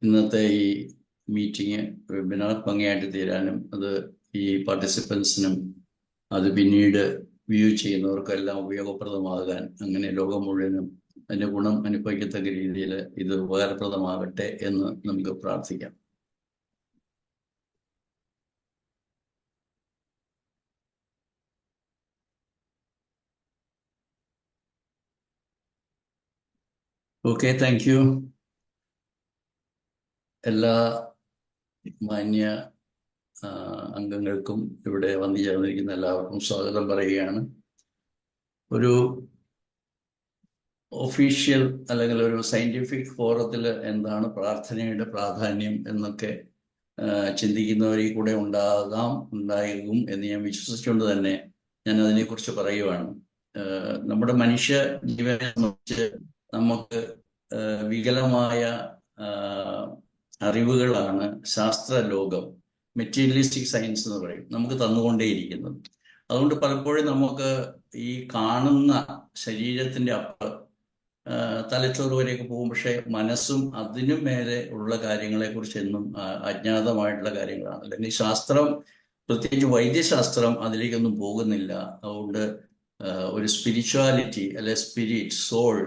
ഇന്നത്തെ ഈ meeting webinar ഭംഗിയായിട്ട് തീരാനും അത് ഈ പാർട്ടിസിപ്പൻസിനും അത് പിന്നീട് വ്യൂ ചെയ്യുന്നവർക്കെല്ലാം ഉപയോഗപ്രദമാകാൻ അങ്ങനെ ലോകം മുഴുവനും അതിന്റെ ഗുണം അനുഭവിക്കത്തക്ക രീതിയിൽ ഇത് ഉപകാരപ്രദമാകട്ടെ എന്ന് നമുക്ക് പ്രാർത്ഥിക്കാം. Okay, thank you. എല്ലാ മാന്യ അംഗങ്ങൾക്കും ഇവിടെ വന്നു ചേർന്നിരിക്കുന്ന എല്ലാവർക്കും സ്വാഗതം പറയുകയാണ്. ഒരു ഒഫീഷ്യൽ അല്ലെങ്കിൽ ഒരു സയന്റിഫിക് ഫോറത്തിൽ എന്താണ് പ്രാർത്ഥനയുടെ പ്രാധാന്യം എന്നൊക്കെ ചിന്തിക്കുന്നവരിൽ കൂടെ ഉണ്ടാകും എന്ന് ഞാൻ വിശ്വസിച്ചുകൊണ്ട് തന്നെ ഞാൻ അതിനെക്കുറിച്ച് പറയുവാണ്. നമ്മുടെ മനുഷ്യ ജീവനെ സംബന്ധിച്ച് നമുക്ക് വികലമായ അറിവുകളാണ് ശാസ്ത്ര ലോകം, മെറ്റീരിയലിസ്റ്റിക് സയൻസ് എന്ന് പറയും, നമുക്ക് തന്നുകൊണ്ടേയിരിക്കുന്നത്. അതുകൊണ്ട് പലപ്പോഴും നമുക്ക് ഈ കാണുന്ന ശരീരത്തിന്റെ അപ്പുറം തലച്ചോറ് വരെയൊക്കെ പോകും, പക്ഷെ മനസ്സും അതിനും മേലെ ഉള്ള കാര്യങ്ങളെ കുറിച്ച് എന്നും അജ്ഞാതമായിട്ടുള്ള കാര്യങ്ങളാണ്. അല്ലെങ്കിൽ ശാസ്ത്രം, പ്രത്യേകിച്ച് വൈദ്യശാസ്ത്രം അതിലേക്കൊന്നും പോകുന്നില്ല. അതുകൊണ്ട് ഒരു സ്പിരിച്വാലിറ്റി അല്ലെ സ്പിരിറ്റ്, സോൾ,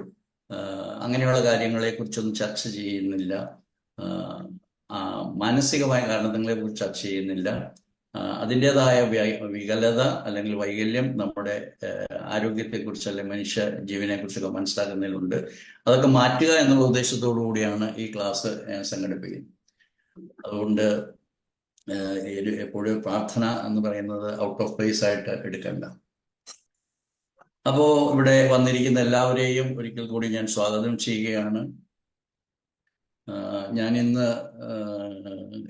അങ്ങനെയുള്ള കാര്യങ്ങളെ കുറിച്ചൊന്നും ചർച്ച ചെയ്യുന്നില്ല. മാനസികമായ കാരണങ്ങളെ കുറിച്ച് ചർച്ച ചെയ്യുന്നില്ല. അതിൻ്റെതായ വികലത അല്ലെങ്കിൽ വൈകല്യം നമ്മുടെ ആരോഗ്യത്തെക്കുറിച്ച് അല്ലെങ്കിൽ മനുഷ്യ ജീവനെ കുറിച്ചൊക്കെ മനസ്സിലാക്കുന്നതിലുണ്ട്. അതൊക്കെ മാറ്റുക എന്നുള്ള ഉദ്ദേശത്തോടു കൂടിയാണ് ഈ ക്ലാസ് സംഘടിപ്പിക്കുന്നത്. അതുകൊണ്ട് എപ്പോഴും പ്രാർത്ഥന എന്ന് പറയുന്നത് ഔട്ട് ഓഫ് പ്ലേസ് ആയിട്ട് എടുക്കണ്ട. അപ്പോ ഇവിടെ വന്നിരിക്കുന്ന എല്ലാവരെയും ഒരിക്കൽ കൂടി ഞാൻ സ്വാഗതം ചെയ്യുകയാണ്. ഞാനിന്ന്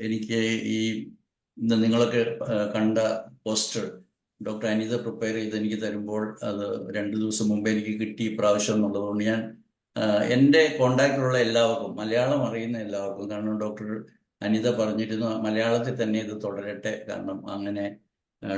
എനിക്ക് ഇന്ന് നിങ്ങളൊക്കെ കണ്ട പോസ്റ്റർ ഡോക്ടർ അനിത പ്രിപ്പയർ ചെയ്ത് എനിക്ക് തരുമ്പോൾ അത് 2 ദിവസം മുമ്പ് എനിക്ക് കിട്ടി പ്രാവശ്യം എന്നുള്ളതുകൊണ്ട് ഞാൻ എൻ്റെ കോണ്ടാക്റ്റിലുള്ള എല്ലാവർക്കും, മലയാളം അറിയുന്ന എല്ലാവർക്കും, കാരണം ഡോക്ടർ അനിത പറഞ്ഞിരുന്നു മലയാളത്തിൽ തന്നെ ഇത് തുടരട്ടെ, കാരണം അങ്ങനെ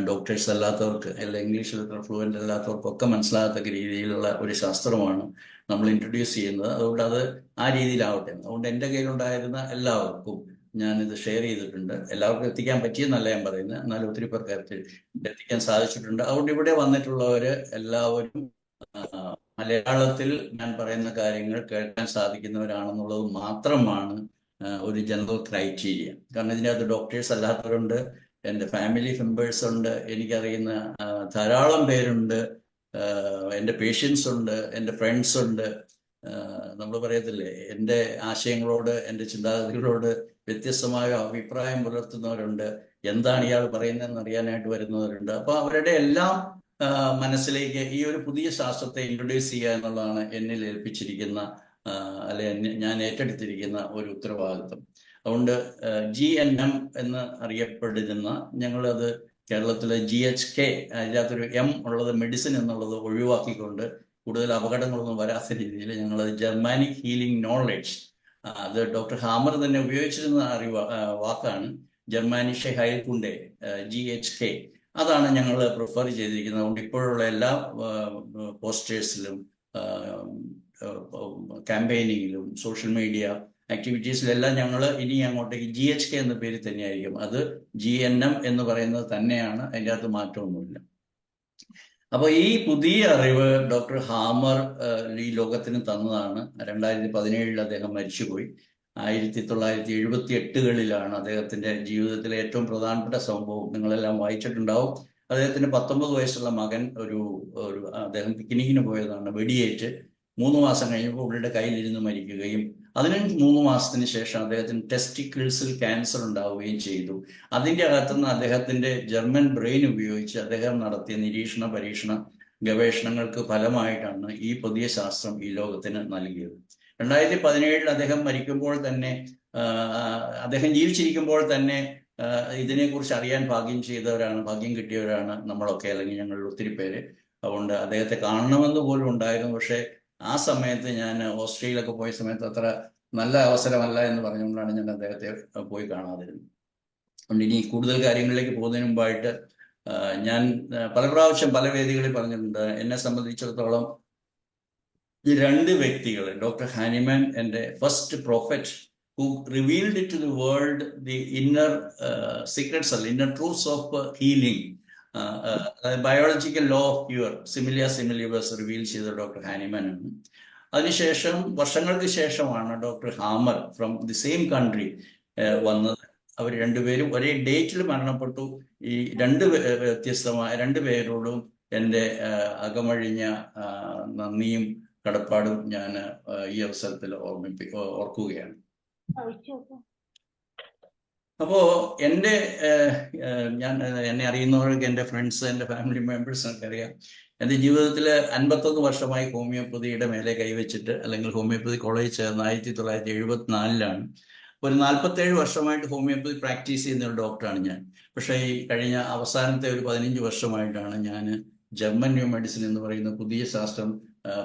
ഡോക്ടേഴ്സ് അല്ലാത്തവർക്ക് അല്ല ഇംഗ്ലീഷിൽ ഫ്ലുവൻ്റ് അല്ലാത്തവർക്കൊക്കെ മനസ്സിലാകത്തക്ക രീതിയിലുള്ള ഒരു ശാസ്ത്രമാണ് നമ്മൾ ഇൻട്രൊഡ്യൂസ് ചെയ്യുന്നത്. അതുകൊണ്ട് അത് ആ രീതിയിലാവട്ടെ. അതുകൊണ്ട് എൻ്റെ കയ്യിലുണ്ടായിരുന്ന എല്ലാവർക്കും ഞാനിത് ഷെയർ ചെയ്തിട്ടുണ്ട്. എല്ലാവർക്കും എത്തിക്കാൻ പറ്റിയെന്നല്ല ഞാൻ പറയുന്നത്, എന്നാലും ഒത്തിരി പേർക്ക് എത്തിക്കാൻ സാധിച്ചിട്ടുണ്ട്. അതുകൊണ്ട് ഇവിടെ വന്നിട്ടുള്ളവർ എല്ലാവരും മലയാളത്തിൽ ഞാൻ പറയുന്ന കാര്യങ്ങൾ കേൾക്കാൻ സാധിക്കുന്നവരാണെന്നുള്ളത് മാത്രമാണ് ഒരു ജനറൽ ക്രൈറ്റീരിയ. കാരണം ഇതിനകത്ത് ഡോക്ടേഴ്സ് അല്ലാത്തവരുണ്ട്, എൻ്റെ ഫാമിലി മെമ്പേഴ്സ് ഉണ്ട്, എനിക്കറിയുന്ന ധാരാളം പേരുണ്ട്, എൻ്റെ പേഷ്യൻസ് ഉണ്ട്, എൻ്റെ ഫ്രണ്ട്സ് ഉണ്ട്. നമ്മൾ പറയത്തില്ലേ, എൻ്റെ ആശയങ്ങളോട് എൻ്റെ ചിന്താഗതികളോട് വ്യത്യസ്തമായ അഭിപ്രായം പുലർത്തുന്നവരുണ്ട്, എന്താണ് ഇയാൾ പറയുന്നതെന്ന് അറിയാനായിട്ട് വരുന്നവരുണ്ട്. അപ്പോൾ അവരുടെ എല്ലാം മനസ്സിലേക്ക് ഈ ഒരു പുതിയ ശാസ്ത്രത്തെ ഇൻട്രൊഡ്യൂസ് ചെയ്യുക എന്നുള്ളതാണ് എന്നിൽ ഏൽപ്പിച്ചിരിക്കുന്ന അല്ലെ ഞാൻ ഏറ്റെടുത്തിരിക്കുന്ന ഒരു ഉത്തരവാദിത്വം. അതുകൊണ്ട് GNM എന്ന് അറിയപ്പെടുന്ന, ഞങ്ങളത് കേരളത്തിലെ GHK, അതിനകത്തൊരു M ഉള്ളത് മെഡിസിൻ എന്നുള്ളത് ഒഴിവാക്കിക്കൊണ്ട് കൂടുതൽ അപകടങ്ങളൊന്നും വരാത്ത രീതിയിൽ ഞങ്ങളത് ജർമാനിക് ഹീലിംഗ് നോളജ്, അത് ഡോക്ടർ ഹാമർ തന്നെ ഉപയോഗിച്ചിരുന്ന വാക്കാണ്, ജർമാനിഷെ ഹൈൽകുണ്ടെ, GHK, അതാണ് ഞങ്ങൾ പ്രിഫർ ചെയ്തിരിക്കുന്നത്. അതുകൊണ്ട് ഇപ്പോഴുള്ള എല്ലാ പോസ്റ്റേഴ്സിലും ക്യാമ്പയിനിങ്ങിലും സോഷ്യൽ മീഡിയ ആക്ടിവിറ്റീസിലെല്ലാം ഞങ്ങൾ ഇനി അങ്ങോട്ടേക്ക് GHK എന്ന പേര് തന്നെയായിരിക്കും. അത് GNM എന്ന് പറയുന്നത് തന്നെയാണ്, അതിൻ്റെ അകത്ത് മാറ്റമൊന്നുമില്ല. അപ്പോൾ ഈ പുതിയ അറിവ് ഡോക്ടർ ഹാമർ ഈ ലോകത്തിന് തന്നതാണ്. 2017 അദ്ദേഹം മരിച്ചുപോയി. 1978 അദ്ദേഹത്തിന്റെ ജീവിതത്തിലെ ഏറ്റവും പ്രധാനപ്പെട്ട സംഭവം നിങ്ങളെല്ലാം വായിച്ചിട്ടുണ്ടാവും. അദ്ദേഹത്തിന് 19 വയസ്സുള്ള മകൻ അദ്ദേഹം പിക്നിക്കിന് പോയതാണ്, വെടിയേറ്റ് 3 മാസം കഴിഞ്ഞപ്പോൾ പുള്ളിയുടെ കയ്യിലിരുന്ന് മരിക്കുകയും അതിന് 3 മാസത്തിന് ശേഷം അദ്ദേഹത്തിന് ടെസ്റ്റിക്കിൾസിൽ ക്യാൻസർ ഉണ്ടാവുകയും ചെയ്തു. അതിൻ്റെ അകത്തുനിന്ന് അദ്ദേഹത്തിന്റെ ജർമ്മൻ ബ്രെയിൻ ഉപയോഗിച്ച് അദ്ദേഹം നടത്തിയ നിരീക്ഷണ പരീക്ഷണ ഗവേഷണങ്ങൾക്ക് ഫലമായിട്ടാണ് ഈ പുതിയ ശാസ്ത്രം ഈ ലോകത്തിന് നൽകിയത്. 2017 അദ്ദേഹം മരിക്കുമ്പോൾ തന്നെ, അദ്ദേഹം ജീവിച്ചിരിക്കുമ്പോൾ തന്നെ ഇതിനെക്കുറിച്ച് അറിയാൻ ഭാഗ്യം കിട്ടിയവരാണ് നമ്മളൊക്കെ, അല്ലെങ്കിൽ ഞങ്ങളിൽ ഒത്തിരി പേര്. അതുകൊണ്ട് അദ്ദേഹത്തെ കാണണമെന്ന് പോലും ഉണ്ടായിരുന്നു. പക്ഷേ ആ സമയത്ത് ഞാൻ ഓസ്ട്രേലിയയിലൊക്കെ പോയ സമയത്ത് അത്ര നല്ല അവസരമല്ല എന്ന് പറഞ്ഞുകൊണ്ടാണ് ഞാൻ അദ്ദേഹത്തെ പോയി കാണാതിരുന്നത്. അതുകൊണ്ട് ഇനി കൂടുതൽ കാര്യങ്ങളിലേക്ക് പോകുന്നതിന് മുമ്പായിട്ട് ഞാൻ പല പ്രാവശ്യം പല വേദികളിൽ പറഞ്ഞിട്ടുണ്ട്, എന്നെ സംബന്ധിച്ചിടത്തോളം ഈ 2 വ്യക്തികൾ, ഡോക്ടർ ഹാനിമാൻ എൻ്റെ first prophet who revealed to the world the inner secrets, inner truths of healing. Biological law of cure, similia similibus reveal ചെയ്ത ഡോക്ടർ ഹാനിമാൻ ആണ്. അതിനുശേഷം വർഷങ്ങൾക്ക് ശേഷമാണ് doctor Hamer from the same country വന്നത്. അവർ രണ്ടുപേരും ഒരേ ഡേറ്റിൽ മരണപ്പെട്ടു. ഈ വ്യത്യസ്തമായ രണ്ടുപേരോടും എൻ്റെ അകമഴിഞ്ഞ നന്ദിയും കടപ്പാടും ഞാൻ ഈ അവസരത്തിൽ ഓർക്കുകയാണ്. അപ്പോ എന്നെ അറിയുന്നവർക്ക്, എൻ്റെ ഫ്രണ്ട്സ്, എൻ്റെ ഫാമിലി മെമ്പേഴ്സിനൊക്കെ അറിയാം, എൻ്റെ ജീവിതത്തിൽ 51 വർഷമായി ഹോമിയോപ്പതിയുടെ മേലെ കൈവച്ചിട്ട്, അല്ലെങ്കിൽ ഹോമിയോപ്പതി കോളേജ് ചേർന്ന് 1974 ഒരു 47 വർഷമായിട്ട് ഹോമിയോപ്പതി പ്രാക്ടീസ് ചെയ്യുന്ന ഒരു ഡോക്ടറാണ് ഞാൻ. പക്ഷേ ഈ കഴിഞ്ഞ അവസാനത്തെ ഒരു 15 വർഷമായിട്ടാണ് ഞാൻ ജർമ്മൻ ന്യൂ മെഡിസിൻ എന്ന് പറയുന്ന പുതിയ ശാസ്ത്രം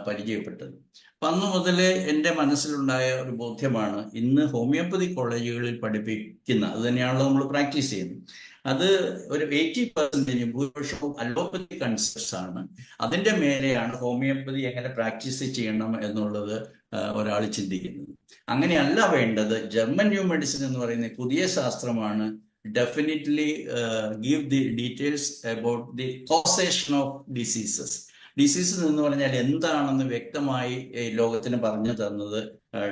പരിചയപ്പെട്ടത്. അപ്പം അന്ന് മുതലേ എൻ്റെ മനസ്സിലുണ്ടായ ഒരു ബോധ്യമാണ്, ഇന്ന് ഹോമിയോപ്പതി കോളേജുകളിൽ പഠിപ്പിക്കുന്ന, അത് തന്നെയാണല്ലോ നമ്മൾ പ്രാക്ടീസ് ചെയ്യുന്നത്, അത് ഒരു 80% ഭൂരിപക്ഷവും അലോപ്പതി കൺസെപ്റ്റ്സ് ആണ്. അതിൻ്റെ മേലെയാണ് ഹോമിയോപ്പതി എങ്ങനെ പ്രാക്ടീസ് ചെയ്യണം എന്നുള്ളത് ഒരാൾ ചിന്തിക്കുന്നത്. അങ്ങനെയല്ല വേണ്ടത്. ജർമ്മൻ ന്യൂ മെഡിസിൻ എന്ന് പറയുന്ന പുതിയ ശാസ്ത്രമാണ് definitely give the details about the causation of diseases. Diseases എന്ന് പറഞ്ഞാൽ എന്താണെന്ന് വ്യക്തമായി ലോകത്തിന് പറഞ്ഞു തന്നത്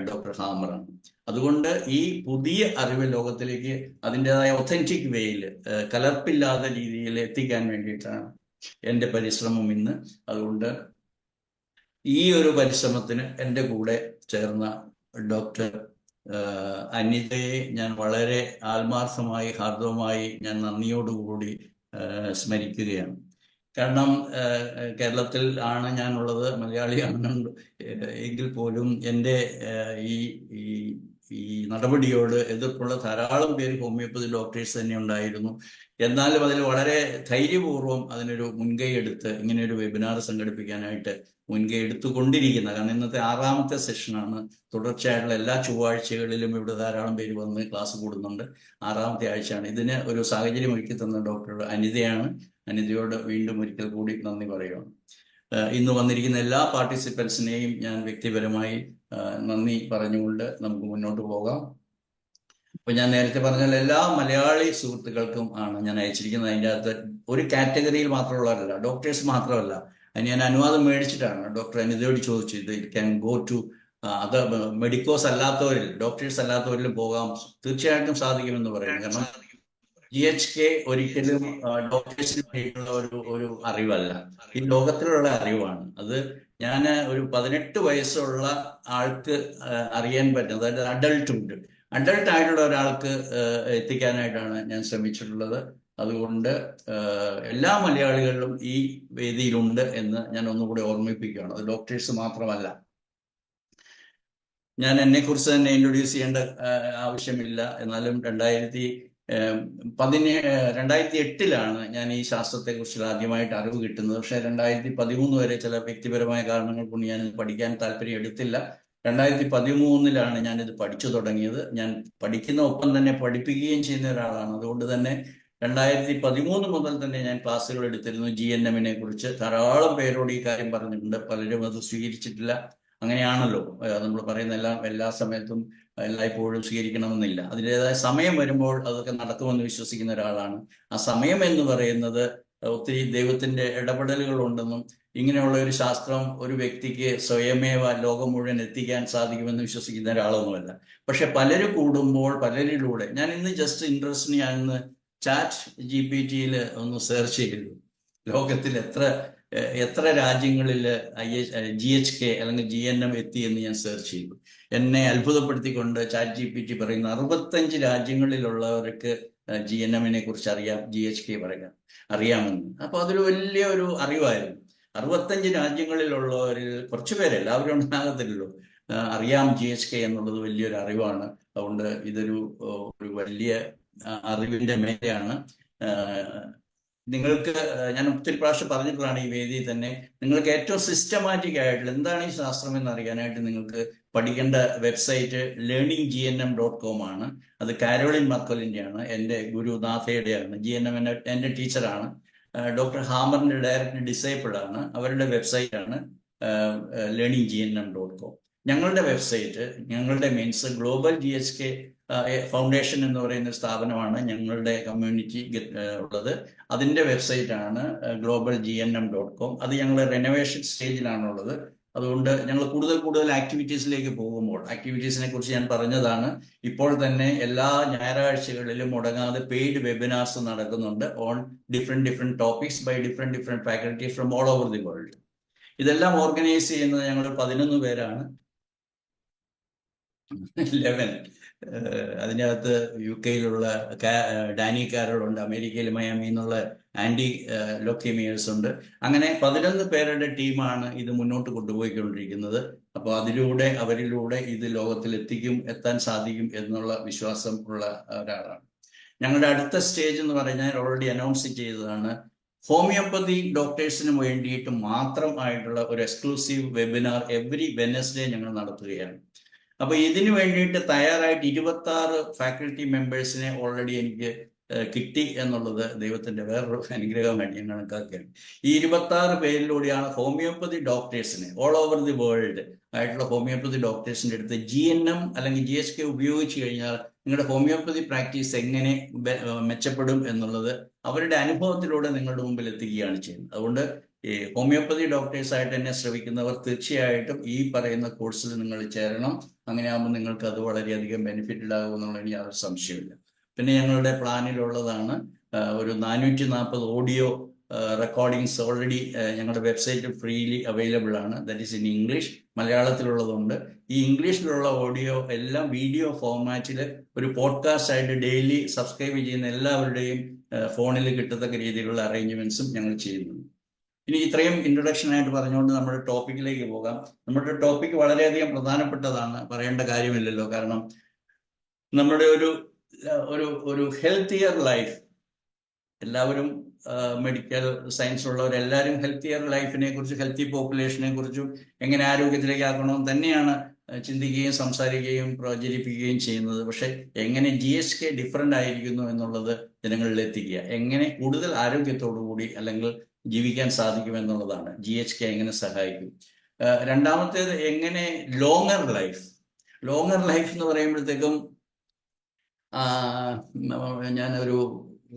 ഡോക്ടർ ഹാമറാണ്. അതുകൊണ്ട് ഈ പുതിയ അറിവ് ലോകത്തിലേക്ക് അതിൻ്റെതായ ഒത്തൻറ്റിക് വേയിൽ, കലർപ്പില്ലാത്ത രീതിയിൽ എത്തിക്കാൻ വേണ്ടിയിട്ടാണ് എൻ്റെ പരിശ്രമം ഇന്ന്. അതുകൊണ്ട് ഈ ഒരു പരിശ്രമത്തിന് എൻ്റെ കൂടെ ചേർന്ന ഡോക്ടർ അനിതയെ ഞാൻ വളരെ ആത്മാർത്ഥമായി, ഹാർദവമായി ഞാൻ നന്ദിയോടുകൂടി സ്മരിക്കുകയാണ്. കാരണം കേരളത്തിൽ ആണ് ഞാനുള്ളത്, മലയാളിയാണ് എങ്കിൽ പോലും എൻ്റെ ഈ നടപടിയോട് എതിർപ്പുള്ള ധാരാളം പേര് ഹോമിയോപ്പതി ഡോക്ടേഴ്സ് തന്നെ ഉണ്ടായിരുന്നു. എന്നാലും അതിൽ വളരെ ധൈര്യപൂർവ്വം അതിനൊരു മുൻകൈ എടുത്ത് ഇങ്ങനെ ഒരു വെബിനാർ സംഘടിപ്പിക്കാനായിട്ട് മുൻകൈ എടുത്തുകൊണ്ടിരിക്കുന്ന, കാരണം ഇന്നത്തെ 6ാമത്തെ സെഷനാണ്. തുടർച്ചയായിട്ടുള്ള എല്ലാ ചൊവ്വാഴ്ചകളിലും ഇവിടെ ധാരാളം പേര് വന്ന് ക്ലാസ് കൂടുന്നുണ്ട്. 6ാമത്തെ ആഴ്ചയാണ്. ഇതിന് ഒരു സാഹചര്യം ഒരുക്കി തന്ന ഡോക്ടർ അനിതയാണ്. അനിതയോട് വീണ്ടും ഒരിക്കൽ കൂടി നന്ദി പറയുകയാണ്. ഇന്ന് വന്നിരിക്കുന്ന എല്ലാ പാർട്ടിസിപ്പൻസിനെയും ഞാൻ വ്യക്തിപരമായി നന്ദി പറഞ്ഞുകൊണ്ട് നമുക്ക് മുന്നോട്ട് പോകാം. അപ്പൊ ഞാൻ നേരത്തെ പറഞ്ഞ എല്ലാ മലയാളി സുഹൃത്തുക്കൾക്കും ആണ് ഞാൻ അയച്ചിരിക്കുന്നത്. അതിൻ്റെ അകത്ത് ഒരു കാറ്റഗറിയിൽ മാത്രമുള്ളവരല്ല, ഡോക്ടേഴ്സ് മാത്രമല്ല. അതിന് ഞാൻ അനുവാദം മേടിച്ചിട്ടാണ് ഡോക്ടർ അനിതയോട് ചോദിച്ചത്. ഇറ്റ് ക്യാൻ ഗോ ടു അത് മെഡിക്കോസ് അല്ലാത്തവരിൽ, ഡോക്ടേഴ്സ് അല്ലാത്തവരിലും പോകാം. തീർച്ചയായിട്ടും സാധിക്കുമെന്ന് പറയുന്നത്. കാരണം GHK ഒരിക്കലും ഡോക്ടേഴ്സിന് വേണ്ടിയിട്ടുള്ള ഒരു അറിവല്ല, ഈ ലോകത്തിലുള്ള അറിവാണ്. അത് ഞാൻ ഒരു 18 വയസ്സുള്ള ആൾക്ക് അറിയാൻ പറ്റും. അതായത് അഡൾട്ട് ആയിട്ടുള്ള ഒരാൾക്ക് എത്തിക്കാനായിട്ടാണ് ഞാൻ ശ്രമിച്ചിട്ടുള്ളത്. അതുകൊണ്ട് എല്ലാ മലയാളികളിലും ഈ വേദിയിലുണ്ട് എന്ന് ഞാൻ ഒന്നുകൂടി ഓർമ്മിപ്പിക്കുകയാണ്. അത് ഡോക്ടേഴ്സ് മാത്രമല്ല. ഞാൻ എന്നെക്കുറിച്ച് തന്നെ ഇൻട്രൊഡ്യൂസ് ചെയ്യേണ്ട ആവശ്യമില്ല. എന്നാലും 2008 ഞാൻ ഈ ശാസ്ത്രത്തെക്കുറിച്ച് ആദ്യമായിട്ട് അറിവ് കിട്ടുന്നത്. പക്ഷേ 2013 വരെ ചില വ്യക്തിപരമായ കാരണങ്ങൾ കൊണ്ട് ഞാൻ പഠിക്കാൻ താല്പര്യം എടുത്തില്ല. 2013 ഞാനിത് പഠിച്ചു തുടങ്ങിയത്. ഞാൻ പഠിക്കുന്ന ഒപ്പം തന്നെ പഠിപ്പിക്കുകയും ചെയ്യുന്ന ഒരാളാണ്. അതുകൊണ്ട് തന്നെ 2013 മുതൽ തന്നെ ഞാൻ ക്ലാസ്സുകൾ എടുത്തിരുന്നു. GNM-നെ കുറിച്ച് ധാരാളം പേരോട് ഈ കാര്യം പറഞ്ഞിട്ടുണ്ട്. പലരും അത് സ്വീകരിച്ചിട്ടില്ല. അങ്ങനെയാണല്ലോ നമ്മൾ പറയുന്ന എല്ലാ സമയത്തും എല്ലായ്പ്പോഴും സ്വീകരിക്കണമെന്നില്ല. അതിൻ്റെതായ സമയം വരുമ്പോൾ അതൊക്കെ നടക്കുമെന്ന് വിശ്വസിക്കുന്ന ഒരാളാണ്. ആ സമയം എന്ന് പറയുന്നത് ഒത്തിരി ദൈവത്തിന്റെ ഇടപെടലുകൾ ഉണ്ടെന്നും ഇങ്ങനെയുള്ള ഒരു ശാസ്ത്രം ഒരു വ്യക്തിക്ക് സ്വയമേവ ലോകം മുഴുവൻ എത്തിക്കാൻ സാധിക്കുമെന്ന് വിശ്വസിക്കുന്ന ഒരാളൊന്നുമല്ല. പക്ഷെ പലരും കൂടുമ്പോൾ പലരിലൂടെ ഞാൻ ഇന്ന് ജസ്റ്റ് ഇൻട്രസ്റ്റിന് ഞാനിന്ന് ChatGPT-യിൽ ഒന്ന് സെർച്ച് ചെയ്തു. ലോകത്തിൽ എത്ര രാജ്യങ്ങളിൽ GHK അല്ലെങ്കിൽ GNM എത്തി എന്ന് ഞാൻ സെർച്ച് ചെയ്തു. എന്നെ അത്ഭുതപ്പെടുത്തിക്കൊണ്ട് ChatGPT പറയുന്ന 65 രാജ്യങ്ങളിലുള്ളവർക്ക് GNM-നെ കുറിച്ച് അറിയാം, GHK അറിയാമെന്ന്. അപ്പൊ അതൊരു വലിയ ഒരു അറിവായിരുന്നു. 65 രാജ്യങ്ങളിലുള്ളവരിൽ കുറച്ചുപേരെ, എല്ലാവരും ഉണ്ടാകത്തില്ലല്ലോ, അറിയാം GHK എന്നുള്ളത് വലിയൊരു അറിവാണ്. അതുകൊണ്ട് ഇതൊരു വലിയ അറിവിന്റെ മേലെയാണ്. നിങ്ങൾക്ക് ഞാൻ ഒത്തിരി പ്രാവശ്യം പറഞ്ഞിട്ടുള്ളതാണ് ഈ വേദിയിൽ തന്നെ, നിങ്ങൾക്ക് ഏറ്റവും സിസ്റ്റമാറ്റിക് ആയിട്ടുള്ള എന്താണ് ഈ ശാസ്ത്രം എന്ന് അറിയാനായിട്ട് നിങ്ങൾക്ക് പഠിക്കേണ്ട വെബ്സൈറ്റ് learninggnm.com ആണ്. അത് കാരോളിൻ മർക്കലിൻ്റെ ആണ്, എൻ്റെ ഗുരുനാഥയുടെയാണ്. GNM എൻ്റെ ടീച്ചറാണ്. ഡോക്ടർ ഹാമറിന്റെ ഡയറക്റ്റ് ഡിസൈപ്പിൾ ആണ്. അവരുടെ വെബ്സൈറ്റ് ആണ് learninggnm.com. ഞങ്ങളുടെ വെബ്സൈറ്റ്, ഞങ്ങളുടെ മീൻസ് ഗ്ലോബൽ GHK ഫൗണ്ടേഷൻ എന്ന് പറയുന്ന ഒരു സ്ഥാപനമാണ് ഞങ്ങളുടെ കമ്മ്യൂണിറ്റി ഉള്ളത്. അതിൻ്റെ വെബ്സൈറ്റാണ് globalgnm.com. അത് ഞങ്ങൾ റെനോവേഷൻ സ്റ്റേജിലാണുള്ളത്. അതുകൊണ്ട് ഞങ്ങൾ കൂടുതൽ ആക്ടിവിറ്റീസിലേക്ക് പോകുമ്പോൾ, ആക്ടിവിറ്റീസിനെ കുറിച്ച് ഞാൻ പറഞ്ഞതാണ്. ഇപ്പോൾ തന്നെ എല്ലാ ഞായറാഴ്ചകളിലും മുടങ്ങാതെ പെയ്ഡ് വെബിനാർസ് നടക്കുന്നുണ്ട് on different topics by different faculties from all over the world. ഇതെല്ലാം ഓർഗനൈസ് ചെയ്യുന്നത് ഞങ്ങൾ 11 പേരാണ്. 11 അതിനകത്ത് UK ഡാനി കാരോളുണ്ട്, അമേരിക്കയിൽ മയാമി എന്നുള്ള ആൻഡി ലോക്കിമിയേഴ്സ് ഉണ്ട്. അങ്ങനെ 11 പേരുടെ ടീമാണ് ഇത് മുന്നോട്ട് കൊണ്ടുപോയിക്കൊണ്ടിരിക്കുന്നത്. അപ്പോൾ അവരിലൂടെ ഇത് എത്താൻ സാധിക്കും എന്നുള്ള വിശ്വാസം ഉള്ള ഒരാളാണ്. ഞങ്ങളുടെ അടുത്ത സ്റ്റേജ് എന്ന് പറഞ്ഞാൽ ഓൾറെഡി അനൗൺസ് ചെയ്തതാണ്. ഹോമിയോപ്പതി ഡോക്ടേഴ്സിന് വേണ്ടിയിട്ട് മാത്രമായിട്ടുള്ള ഒരു എക്സ്ക്ലൂസീവ് വെബിനാർ എവറി വെനസ്ഡേ ഞങ്ങൾ നടത്തുകയാണ്. അപ്പൊ ഇതിനു വേണ്ടിയിട്ട് തയ്യാറായിട്ട് 26 ഫാക്കൽറ്റി മെമ്പേഴ്സിനെ ഓൾറെഡി എനിക്ക് കിട്ടി എന്നുള്ളത് ദൈവത്തിന്റെ വേറൊരു അനുഗ്രഹമായിട്ട് ഞാൻ കണക്കാക്കുകയാണ്. ഈ 26 പേരിലൂടെയാണ് ഹോമിയോപ്പതി ഡോക്ടേഴ്സിനെ ഓൾ ഓവർ ദി വേൾഡ് ആയിട്ടുള്ള ഹോമിയോപ്പതി ഡോക്ടേഴ്സിന്റെ അടുത്ത് GNM അല്ലെങ്കിൽ GHK ഉപയോഗിച്ച് കഴിഞ്ഞാൽ നിങ്ങളുടെ ഹോമിയോപ്പതി പ്രാക്ടീസ് എങ്ങനെ മെച്ചപ്പെടും എന്നുള്ളത് അവരുടെ അനുഭവത്തിലൂടെ നിങ്ങളുടെ മുമ്പിൽ എത്തിക്കുകയാണ് ചെയ്യുന്നത്. അതുകൊണ്ട് ഈ ഹോമിയോപ്പതി ഡോക്ടേഴ്സായിട്ട് എന്നെ ശ്രമിക്കുന്നവർ തീർച്ചയായിട്ടും ഈ പറയുന്ന കോഴ്സിൽ നിങ്ങൾ ചേരണം. അങ്ങനെയാകുമ്പോൾ നിങ്ങൾക്ക് അത് വളരെയധികം ബെനിഫിറ്റഡ് ആകുമെന്നുള്ളതിന് യാതൊരു സംശയമില്ല. പിന്നെ ഞങ്ങളുടെ പ്ലാനിലുള്ളതാണ് ഒരു 440 ഓഡിയോ റെക്കോർഡിങ്സ് ഓൾറെഡി ഞങ്ങളുടെ വെബ്സൈറ്റിൽ ഫ്രീലി അവൈലബിൾ ആണ്. ദാറ്റ് ഈസ് ഇൻ ഇംഗ്ലീഷ്, മലയാളത്തിലുള്ളതുണ്ട്. ഈ ഇംഗ്ലീഷിലുള്ള ഓഡിയോ എല്ലാം വീഡിയോ ഫോർമാറ്റിൽ ഒരു പോഡ്കാസ്റ്റ് ആയിട്ട് ഡെയിലി സബ്സ്ക്രൈബ് ചെയ്യുന്ന എല്ലാവരുടെയും ഫോണിൽ കിട്ടത്തക്ക രീതിയിലുള്ള അറേഞ്ച്മെന്റ്സും ഞങ്ങൾ ചെയ്യുന്നുണ്ട്. ഇനി ഇത്രയും ഇൻട്രൊഡക്ഷൻ ആയിട്ട് പറഞ്ഞുകൊണ്ട് നമ്മുടെ ടോപ്പിക്കിലേക്ക് പോകാം. നമ്മുടെ ടോപ്പിക് വളരെയധികം പ്രധാനപ്പെട്ടതാണ്, പറയേണ്ട കാര്യമില്ലല്ലോ. കാരണം നമ്മുടെ ഒരു ഹെൽത്തിയർ ലൈഫ്, എല്ലാവരും മെഡിക്കൽ സയൻസ് ഉള്ളവരെല്ലാവരും ഹെൽത്തിയർ ലൈഫിനെ കുറിച്ച്, ഹെൽത്തി പോപ്പുലേഷനെ കുറിച്ചും എങ്ങനെ ആരോഗ്യത്തിലേക്ക് ആക്കണമെന്ന് തന്നെയാണ് ചിന്തിക്കുകയും സംസാരിക്കുകയും പ്രചരിപ്പിക്കുകയും ചെയ്യുന്നത്. പക്ഷെ എങ്ങനെ GHK ഡിഫറെൻ്റ് ആയിരിക്കുന്നു എന്നുള്ളത് ജനങ്ങളിൽ എത്തിക്കുക, എങ്ങനെ കൂടുതൽ ആരോഗ്യത്തോടുകൂടി അല്ലെങ്കിൽ ജീവിക്കാൻ സാധിക്കും എന്നുള്ളതാണ്. GHK എങ്ങനെ സഹായിക്കും. രണ്ടാമത്തേത് എങ്ങനെ ലോങ്ങർ ലൈഫ് എന്ന് പറയുമ്പോഴത്തേക്കും ഞാൻ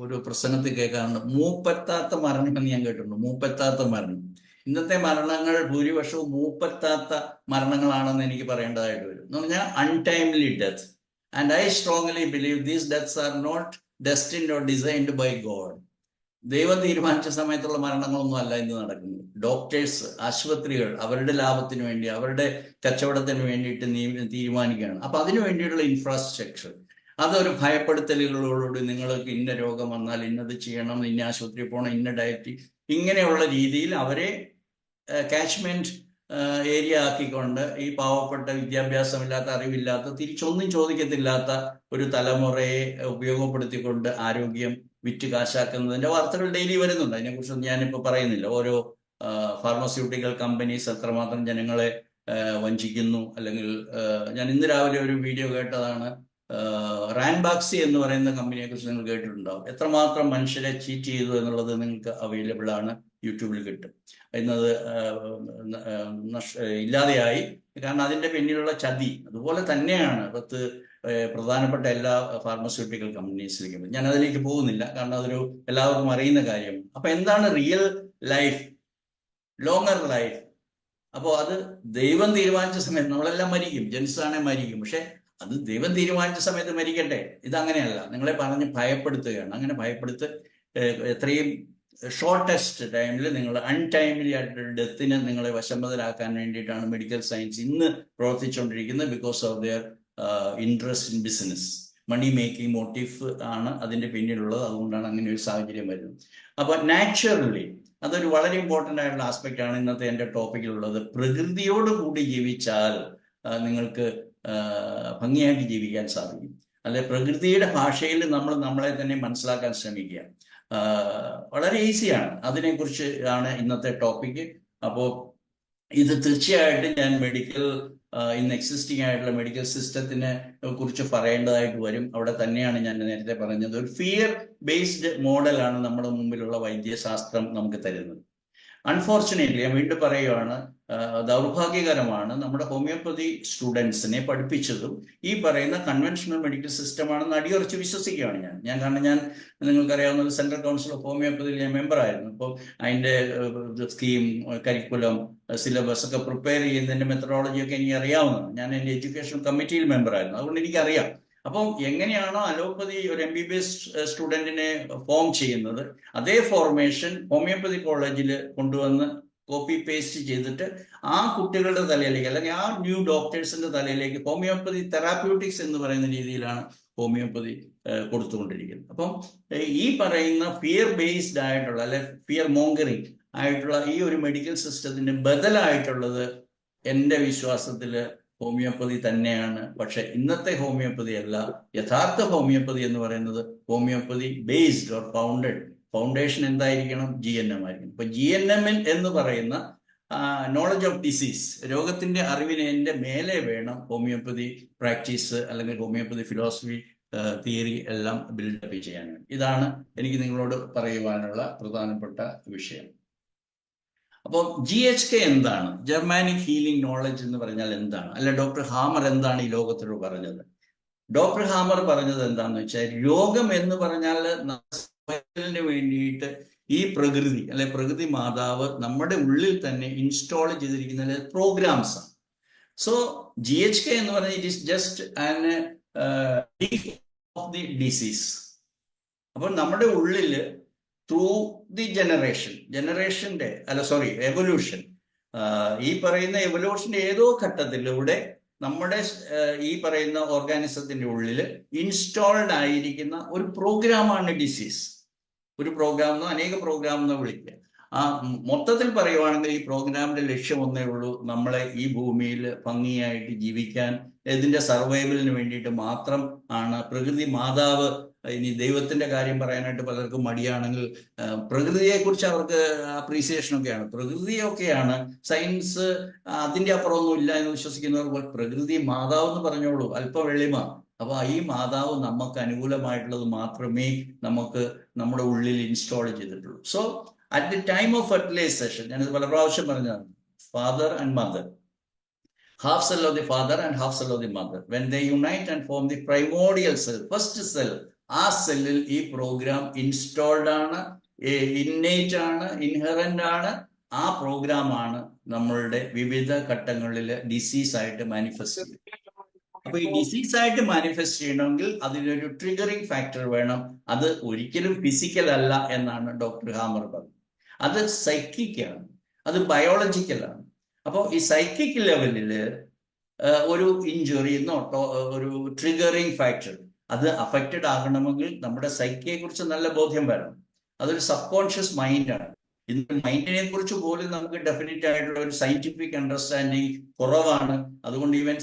ഒരു പ്രസംഗത്തിൽ കേൾക്കാറുണ്ട്, മൂപ്പെത്താത്ത മരണം എന്ന് ഞാൻ കേട്ടിട്ടുണ്ട്. മൂപ്പെത്താത്ത മരണം. ഇന്നത്തെ മരണങ്ങൾ ഭൂരിപക്ഷവും മൂപ്പെത്താത്ത മരണങ്ങളാണെന്ന് എനിക്ക് പറയേണ്ടതായിട്ട് വരും. എന്ന് പറഞ്ഞാൽ untimely death. And I strongly believe these deaths are not destined or designed by God. ദൈവം തീരുമാനിച്ച സമയത്തുള്ള മരണങ്ങളൊന്നും അല്ല ഇന്ന് നടക്കുന്നത്. ഡോക്ടേഴ്സ്, ആശുപത്രികൾ അവരുടെ ലാഭത്തിന് വേണ്ടി, അവരുടെ കച്ചവടത്തിന് വേണ്ടിയിട്ട് തീരുമാനിക്കുകയാണ്. അപ്പൊ അതിനു വേണ്ടിയിട്ടുള്ള ഇൻഫ്രാസ്ട്രക്ചർ, അതൊരു ഭയപ്പെടുത്തലുകളോടുകൂടി നിങ്ങൾക്ക് ഇന്ന രോഗം വന്നാൽ ഇന്നത് ചെയ്യണം, ഇന്ന ആശുപത്രിയിൽ പോകണം, ഇന്ന ഡയറ്റ്, ഇങ്ങനെയുള്ള രീതിയിൽ അവരെ കാച്ച്മെന്റ് ഏരിയ ആക്കിക്കൊണ്ട് ഈ പാവപ്പെട്ട വിദ്യാഭ്യാസമില്ലാത്ത, അറിവില്ലാത്ത, തിരിച്ചൊന്നും ചോദിക്കത്തില്ലാത്ത ഒരു തലമുറയെ ഉപയോഗപ്പെടുത്തിക്കൊണ്ട് ആരോഗ്യം വിറ്റ് കാശാക്കുന്നതിന്റെ വാർത്തകൾ ഡെയിലി വരുന്നുണ്ട്. അതിനെക്കുറിച്ചൊന്നും ഞാനിപ്പോൾ പറയുന്നില്ല. ഓരോ ഫാർമസ്യൂട്ടിക്കൽ കമ്പനീസ് എത്രമാത്രം ജനങ്ങളെ വഞ്ചിക്കുന്നു. അല്ലെങ്കിൽ ഞാൻ ഇന്ന് രാവിലെ ഒരു വീഡിയോ കേട്ടതാണ്, റാൻബാക്സി എന്ന് പറയുന്ന കമ്പനിയെ കുറിച്ച് നിങ്ങൾ കേട്ടിട്ടുണ്ടാവും. എത്രമാത്രം മനുഷ്യരെ ചീറ്റ് ചെയ്തു എന്നുള്ളത് നിങ്ങൾക്ക് അവൈലബിൾ ആണ്, യൂട്യൂബിൽ കിട്ടും. ഇന്നത് ഇല്ലാതെയായി. കാരണം അതിന്റെ പിന്നിലുള്ള ചതി അതുപോലെ തന്നെയാണ് പ്രധാനപ്പെട്ട എല്ലാ ഫാർമസ്യൂട്ടിക്കൽ കമ്പനീസിലേക്കും. ഞാൻ അതിലേക്ക് പോകുന്നില്ല, കാരണം അതൊരു എല്ലാവർക്കും അറിയുന്ന കാര്യമാണ്. അപ്പൊ എന്താണ് റിയൽ ലൈഫ്, ലോങ്ങർ ലൈഫ്? അപ്പോൾ അത് ദൈവം തീരുമാനിച്ച സമയത്ത് നമ്മളെല്ലാം മരിക്കും, ജനിച്ചാണെ മരിക്കും. പക്ഷെ അത് ദൈവം തീരുമാനിച്ച സമയത്ത് മരിക്കട്ടെ. ഇതങ്ങനെയല്ല, നിങ്ങളെ പറഞ്ഞ് ഭയപ്പെടുത്തുകയാണ്. അങ്ങനെ എത്രയും ഷോർട്ടസ്റ്റ് ടൈമിൽ നിങ്ങൾ അൺടൈംലി ആയിട്ടുള്ള ഡെത്തിന് നിങ്ങളെ വശംവദരാക്കാൻ വേണ്ടിയിട്ടാണ് മെഡിക്കൽ സയൻസ് ഇന്ന് പ്രവർത്തിച്ചുകൊണ്ടിരിക്കുന്നത്. Because of their interest in business, money making motive ആണ് അതിന്റെ പിന്നിലുള്ളത്. അതുകൊണ്ടാണ് അങ്ങനെ ഒരു സാഹചര്യം വരുന്നത്. അപ്പൊ നാച്ചുറലി അതൊരു വളരെ ഇമ്പോർട്ടൻ്റ് ആയിട്ടുള്ള ആസ്പെക്റ്റ് ആണ് ഇന്നത്തെ എൻ്റെ ടോപ്പിക്കിലുള്ളത്. പ്രകൃതിയോട് കൂടി ജീവിച്ചാൽ നിങ്ങൾക്ക് ഭംഗിയായിട്ട് ജീവിക്കാൻ സാധിക്കും. അല്ലെ, പ്രകൃതിയുടെ ഭാഷയിൽ നമ്മൾ നമ്മളെ തന്നെ മനസ്സിലാക്കാൻ ശ്രമിക്കുക. വളരെ ഈസിയാണ്. അതിനെക്കുറിച്ച് ആണ് ഇന്നത്തെ ടോപ്പിക്ക്. അപ്പോൾ ഇത് തീർച്ചയായിട്ടും ഞാൻ ഇന്ന് എക്സിസ്റ്റിംഗ് ആയിട്ടുള്ള മെഡിക്കൽ സിസ്റ്റത്തിനെ കുറിച്ച് പറയേണ്ടതായിട്ട് വരും. അവിടെ തന്നെയാണ് ഞാൻ നേരത്തെ പറഞ്ഞത്, ഒരു ഫിയർ ബേസ്ഡ് മോഡലാണ് നമ്മുടെ മുമ്പിലുള്ള വൈദ്യശാസ്ത്രം നമുക്ക് തരുന്നത്. അൺഫോർച്ചുനേറ്റ്ലി ഞാൻ വീണ്ടും പറയുകയാണ്, ദൗർഭാഗ്യകരമാണ്, നമ്മുടെ ഹോമിയോപ്പതി സ്റ്റുഡൻസിനെ പഠിപ്പിച്ചതും ഈ പറയുന്ന കൺവെൻഷണൽ മെഡിക്കൽ സിസ്റ്റമാണെന്ന് അടിയുറച്ച് വിശ്വസിക്കുകയാണ് ഞാൻ. കാരണം ഞാൻ നിങ്ങൾക്കറിയാവുന്ന ഒരു സെൻട്രൽ കൗൺസിൽ ഓഫ് ഹോമിയോപ്പതിയിൽ ഞാൻ മെമ്പറായിരുന്നു. അപ്പോൾ അതിൻ്റെ സ്കീം, കരിക്കുലം, സിലബസ് ഒക്കെ പ്രിപ്പയർ ചെയ്യുന്നതിൻ്റെ മെത്തഡോളജിയൊക്കെ എനിക്ക് അറിയാവുന്നതാണ്. ഞാൻ എൻ്റെ എഡ്യൂക്കേഷൻ കമ്മിറ്റിയിൽ മെമ്പറായിരുന്നു, അതുകൊണ്ട് എനിക്കറിയാം. അപ്പം എങ്ങനെയാണോ അലോപ്പതി ഒരു MBBS സ്റ്റുഡൻറ്റിനെ ഫോം ചെയ്യുന്നത്, അതേ ഫോർമേഷൻ ഹോമിയോപ്പതി കോളേജിൽ കൊണ്ടുവന്ന് കോപ്പി പേസ്റ്റ് ചെയ്തിട്ട് ആ കുട്ടികളുടെ തലയിലേക്ക്, അല്ലെങ്കിൽ ആ ന്യൂ ഡോക്ടേഴ്സിന്റെ തലയിലേക്ക് ഹോമിയോപ്പതി തെറാപ്യൂട്ടിക്സ് എന്ന് പറയുന്ന രീതിയിലാണ് ഹോമിയോപ്പതി കൊടുത്തുകൊണ്ടിരിക്കുന്നത്. അപ്പം ഈ പറയുന്ന ഫിയർ ബേസ്ഡ് ആയിട്ടുള്ള, അല്ലെ ഫിയർ മോങ്കറിങ് ആയിട്ടുള്ള ഈ ഒരു മെഡിക്കൽ സിസ്റ്റത്തിന് ബദലായിട്ടുള്ളത് എൻ്റെ വിശ്വാസത്തിൽ ഹോമിയോപ്പതി തന്നെയാണ്. പക്ഷെ ഇന്നത്തെ ഹോമിയോപ്പതി അല്ല. യഥാർത്ഥ ഹോമിയോപ്പതി എന്ന് പറയുന്നത് ഹോമിയോപ്പതി ബേസ്ഡ് ഓർ ഫൗണ്ടേഷൻ എന്തായിരിക്കണം? GNM ആയിരിക്കണം. ഇപ്പൊ GNM എന്ന് പറയുന്ന നോളജ് ഓഫ് ഡിസീസ്, രോഗത്തിന്റെ അറിവിനെ മേലെ വേണം ഹോമിയോപ്പതി പ്രാക്ടീസ് അല്ലെങ്കിൽ ഹോമിയോപ്പതി ഫിലോസഫി, തിയറി എല്ലാം ബിൽഡപ്പ് ചെയ്യാനാണ്. ഇതാണ് എനിക്ക് നിങ്ങളോട് പറയുവാനുള്ള പ്രധാനപ്പെട്ട വിഷയം. അപ്പോൾ GHK എന്താണ്? ജർമാനിക് ഹീലിംഗ് നോളജ് എന്ന് പറഞ്ഞാൽ എന്താണ്? അല്ല, ഡോക്ടർ ഹാമർ എന്താണ് ഈ ലോകത്തോട് പറഞ്ഞത്? ഡോക്ടർ ഹാമർ പറഞ്ഞത് എന്താണെന്ന് വെച്ചാൽ, രോഗം എന്ന് പറഞ്ഞാൽ വേണ്ടിയിട്ട് ഈ പ്രകൃതി, അല്ലെ പ്രകൃതി മാതാവ് നമ്മുടെ ഉള്ളിൽ തന്നെ ഇൻസ്റ്റാൾ ചെയ്തിരിക്കുന്ന പ്രോഗ്രാംസ് ആണ്. സോ GHK എന്ന് പറഞ്ഞാൽ it is just an of the disease. അപ്പോൾ നമ്മുടെ ഉള്ളിൽ ത്രൂ ദി എവല്യൂഷൻ, ഈ പറയുന്ന എവല്യൂഷന്റെ ഏതോ ഘട്ടത്തിലൂടെ നമ്മുടെ ഈ പറയുന്ന ഓർഗാനിസത്തിന്റെ ഉള്ളിൽ ഇൻസ്റ്റാൾഡ് ആയിരിക്കുന്ന ഒരു പ്രോഗ്രാമാണ് ഡിസീസ്. ഒരു പ്രോഗ്രാം എന്നോ അനേക പ്രോഗ്രാം എന്നോ വിളിക്കുക. മൊത്തത്തിൽ പറയുവാണെങ്കിൽ ഈ പ്രോഗ്രാമിന്റെ ലക്ഷ്യം ഒന്നേ ഉള്ളൂ, നമ്മളെ ഈ ഭൂമിയിൽ ഭംഗിയായിട്ട് ജീവിക്കാൻ, ഇതിന്റെ സർവൈവലിന് വേണ്ടിയിട്ട് മാത്രം ആണ്. പ്രകൃതി മാതാവ്, ഇനി ദൈവത്തിന്റെ കാര്യം പറയാനായിട്ട് പലർക്കും മടിയാണെങ്കിൽ പ്രകൃതിയെക്കുറിച്ച് അവർക്ക് അപ്രീസിയേഷനൊക്കെയാണ്, പ്രകൃതിയൊക്കെയാണ്, സയൻസ് അതിൻ്റെ അപ്പുറമൊന്നും ഇല്ല എന്ന് വിശ്വസിക്കുന്നവർ പ്രകൃതി മാതാവ് എന്ന് പറഞ്ഞോളൂ, അല്പം വെള്ളിമ. അപ്പൊ ഈ മാതാവ് നമുക്ക് അനുകൂലമായിട്ടുള്ളത് മാത്രമേ നമുക്ക് നമ്മുടെ ഉള്ളിൽ ഇൻസ്റ്റാൾ ചെയ്തിട്ടുള്ളൂ. So at the time of fertilisation, ഞാനിത് പല പ്രാവശ്യം പറഞ്ഞതാണ്, father and mother, half cell of the father and half cell of the mother, when they unite and form the primordial cell, first cell, ആ സെല്ലിൽ ഈ programme installed ആണ്, innate ആണ്, inherent ആണ്. ആ പ്രോഗ്രാമാണ് നമ്മളുടെ വിവിധ ഘട്ടങ്ങളിൽ ഡിസീസ് ആയിട്ട് മാനിഫെസ്റ്റ് ചെയ്യുന്നത്. അപ്പൊ ഈ ഡിസീസ് ആയിട്ട് മാനിഫെസ്റ്റ് ചെയ്യണമെങ്കിൽ അതിനൊരു ട്രിഗറിങ് ഫാക്ടർ വേണം. അത് ഒരിക്കലും ഫിസിക്കൽ അല്ല എന്നാണ് ഡോക്ടർ ഹാമർ പറഞ്ഞത്. അത് സൈക്കിക്കാണ്, അത് ബയോളജിക്കലാണ്. അപ്പോൾ ഈ സൈക്കിക് ലെവലിൽ ഒരു ഇഞ്ചുറി എന്നോ ഒരു ട്രിഗറിങ് ഫാക്ടർ അത് അഫക്റ്റഡ് ആകണമെങ്കിൽ നമ്മുടെ സൈക്കിയെ കുറിച്ച് നല്ല ബോധ്യം വരണം. അതൊരു സബ് കോൺഷ്യസ് മൈൻഡാണ്. ഇന്ന് മൈൻഡിനെ കുറിച്ച് പോലും നമുക്ക് ഡെഫിനറ്റ് ആയിട്ടുള്ള ഒരു സയന്റിഫിക് അണ്ടർസ്റ്റാൻഡിങ് കുറവാണ്. അതുകൊണ്ട് ഈവൻ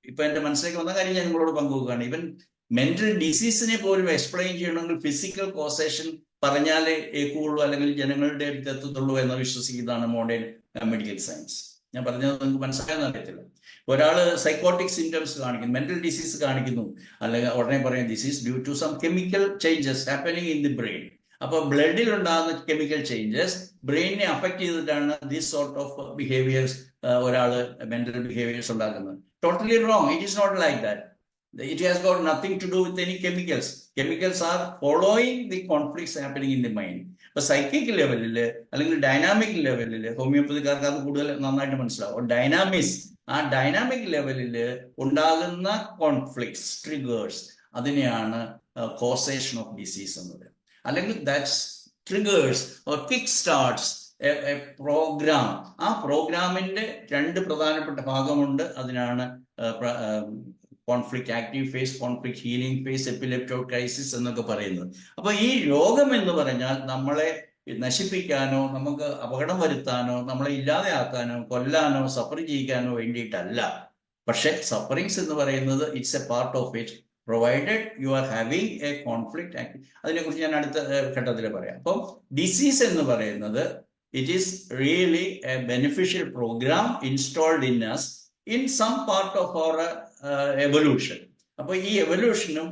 ഇപ്പൊ എന്റെ മനസ്സിലേക്ക് വന്ന കാര്യം ഞാൻ നിങ്ങളോട് പങ്കുവെക്കുകയാണ്. ഈവൻ മെന്റൽ ഡിസീസിനെ പോലും എക്സ്പ്ലെയിൻ ചെയ്യണമെങ്കിൽ ഫിസിക്കൽ കോസേഷൻ പറഞ്ഞാലേ ഏക്കുള്ളൂ, അല്ലെങ്കിൽ ജനങ്ങളുടെ അടുത്തെത്തുള്ളൂ എന്ന് വിശ്വസിക്കുന്നതാണ് മോഡേൺ മെഡിക്കൽ സയൻസ്. ഞാൻ പറഞ്ഞത് നിങ്ങൾക്ക് മനസ്സിലായെന്ന് അറിയത്തില്ല. ഒരാൾ സൈക്കോട്ടിക് സിംറ്റംസ് കാണിക്കുന്നു, മെന്റൽ ഡിസീസ് കാണിക്കുന്നു, അല്ലെങ്കിൽ ഉടനെ പറയും disease due to some chemical changes happening in the brain. അപ്പൊ ബ്ലഡിൽ ഉണ്ടാകുന്ന കെമിക്കൽ ചേഞ്ചസ് ബ്രെയിനിനെ അഫക്ട് ചെയ്തിട്ടാണ് ദിസ് സോർട്ട് ഓഫ് ബിഹേവിയേഴ്സ്, ഒരാൾ മെന്റൽ ബിഹേവിയേഴ്സ് ഉണ്ടാക്കുന്നത്. Totally wrong. It is not like that. It has got nothing to do with any chemicals. Chemicals are following the conflicts happening in the mind. ഇപ്പൊ psychic ലെവലില് അല്ലെങ്കിൽ dynamic ലെവലില് ഹോമിയോപ്പതിക്കാർക്ക് അത് കൂടുതൽ നന്നായിട്ട് മനസ്സിലാവും. ആ dynamic ലെവലില് ഉണ്ടാകുന്ന കോൺഫ്ലിക്ട്സ്, ട്രിഗേഴ്സ്, അതിനെയാണ് കോസേഷൻ ഓഫ് ഡിസീസ് എന്നത്. അല്ലെങ്കിൽ that's triggers or kick starts a program. ആ പ്രോഗ്രാമിന്റെ രണ്ട് പ്രധാനപ്പെട്ട ഭാഗമുണ്ട്. അതിനാണ് conflict active phase, conflict healing phase, epilepto crisis എന്നൊക്കെ പറയുന്നത്. അപ്പൊ ഈ രോഗം എന്ന് പറഞ്ഞാൽ നമ്മളെ നശിപ്പിക്കാനോ നമുക്ക് അപകടം വരുത്താനോ നമ്മളെ ഇല്ലാതെയാക്കാനോ കൊല്ലാനോ സഫർ ചെയ്യിക്കാനോ വേണ്ടിയിട്ടല്ല. പക്ഷെ സഫറിങ്സ് എന്ന് പറയുന്നത് it's a part of it, provided you are having a conflict act. അതിനെക്കുറിച്ച് ഞാൻ അടുത്ത ഘട്ടത്തിൽ പറയാം. അപ്പം ഡിസീസ് എന്ന് പറയുന്നത് it is really a beneficial programme installed in us in some part of our evolution. അപ്പൊ ഈ എവല്യൂഷനും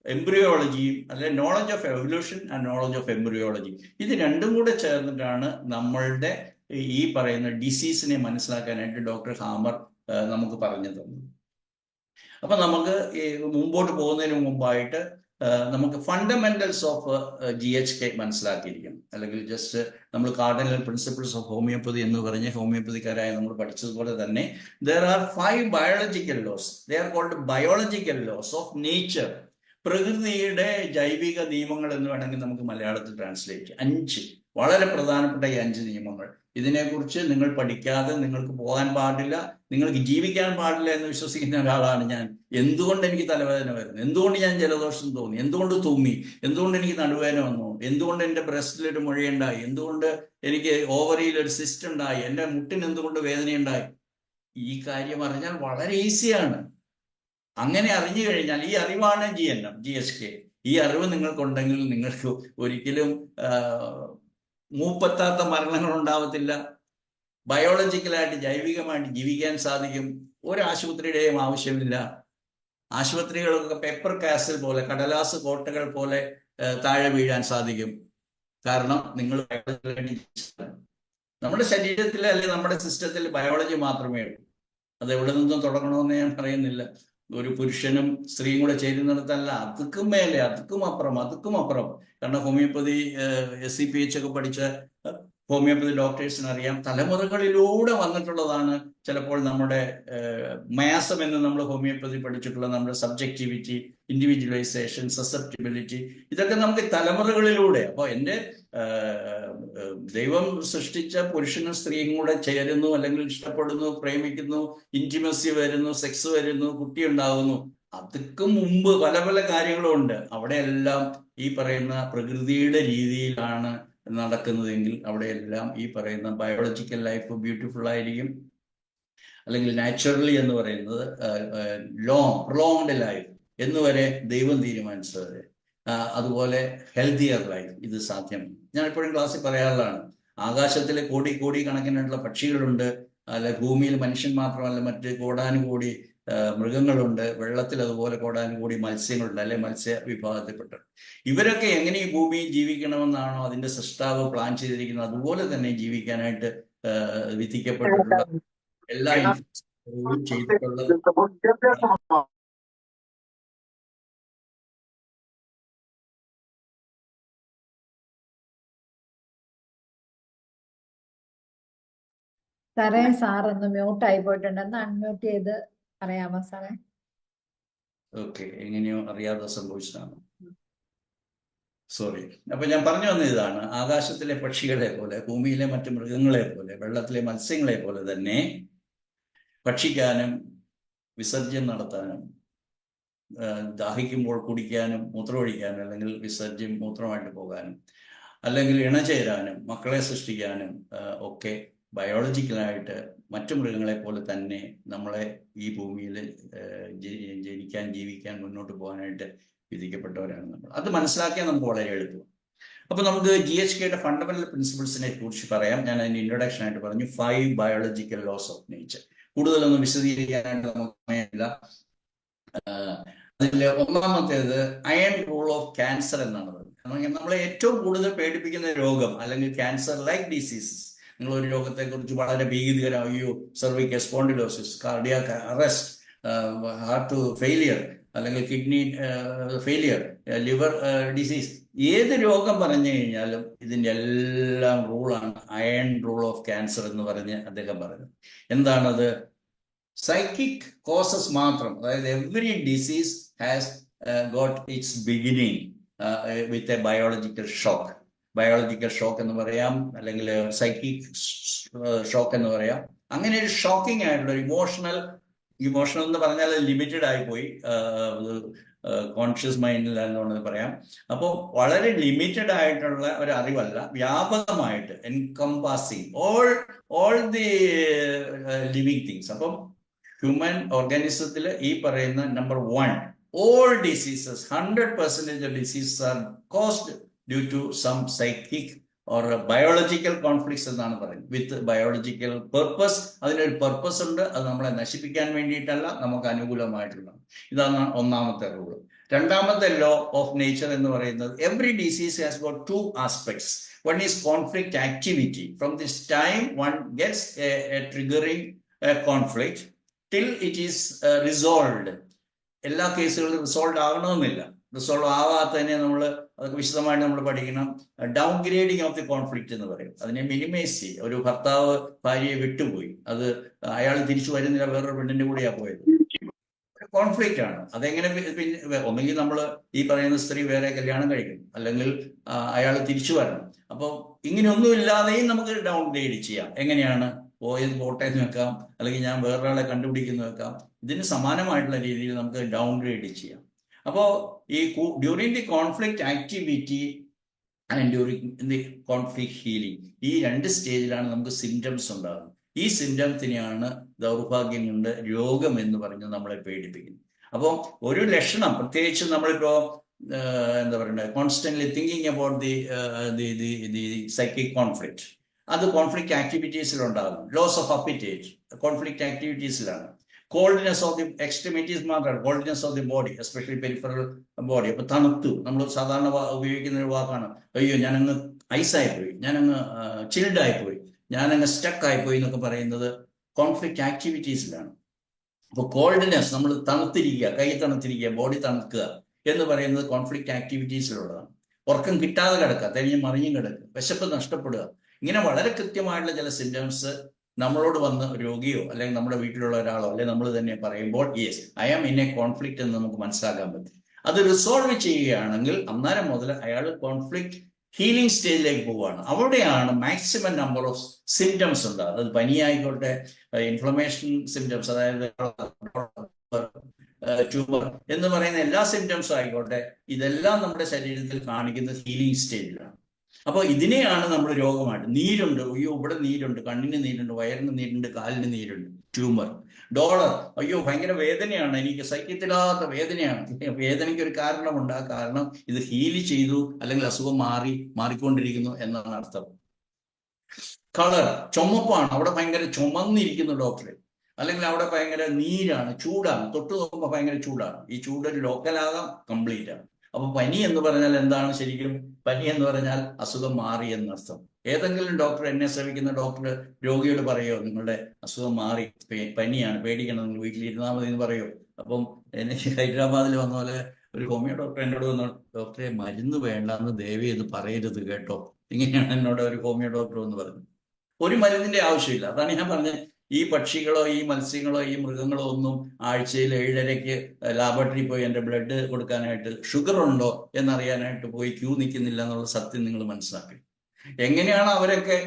എംബ്രിയോളജിയും, അല്ലെങ്കിൽ knowledge of evolution and knowledge of embryology, ഇത് രണ്ടും കൂടെ ചേർന്നിട്ടാണ് നമ്മളുടെ ഈ പറയുന്ന ഡിസീസിനെ മനസ്സിലാക്കാനായിട്ട് ഡോക്ടർ ഹാമർ നമുക്ക് പറഞ്ഞു തന്നു. അപ്പൊ നമുക്ക് ഈ മുമ്പോട്ട് പോകുന്നതിന് മുമ്പായിട്ട് നമുക്ക് ഫണ്ടമെന്റൽസ് ഓഫ് GHK മനസ്സിലാക്കിയിരിക്കണം. അല്ലെങ്കിൽ ജസ്റ്റ് നമ്മൾ കാർഡിനൽ പ്രിൻസിപ്പിൾസ് ഓഫ് ഹോമിയോപ്പതി എന്ന് പറഞ്ഞ് ഹോമിയോപ്പതിക്കാരായ നമ്മൾ പഠിച്ചതുപോലെ തന്നെ there are 5 biological laws. They are called biological laws of nature. പ്രകൃതിയുടെ ജൈവിക നിയമങ്ങൾ എന്ന് വേണമെങ്കിൽ നമുക്ക് മലയാളത്തിൽ ട്രാൻസ്ലേറ്റ് 5 വളരെ പ്രധാനപ്പെട്ട ഈ 5 നിയമങ്ങൾ. ഇതിനെക്കുറിച്ച് നിങ്ങൾ പഠിക്കാതെ നിങ്ങൾക്ക് പോകാൻ പാടില്ല, നിങ്ങൾക്ക് ജീവിക്കാൻ പാടില്ല എന്ന് വിശ്വസിക്കുന്ന ഒരാളാണ് ഞാൻ. എന്തുകൊണ്ട് എനിക്ക് തലവേദന വരുന്നു, എന്തുകൊണ്ട് ഞാൻ ജലദോഷം തോന്നി, എന്തുകൊണ്ട് തുമ്മി, എന്തുകൊണ്ട് എനിക്ക് നടുവേദന വന്നു, എന്തുകൊണ്ട് എൻ്റെ ബ്രസ്റ്റിലൊരു മുഴയുണ്ടായി, എന്തുകൊണ്ട് എനിക്ക് ഓവറിയിൽ ഒരു സിസ്റ്റ് ഉണ്ടായി, എൻ്റെ മുട്ടിന് എന്തുകൊണ്ട് വേദനയുണ്ടായി, ഈ കാര്യം അറിഞ്ഞാൽ വളരെ ഈസിയാണ്. അങ്ങനെ അറിഞ്ഞു കഴിഞ്ഞാൽ ഈ അറിവാണ് GHK. ഈ അറിവ് നിങ്ങൾക്കുണ്ടെങ്കിൽ നിങ്ങൾക്ക് ഒരിക്കലും മൂപ്പത്താത്ത മരണങ്ങൾ ഉണ്ടാവത്തില്ല. ബയോളജിക്കലായിട്ട് ജൈവികമായിട്ട് ജീവിക്കാൻ സാധിക്കും. ഒരു ആശുപത്രിയുടെയും ആവശ്യമില്ല. ആശുപത്രികളൊക്കെ പേപ്പർ കാസിൽ പോലെ, കടലാസ് കോട്ടകൾ പോലെ താഴെ വീഴാൻ സാധിക്കും. കാരണം നിങ്ങൾ നമ്മുടെ ശരീരത്തിൽ അല്ലെങ്കിൽ നമ്മുടെ സിസ്റ്റത്തിൽ ബയോളജി മാത്രമേ ഉള്ളൂ. അത് എവിടെ നിന്നും തുടങ്ങണമെന്ന് ഞാൻ പറയുന്നില്ല. ഒരു പുരുഷനും സ്ത്രീയും കൂടെ ചേരുന്നിടത്തല്ല, അതുക്കും മേലെ, അതുക്കും അപ്പുറം. കാരണം ഹോമിയോപ്പതി SCPH ഒക്കെ പഠിച്ച ഹോമിയോപ്പതി ഡോക്ടേഴ്സിന് അറിയാം, തലമുറകളിലൂടെ വന്നിട്ടുള്ളതാണ് ചിലപ്പോൾ നമ്മുടെ മാസം എന്ന് നമ്മൾ ഹോമിയോപ്പതി പഠിച്ചിട്ടുള്ള നമ്മുടെ സബ്ജക്റ്റിവിറ്റി, ഇൻഡിവിജ്വലൈസേഷൻ, സസെപ്റ്റിബിലിറ്റി, ഇതൊക്കെ നമുക്ക് തലമുറകളിലൂടെ. അപ്പോൾ എൻ്റെ ദൈവം സൃഷ്ടിച്ച പുരുഷനും സ്ത്രീയും കൂടെ ചേരുന്നു, അല്ലെങ്കിൽ ഇഷ്ടപ്പെടുന്നു, പ്രേമിക്കുന്നു, ഇന്റിമസി വരുന്നു, സെക്സ് വരുന്നു, കുട്ടി ഉണ്ടാകുന്നു, അതൊക്കെ മുമ്പ് പല പല കാര്യങ്ങളും ഉണ്ട്. അവിടെയെല്ലാം ഈ പറയുന്ന പ്രകൃതിയുടെ രീതിയിലാണ് നടക്കുന്നതെങ്കിൽ അവിടെയെല്ലാം ഈ പറയുന്ന ബയോളജിക്കൽ ലൈഫ് ബ്യൂട്ടിഫുൾ ആയിരിക്കും. അല്ലെങ്കിൽ നാച്ചുറലി എന്ന് പറയുന്നത് പ്രൊലോങ്ഡ് ലൈഫ് എന്ന് വരെ ദൈവം തീരുമാനിച്ചത്. അതുപോലെ ഹെൽത്തിയർ ലൈഫ് ഇത് സാധ്യം. ഞാൻ എപ്പോഴും ക്ലാസ്സിൽ പറയാറുള്ളതാണ്, ആകാശത്തിലെ കോടി കണക്കിനുള്ള പക്ഷികളുണ്ട്, അല്ല ഭൂമിയിൽ മനുഷ്യൻ മാത്രമല്ല മറ്റ് കോടാനുകോടി മൃഗങ്ങളുണ്ട്, വെള്ളത്തിൽ അതുപോലെ കോടാനുകൂടി മത്സ്യങ്ങളുണ്ട്, അല്ലെ മത്സ്യ വിഭാഗത്തിൽപ്പെട്ട. ഇവരൊക്കെ എങ്ങനെ ഈ ഭൂമിയിൽ ജീവിക്കണമെന്നാണോ അതിന്റെ സൃഷ്ടാവ് പ്ലാൻ ചെയ്തിരിക്കുന്നത്, അതുപോലെ തന്നെ ജീവിക്കാനായിട്ട് വിധിക്കപ്പെട്ടിട്ടുള്ള എല്ലാ ചെയ്തിട്ടുള്ളത്. സാറേ, സാർ ഒന്ന് മ്യൂട്ട് ആയി പോയിട്ടുണ്ട്, ഒന്ന് അൺമ്യൂട്ട് ചെയ്ത് അറിയാമോ സാറേ? ഓക്കെ, എങ്ങനെയോ അറിയാതെ സംഭവിച്ചതാണ്, സോറി. അപ്പൊ ഞാൻ പറഞ്ഞു വന്ന ഇതാണ്, ആകാശത്തിലെ പക്ഷികളെ പോലെ, ഭൂമിയിലെ മറ്റു മൃഗങ്ങളെ പോലെ, വെള്ളത്തിലെ മത്സ്യങ്ങളെ പോലെ തന്നെ ഭക്ഷിക്കാനും വിസർജ്യം നടത്താനും, ദാഹിക്കുമ്പോൾ കുടിക്കാനും മൂത്രമൊഴിക്കാനും, അല്ലെങ്കിൽ വിസർജ്യം മൂത്രമായിട്ട് പോകാനും, അല്ലെങ്കിൽ ഇണചേരാനും, മക്കളെ സൃഷ്ടിക്കാനും ഒക്കെ ബയോളജിക്കലായിട്ട് മറ്റു മൃഗങ്ങളെ പോലെ തന്നെ നമ്മളെ ഈ ഭൂമിയിൽ ജനിക്കാൻ, ജീവിക്കാൻ, മുന്നോട്ട് പോകാനായിട്ട് വിധിക്കപ്പെട്ടവരാണ് നമ്മൾ. അത് മനസ്സിലാക്കിയാൽ നമുക്ക് വളരെ എളുപ്പം. അപ്പൊ നമുക്ക് GHKയുടെ ഫണ്ടമെന്റൽ പ്രിൻസിപ്പിൾസിനെ കുറിച്ച് പറയാം. ഞാൻ അതിന്റെ ഇൻട്രൊഡക്ഷൻ ആയിട്ട് പറഞ്ഞു 5 ബയോളജിക്കൽ ലോസ് ഓഫ് നേച്ചർ. കൂടുതലൊന്നും വിശദീകരിക്കാനായിട്ട് നമുക്ക് സമയമില്ല. അതിൽ ഒന്നാമത്തേത് അയൺ റൂൾ ഓഫ് ക്യാൻസർ എന്നാണ്. നമ്മളെ ഏറ്റവും കൂടുതൽ പേടിപ്പിക്കുന്ന രോഗം അല്ലെങ്കിൽ ക്യാൻസർ ലൈക്ക് ഡിസീസസ്, നിങ്ങൾ ഒരു രോഗത്തെ കുറിച്ച് വളരെ ഭീതികരമായോ, cervical spondylosis, cardiac arrest, heart failure, അല്ലെങ്കിൽ കിഡ്നി ഫെയിലിയർ, ലിവർ ഡിസീസ്, ഏത് രോഗം പറഞ്ഞു കഴിഞ്ഞാലും ഇതിൻ്റെ എല്ലാം റൂളാണ് അയൺ റൂൾ ഓഫ് ക്യാൻസർ എന്ന് പറഞ്ഞ് അദ്ദേഹം പറഞ്ഞു. എന്താണത്? സൈക്കിക് കോസസ് മാത്രം. അതായത് every disease has got its beginning with a biological shock. Biological shock എന്ന് പറയാം, അല്ലെങ്കിൽ സൈക്കിക് ഷോക്ക് എന്ന് പറയാം. അങ്ങനെ ഒരു ഷോക്കിംഗ് ആയിട്ടുള്ള ഇമോഷണൽ എന്ന് പറഞ്ഞാൽ ലിമിറ്റഡ് ആയിപ്പോയി, കോൺഷ്യസ് മൈൻഡിൽ എന്നുള്ളത് പറയാം. അപ്പോൾ വളരെ ലിമിറ്റഡ് ആയിട്ടുള്ള ഒരു അറിവല്ല, വ്യാപകമായിട്ട് encompassing all the living things. അപ്പം ഹ്യൂമൻ ഓർഗാനിസത്തിൽ ഈ പറയുന്ന number 1, all diseases, 100% of diseases are caused due to some psychic or biological conflicts എന്നാണ് പറയുന്നത്. വിത്ത് ബയോളജിക്കൽ പർപ്പസ്. അതിനൊരു പർപ്പസ് ഉണ്ട്, അത് നമ്മളെ നശിപ്പിക്കാൻ വേണ്ടിയിട്ടല്ല, നമുക്ക് അനുകൂലമായിട്ടുള്ള. ഇതാണ് ഒന്നാമത്തെ റൂള്. രണ്ടാമത്തെ ലോ ഓഫ് നേച്ചർ എന്ന് പറയുന്നത് every disease has got to aspects. One is conflict activity. From this time one gets A triggering conflict till it is resolved. എല്ലാ കേസുകളും റിസോൾവ് ആകണമെന്നില്ല. റിസോൾവ് ആവാത്തതിനെ നമ്മൾ അതൊക്കെ വിശദമായിട്ട് നമ്മൾ പഠിക്കണം. Down grading of the conflict എന്ന് പറയും. അതിനെ മിനിമൈസ് ചെയ്യുക. ഒരു ഭർത്താവ് ഭാര്യയെ വിട്ടുപോയി, അത് അയാൾ തിരിച്ചു വരുന്നില്ല, വേറൊരു പെണ്ണിന്റെ കൂടെയാണ് പോയത്, കോൺഫ്ലിക്റ്റ് ആണ്. അതെങ്ങനെ പിന്നെ ഒന്നെങ്കിൽ നമ്മൾ ഈ പറയുന്ന സ്ത്രീ വേറെ കല്യാണം കഴിക്കും, അല്ലെങ്കിൽ അയാൾ തിരിച്ചു വരണം. അപ്പോൾ ഇങ്ങനെയൊന്നും ഇല്ലാതെയും നമുക്ക് ഡൗൺ ഗ്രേഡ് ചെയ്യാം. എങ്ങനെയാണ്? പോയത് പോട്ടെ എന്ന് വെക്കാം, അല്ലെങ്കിൽ ഞാൻ വേറൊരാളെ കണ്ടുപിടിക്കുന്നു വെക്കാം. ഇതിന് സമാനമായിട്ടുള്ള രീതിയിൽ നമുക്ക് ഡൗൺ ഗ്രേഡ് ചെയ്യാം. അപ്പോൾ ഈ during the conflict activity and during the conflict healing, ഈ രണ്ട് സ്റ്റേജിലാണ് നമുക്ക് സിംറ്റംസ് ഉണ്ടാകുന്നത്. ഈ സിംറ്റംസിനെയാണ് ദൗർഭാഗ്യം കൊണ്ട് രോഗം എന്ന് പറഞ്ഞ് നമ്മളെ പേടിപ്പിക്കുന്നത്. അപ്പോൾ ഒരു ലക്ഷണം, പ്രത്യേകിച്ച് നമ്മളിപ്പോ എന്താ പറയുക, constantly thinking about the psychic conflict, അത് കോൺഫ്ലിക്റ്റ് ആക്ടിവിറ്റീസിലുണ്ടാകും. ലോസ് ഓഫ് അപ്പിറ്റേറ്റ് കോൺഫ്ലിക്റ്റ് ആക്ടിവിറ്റീസിലാണ്. കോൾഡ്നെസ് ഓഫ് ദി എക്സ്ട്രിമിറ്റീസ് മാത്രമല്ല, coldness of the body, especially peripheral body. അപ്പൊ തണുത്തു, നമ്മൾ സാധാരണ ഉപയോഗിക്കുന്ന ഒരു വാക്കാണ്, അയ്യോ ഞാനങ്ങ് ഐസായിപ്പോയി, ഞാനങ്ങ് ചിൽഡ് ആയിപ്പോയി, ഞാനങ്ങ് സ്റ്റക്ക് ആയിപ്പോയി എന്നൊക്കെ പറയുന്നത് കോൺഫ്ലിക്റ്റ് ആക്ടിവിറ്റീസിലാണ്. അപ്പോൾ കോൾഡ്നെസ്, നമ്മൾ തണുത്തിരിക്കുക, കൈ തണുത്തിരിക്കുക, ബോഡി തണുക്കുക എന്ന് പറയുന്നത് കോൺഫ്ലിക്റ്റ് ആക്ടിവിറ്റീസിലുള്ളതാണ്. ഉറക്കം കിട്ടാതെ കിടക്കുക, തെളിഞ്ഞും മറിഞ്ഞും കിടക്കുക, വിശപ്പ് നഷ്ടപ്പെടുക, ഇങ്ങനെ വളരെ കൃത്യമായിട്ടുള്ള ചില സിംറ്റംസ് നമ്മളോട് വന്ന് രോഗിയോ അല്ലെങ്കിൽ നമ്മുടെ വീട്ടിലുള്ള ഒരാളോ അല്ലെങ്കിൽ നമ്മൾ തന്നെ പറയുമ്പോൾ yes I am in a conflict എന്ന് നമുക്ക് മനസ്സിലാക്കാൻ പറ്റും. അത് റിസോൾവ് ചെയ്യുകയാണെങ്കിൽ അന്നേരം മുതൽ അയാൾ കോൺഫ്ലിക്റ്റ് ഹീലിംഗ് സ്റ്റേജിലേക്ക് പോവുകയാണ്. അവിടെയാണ് മാക്സിമം നമ്പർ ഓഫ് സിംറ്റംസ് ഉണ്ടാകും. അത് പനിയായിക്കോട്ടെ, ഇൻഫ്ലമേഷൻ സിംറ്റംസ്, അതായത് ട്യൂമർ എന്ന് പറയുന്ന എല്ലാ സിംറ്റംസും ആയിക്കോട്ടെ, ഇതെല്ലാം നമ്മുടെ ശരീരത്തിൽ കാണിക്കുന്ന ഹീലിംഗ് സ്റ്റേജിലാണ്. അപ്പോൾ ഇതിനെയാണ് നമ്മൾ രോഗമായിട്ട്, നീരുണ്ട്, അയ്യോ ഇവിടെ നീരുണ്ട്, കണ്ണിന് നീരുണ്ട്, വയറിന് നീരുണ്ട്, കാലിന് നീരുണ്ട്, ട്യൂമർ. ഡോളർ, അയ്യോ ഭയങ്കര വേദനയാണ്, എനിക്ക് സഹിക്കത്തില്ലാത്ത വേദനയാണ്. വേദനയ്ക്ക് ഒരു കാരണമുണ്ട്. ആ കാരണം ഇത് ഹീൽ ചെയ്തു, അല്ലെങ്കിൽ അസുഖം മാറിക്കൊണ്ടിരിക്കുന്നു എന്നാണ് അർത്ഥം. കളർ, ചുമപ്പാണ്, അവിടെ ഭയങ്കര ചുമന്നിരിക്കുന്നു ഡോക്ടറെ, അല്ലെങ്കിൽ അവിടെ ഭയങ്കര നീരാണ്, ചൂടാണ്, തൊട്ട് നോക്കുമ്പോൾ ഭയങ്കര ചൂടാണ്. ഈ ചൂട് ലോക്കലാകാം, കംപ്ലീറ്റ് ആണ്. അപ്പൊ പനി എന്ന് പറഞ്ഞാൽ എന്താണ് ശരിക്കും? പനി എന്ന് പറഞ്ഞാൽ അസുഖം മാറി എന്നർത്ഥം. ഏതെങ്കിലും ഡോക്ടർ, എന്നെ ശ്രമിക്കുന്ന ഡോക്ടർ രോഗിയോട് പറയോ നിങ്ങളുടെ അസുഖം മാറി, പനിയാണ്, പേടിക്കണം, നിങ്ങൾ വീട്ടിലിരുന്നാൽ മതി എന്ന് പറയോ? അപ്പം എനിക്ക് ഹൈദരാബാദിൽ വന്ന പോലെ ഒരു ഹോമിയോ ഡോക്ടർ എന്നോട് വന്നു, ഡോക്ടറെ മരുന്ന് വേണ്ടെന്ന് ദയവ് ചെയ്ത് പറയരുത് കേട്ടോ, ഇങ്ങനെയാണ് എന്നോട് ഒരു ഹോമിയോ ഡോക്ടർ എന്ന് പറഞ്ഞു. ഒരു മരുന്നിന്റെ ആവശ്യമില്ല. അതാണ് ഞാൻ പറഞ്ഞത്, ഈ പക്ഷികളോ ഈ മത്സ്യങ്ങളോ ഈ മൃഗങ്ങളോ ഒന്നും ആഴ്ചയിൽ 7:30 ലാബറട്ടറി പോയി എൻ്റെ ബ്ലഡ് കൊടുക്കാനായിട്ട്, ഷുഗർ ഉണ്ടോ എന്നറിയാനായിട്ട് പോയി ക്യൂ നിൽക്കുന്നില്ല എന്നുള്ള സത്യം നിങ്ങൾ മനസ്സിലാക്കി. എങ്ങനെയാണ് അവരൊക്കെ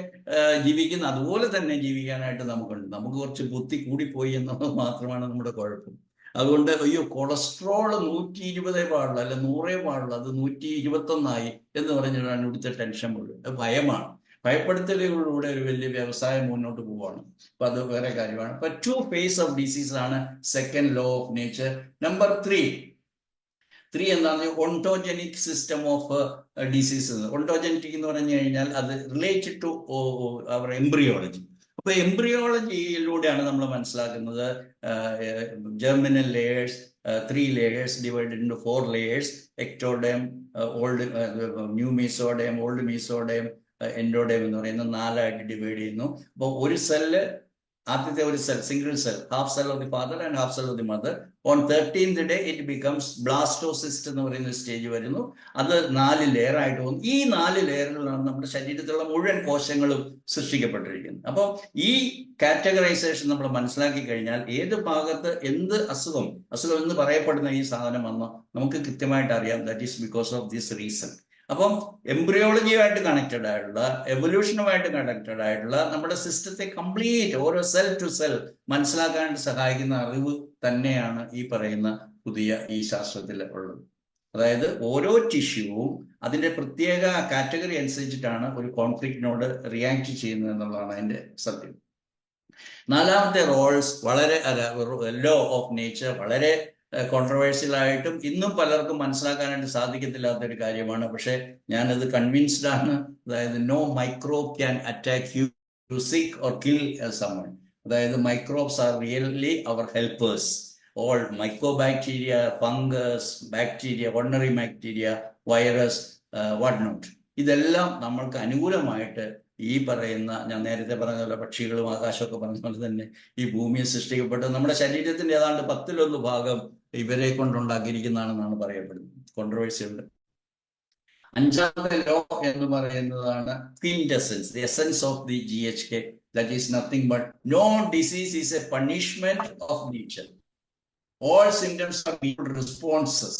ജീവിക്കുന്നത് അതുപോലെ തന്നെ ജീവിക്കാനായിട്ട് നമുക്കുണ്ട്. നമുക്ക് കുറച്ച് ബുദ്ധി കൂടിപ്പോയി എന്നത് മാത്രമാണ് നമ്മുടെ കുഴപ്പം. അതുകൊണ്ട് അയ്യോ കൊളസ്ട്രോൾ 120 പാടുള്ളൂ, അല്ല 100 പാടുള്ളൂ, അത് 121 എന്ന് പറഞ്ഞിട്ടാണ് ഇവിടുത്തെ ടെൻഷൻ മുഴുവൻ. ഭയമാണ്. ഭയപ്പെടുത്തലുകളിലൂടെ ഒരു വലിയ വ്യവസായം മുന്നോട്ട് പോവുകയാണ്. അപ്പൊ അത് വേറെ കാര്യമാണ്. അപ്പൊ 2 phase ഓഫ് ഡിസീസ് ആണ് second law of nature. Number 3 എന്താണ്? ഒണ്ടോജനിക് സിസ്റ്റം ഓഫ് ഡിസീസസ്. ഒണ്ടോജനിക് എന്ന് പറഞ്ഞു കഴിഞ്ഞാൽ അത് റിലേറ്റഡ് ടു അവർ എംബ്രിയോളജി. അപ്പൊ എംബ്രിയോളജിയിലൂടെയാണ് നമ്മൾ മനസ്സിലാക്കുന്നത് germinal layers, 3 layers divided into 4 layers, ectoderm, new mesoderm, old mesoderm, endoderm എന്ന് പറയുന്ന 4 ആയിട്ട് ഡിവൈഡ് ചെയ്യുന്നു. അപ്പോൾ ഒരു സെല്ല്, ആദ്യത്തെ ഒരു cell, single cell, half cell of the father and half cell of the mother. On 13th day it becomes blastocyst എന്ന് പറയുന്ന സ്റ്റേജ് വരുന്നു. അത് 4 ലെയർ ആയിട്ട് പോകുന്നു. ഈ 4 ലെയറുകളാണ് നമ്മുടെ ശരീരത്തിലുള്ള മുഴുവൻ കോശങ്ങളും സൃഷ്ടിക്കപ്പെട്ടിരിക്കുന്നത്. അപ്പോൾ ഈ കാറ്റഗറൈസേഷൻ നമ്മൾ മനസ്സിലാക്കി കഴിഞ്ഞാൽ ഏത് ഭാഗത്ത് എന്ത് അസുഖം എന്ന് പറയപ്പെടുന്ന ഈ സാധനം വന്നോ നമുക്ക് കൃത്യമായിട്ട് അറിയാം. That is because of this reason. അപ്പം എംബ്രിയോളജിയുമായിട്ട് കണക്റ്റഡ് ആയിട്ടുള്ള, എവല്യൂഷനുമായിട്ട് കണക്റ്റഡ് ആയിട്ടുള്ള നമ്മുടെ സിസ്റ്റത്തെ കംപ്ലീറ്റ് ഓരോ സെൽ ടു സെൽ മനസ്സിലാക്കാനായിട്ട് സഹായിക്കുന്ന അറിവ് തന്നെയാണ് ഈ പറയുന്ന പുതിയ ഈ ശാസ്ത്രത്തിൽ ഉള്ളത്. അതായത് ഓരോ ടിഷ്യൂവും അതിന്റെ പ്രത്യേക കാറ്റഗറി അനുസരിച്ചിട്ടാണ് ഒരു കോൺഫ്ലിക്റ്റിനോട് റിയാക്ട് ചെയ്യുന്നത് എന്നുള്ളതാണ് അതിന്റെ സത്യം. 4ാമത്തെ റോൾസ് വളരെ ലോ ഓഫ് നേച്ചർ വളരെ കോൺട്രവേഴ്സ്യൽ ആയിട്ടും ഇന്നും പലർക്കും മനസ്സിലാക്കാനായിട്ട് സാധിക്കത്തില്ലാത്ത ഒരു കാര്യമാണ്. പക്ഷെ ഞാനത് കൺവിൻസ്ഡ് ആണ്. അതായത് no microbe can attack you to sick or kill someone. അതായത് microbes are really our helpers. all mycobacteria, fungus, bacteria, ordinary bacteria, virus, what not. ഇതെല്ലാം നമ്മൾക്ക് അനുകൂലമായിട്ട് ഈ പറയുന്ന, ഞാൻ നേരത്തെ പറഞ്ഞ പോലെ പക്ഷികളും ആകാശമൊക്കെ പറഞ്ഞ പോലെ തന്നെ ഈ ഭൂമിയെ സൃഷ്ടിക്കപ്പെട്ട് നമ്മുടെ ശരീരത്തിന്റെ ഏതാണ്ട് 1/10 ഭാഗം ഇവരെ കൊണ്ടുണ്ടാക്കിയിരിക്കുന്നതാണെന്നാണ് പറയപ്പെടുന്നത്. കോൺട്രവേഴ്സി ഉണ്ട്. 5ാമത്തെ ലോ എന്ന് പറയുന്നതാണ് quintessence, the essence of the GHK. That is nothing but no disease is a punishment of nature. All symptoms are immune responses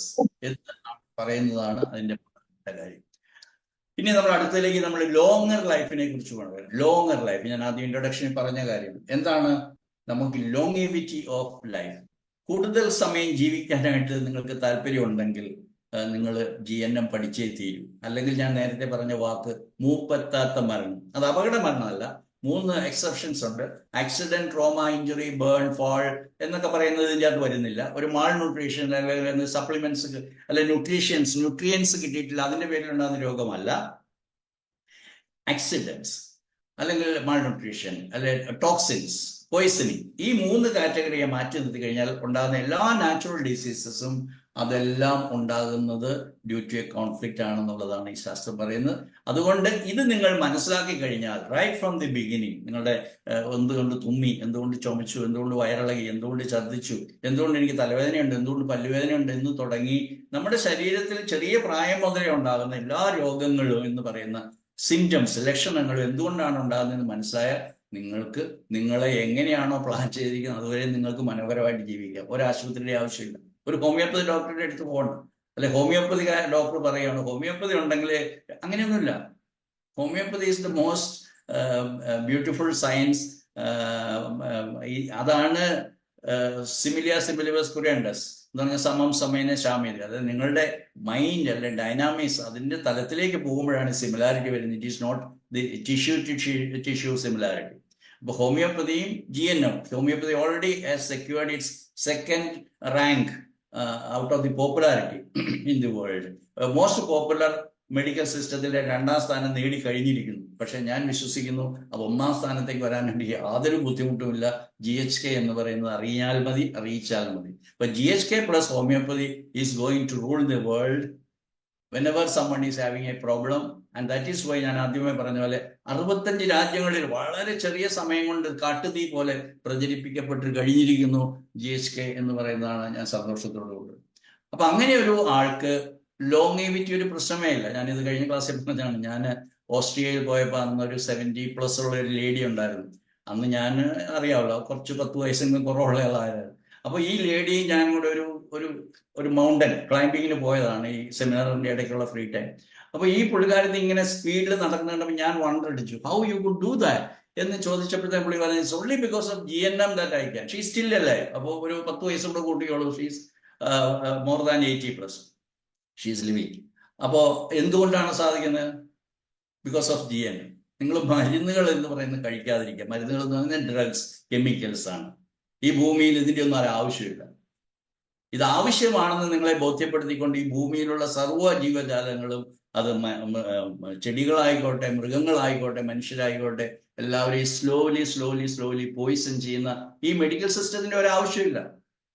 എന്ന് പറയുന്നതാണ് അതിന്റെ കാര്യം. ഇനി നമ്മൾ അടുത്തതിലേക്ക് നമ്മൾ ലോങ്ങർ ലൈഫിനെ കുറിച്ച് പറയാം. ലോങ്ങർ ലൈഫ് ഞാൻ ആദ്യം ഇൻട്രൊഡക്ഷനിൽ പറഞ്ഞ കാര്യം എന്താണ്? നമുക്ക് ലോങ്ങിവിറ്റി ഓഫ് ലൈഫ്, കൂടുതൽ സമയം ജീവിക്കാനായിട്ട് നിങ്ങൾക്ക് താല്പര്യം ഉണ്ടെങ്കിൽ നിങ്ങൾ GNM പഠിച്ചേ തീരൂ. അല്ലെങ്കിൽ ഞാൻ നേരത്തെ പറഞ്ഞ വാക്ക് മൂപ്പെത്താത്ത മരണം, അത് അപകട മരണമല്ല. 3 എക്സെപ്ഷൻസ് ഉണ്ട്. Accident, trauma, injury, burn, fall എന്നൊക്കെ പറയുന്നത് ഇതിൻ്റെ അകത്ത് വരുന്നില്ല. ഒരു മാൾ ന്യൂട്രീഷൻ അല്ലെങ്കിൽ സപ്ലിമെന്റ്സ് അല്ലെ ന്യൂട്രിയൻസ് കിട്ടിയിട്ടില്ല, അതിന്റെ പേരിലുണ്ടാകുന്ന രോഗമല്ല. ആക്സിഡൻസ് അല്ലെങ്കിൽ മാൾ ന്യൂട്രീഷൻ അല്ലെ ടോക്സിൻസ്, പോയിസണിങ്, ഈ 3 കാറ്റഗറിയെ മാറ്റി നിർത്തി കഴിഞ്ഞാൽ ഉണ്ടാകുന്ന എല്ലാ നാച്ചുറൽ ഡിസീസസും അതെല്ലാം ഉണ്ടാകുന്നത് ഡ്യൂ ടു എ കോൺഫ്ലിക്റ്റ് ആണെന്നുള്ളതാണ് ഈ ശാസ്ത്രം പറയുന്നത്. അതുകൊണ്ട് ഇത് നിങ്ങൾ മനസ്സിലാക്കി കഴിഞ്ഞാൽ റൈറ്റ് ഫ്രം ദി ബിഗിനിങ്, നിങ്ങളുടെ എന്തുകൊണ്ട് തുമ്മി, എന്തുകൊണ്ട് ചുമച്ചു, എന്തുകൊണ്ട് വയറിളകി, എന്തുകൊണ്ട് ഛർദ്ദിച്ചു, എന്തുകൊണ്ട് എനിക്ക് തലവേദനയുണ്ട്, എന്തുകൊണ്ട് പല്ലുവേദനയുണ്ട് എന്ന് തുടങ്ങി നമ്മുടെ ശരീരത്തിൽ ചെറിയ പ്രായം മുതലേ ഉണ്ടാകുന്ന എല്ലാ രോഗങ്ങളും എന്ന് പറയുന്ന സിംറ്റംസ്, ലക്ഷണങ്ങളും എന്തുകൊണ്ടാണ് ഉണ്ടാകുന്നതെന്ന് മനസ്സിലായാൽ നിങ്ങൾക്ക് നിങ്ങളെ എങ്ങനെയാണോ പ്ലാൻ ചെയ്തിരിക്കുന്നത് അതുവരെ നിങ്ങൾക്ക് മനോഹരമായിട്ട് ജീവിക്കാം. ഒരു ആശുപത്രിയുടെ ആവശ്യമില്ല. ഒരു ഹോമിയോപ്പതി ഡോക്ടറുടെ അടുത്ത് പോകണം. അല്ലെ ഹോമിയോപ്പതി ഡോക്ടർ പറയുകയാണ് ഹോമിയോപ്പതി ഉണ്ടെങ്കിൽ, അങ്ങനെയൊന്നുമില്ല. Homeopathy is the most beautiful science. അതാണ് സിമിലിയ സിമിലിബസ് കുറിയൻഡസ് എന്ന് പറഞ്ഞാൽ സമം സമയന ശാമ്യത. അതായത് നിങ്ങളുടെ മൈൻഡ് അല്ലെ ഡൈനാമിക്സ് അതിന്റെ തലത്തിലേക്ക് പോകുമ്പോഴാണ് സിമിലാരിറ്റി വരുന്നത്. It is not the tissue similarity. അപ്പൊ ഹോമിയോപ്പതിയും GNM, homeopathy already has secured its 2nd rank out of the popularity in the world. Most popular medical സിസ്റ്റത്തിലെ 2ാം സ്ഥാനം നേടി കഴിഞ്ഞിരിക്കുന്നു. പക്ഷെ ഞാൻ വിശ്വസിക്കുന്നു അത് 1ാം സ്ഥാനത്തേക്ക് വരാൻ വേണ്ടി യാതൊരു ബുദ്ധിമുട്ടുമില്ല. GHK എന്ന് പറയുന്നത് അറിയിച്ചാൽ മതി. അപ്പൊ GHK plus homeopathy is going to rule the world whenever someone is having a problem. And that is why ഞാൻ ആദ്യമേ പറഞ്ഞ പോലെ 65 രാജ്യങ്ങളിൽ വളരെ ചെറിയ സമയം കൊണ്ട് കാട്ടുതീ പോലെ പ്രചരിപ്പിക്കപ്പെട്ട് കഴിഞ്ഞിരിക്കുന്നു GHK എന്ന് പറയുന്നതാണ് ഞാൻ സന്തോഷത്തോടുകൂടി. അപ്പൊ അങ്ങനെ ഒരു ആൾക്ക് ലോങ്ങിവിറ്റി ഒരു പ്രശ്നമേ ഇല്ല. ഞാനിത് കഴിഞ്ഞ ക്ലാസ്സിൽ പറഞ്ഞാണ്. ഞാൻ ഓസ്ട്രിയയിൽ പോയപ്പോൾ അന്ന് ഒരു 70+ ഉള്ള ഒരു ലേഡി ഉണ്ടായിരുന്നു. അന്ന് ഞാൻ അറിയാമല്ലോ, കുറച്ച് 10 വയസ്സിന് കുറവുള്ള ആളായിരുന്നു. അപ്പൊ ഈ ലേഡി ഞാൻ കൂടെ ഒരു മൗണ്ടൻ ക്ലൈംബിങ്ങിന് പോയതാണ് ഈ സെമിനാറിന്റെ ഇടയ്ക്കുള്ള ഫ്രീ ടൈം. അപ്പൊ ഈ പുള്ളിക്കാരത്തി ഇങ്ങനെ സ്പീഡിൽ നടക്കുന്നുണ്ടപ്പോൾ ഞാൻ വണ്ടർ അടിച്ചു, how you could do that എന്ന് ചോദിച്ചപ്പോഴത്തെ പുള്ളി പറഞ്ഞു, it's only because of GNM that I can. She still അല്ലേ. അപ്പോൾ ഒരു 10 വയസ്സുകൂടെ കൂട്ടിയോളൂ. She's more than 80+. She's living. അപ്പോ എന്തുകൊണ്ടാണ് സാധിക്കുന്നത്? Because of GNM. നിങ്ങൾ മരുന്നുകൾ എന്ന് പറയുന്നത് കഴിക്കാതിരിക്കുക. മരുന്നുകൾ എന്ന് പറയുന്നത് ഡ്രഗ്സ്, കെമിക്കൽസ് ആണ്. ഈ ഭൂമിയിൽ ഇതിന്റെ ഒന്നും ആവശ്യമില്ല. ഇത് ആവശ്യമാണെന്ന് നിങ്ങളെ ബോധ്യപ്പെടുത്തിക്കൊണ്ട് ഈ ഭൂമിയിലുള്ള സർവ്വ ജീവജാലങ്ങളും, അത് ചെടികളായിക്കോട്ടെ, മൃഗങ്ങളായിക്കോട്ടെ, മനുഷ്യരായിക്കോട്ടെ, എല്ലാവരെയും സ്ലോലി പോയിസൺ ചെയ്യുന്ന ഈ മെഡിക്കൽ സിസ്റ്റത്തിന്റെ ഒരു ആവശ്യമില്ല.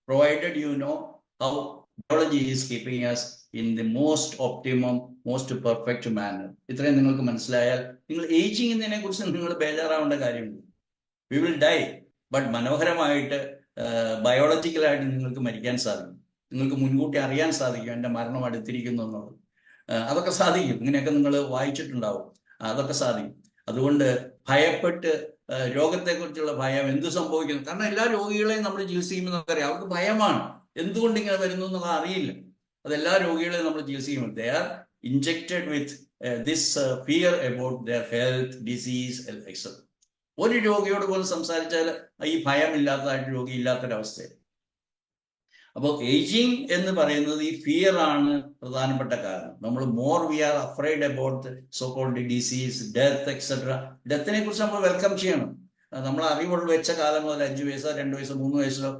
Provided you know how biology is keeping us in the most optimum, most perfect manner. ഇത്രയും നിങ്ങൾക്ക് മനസ്സിലായാൽ നിങ്ങൾ ഏജിങ്ങിനെ കുറിച്ച് നിങ്ങൾ ബേജാറാവേണ്ട കാര്യമില്ല. വി വിൽ ഡൈ, ബട്ട് മനോഹരമായിട്ട് ബയോളജിക്കലായിട്ട് നിങ്ങൾക്ക് മരിക്കാൻ സാധിക്കും. നിങ്ങൾക്ക് മുൻകൂട്ടി അറിയാൻ സാധിക്കും എൻ്റെ മരണം അടുത്തിരിക്കുന്നു എന്നുള്ളത്. അതൊക്കെ സാധിക്കും. ഇങ്ങനെയൊക്കെ നിങ്ങൾ വായിച്ചിട്ടുണ്ടാവും. അതൊക്കെ സാധിക്കും. അതുകൊണ്ട് ഭയപ്പെട്ട് രോഗത്തെക്കുറിച്ചുള്ള ഭയം, എന്ത് സംഭവിക്കുന്നു, കാരണം എല്ലാ രോഗികളെയും നമ്മൾ ചികിത്സിക്കുമ്പോൾ നമുക്കറിയാം അവർക്ക് ഭയമാണ്. എന്തുകൊണ്ട് ഇങ്ങനെ വരുന്നു എന്നുള്ളത് അറിയില്ല. അതെല്ലാ രോഗികളെയും നമ്മൾ ചികിത്സിക്കുമ്പോൾ they are injected with this fear about their health, disease, etcetera. ഒരു രോഗിയോട് പോലും സംസാരിച്ചാൽ ഈ ഭയമില്ലാത്തതായിട്ട് രോഗി ഇല്ലാത്തൊരവസ്ഥയാണ്. അപ്പോൾ ഏജിങ് എന്ന് പറയുന്നത് ഈ ഫിയർ ആണ് പ്രധാനപ്പെട്ട കാരണം. നമ്മൾ we are afraid about so called disease, death, etcetera. ഡെത്തിനെ കുറിച്ച് നമ്മൾ വെൽക്കം ചെയ്യണം. നമ്മൾ അറിവുള്ള വെച്ച കാലം മുതൽ 5 വയസ്സോ 2 വയസ്സോ 3 വയസ്സിലോ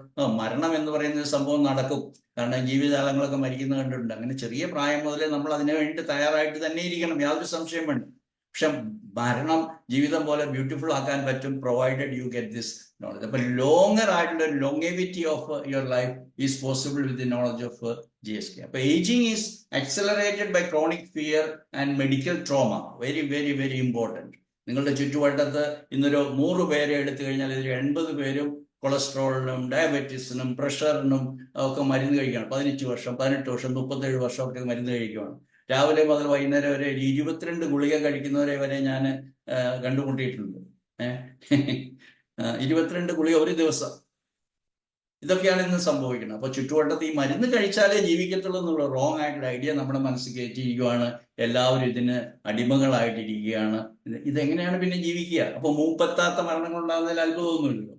മരണം എന്ന് പറയുന്ന സംഭവം നടക്കും. കാരണം ജീവജാലങ്ങളൊക്കെ മരിക്കുന്നത് കണ്ടിട്ടുണ്ട്. അങ്ങനെ ചെറിയ പ്രായം മുതലേ നമ്മൾ അതിനു വേണ്ടിയിട്ട് തയ്യാറായിട്ട് തന്നെ ഇരിക്കണം. യാതൊരു സംശയം വേണ്ട. പക്ഷെ മരണം ജീവിതം പോലെ ബ്യൂട്ടിഫുൾ ആക്കാൻ പറ്റും, provided you get this knowledge. അപ്പൊ ലോങ്ങർ ആയിട്ടുള്ള longevity of your life is possible with the knowledge of GSK. അപ്പൊ ageing is accelerated by chronic fear and medical trauma. Very very very important. നിങ്ങളുടെ ചുറ്റുവട്ടത്ത് ഇന്നൊരു 100 പേരെ എടുത്തു കഴിഞ്ഞാൽ ഇതിൽ 80 പേരും കൊളസ്ട്രോളിനും ഡയബറ്റീസിനും പ്രഷറിനും ഒക്കെ മരുന്ന് കഴിക്കുകയാണ്. 15 വർഷം 18 വർഷം 37 വർഷം ഒക്കെ മരുന്ന് കഴിക്കുകയാണ്. രാവിലെ മുതൽ വൈകുന്നേരം വരെ 22 ഗുളിക കഴിക്കുന്നവരെ വരെ ഞാൻ കണ്ടുമുട്ടിയിട്ടുണ്ട്. 22 ഗുളിക ഒരു ദിവസം. ഇതൊക്കെയാണ് ഇന്ന് സംഭവിക്കുന്നത്. അപ്പൊ ചുറ്റുവട്ടത്ത് ഈ മരുന്ന് കഴിച്ചാലേ ജീവിക്കത്തുള്ളൂ എന്നുള്ള റോങ് ആയിട്ടുള്ള ഐഡിയ നമ്മുടെ മനസ്സിൽ കയറ്റിയിരിക്കുകയാണ്. എല്ലാവരും ഇതിന് അടിമകളായിട്ടിരിക്കുകയാണ്. ഇതെങ്ങനെയാണ് പിന്നെ ജീവിക്കുക? അപ്പൊ മൂപ്പെത്താത്ത മരണങ്ങൾ ഉണ്ടാകുന്നതിൽ അത്ഭുതമൊന്നുമില്ലല്ലോ.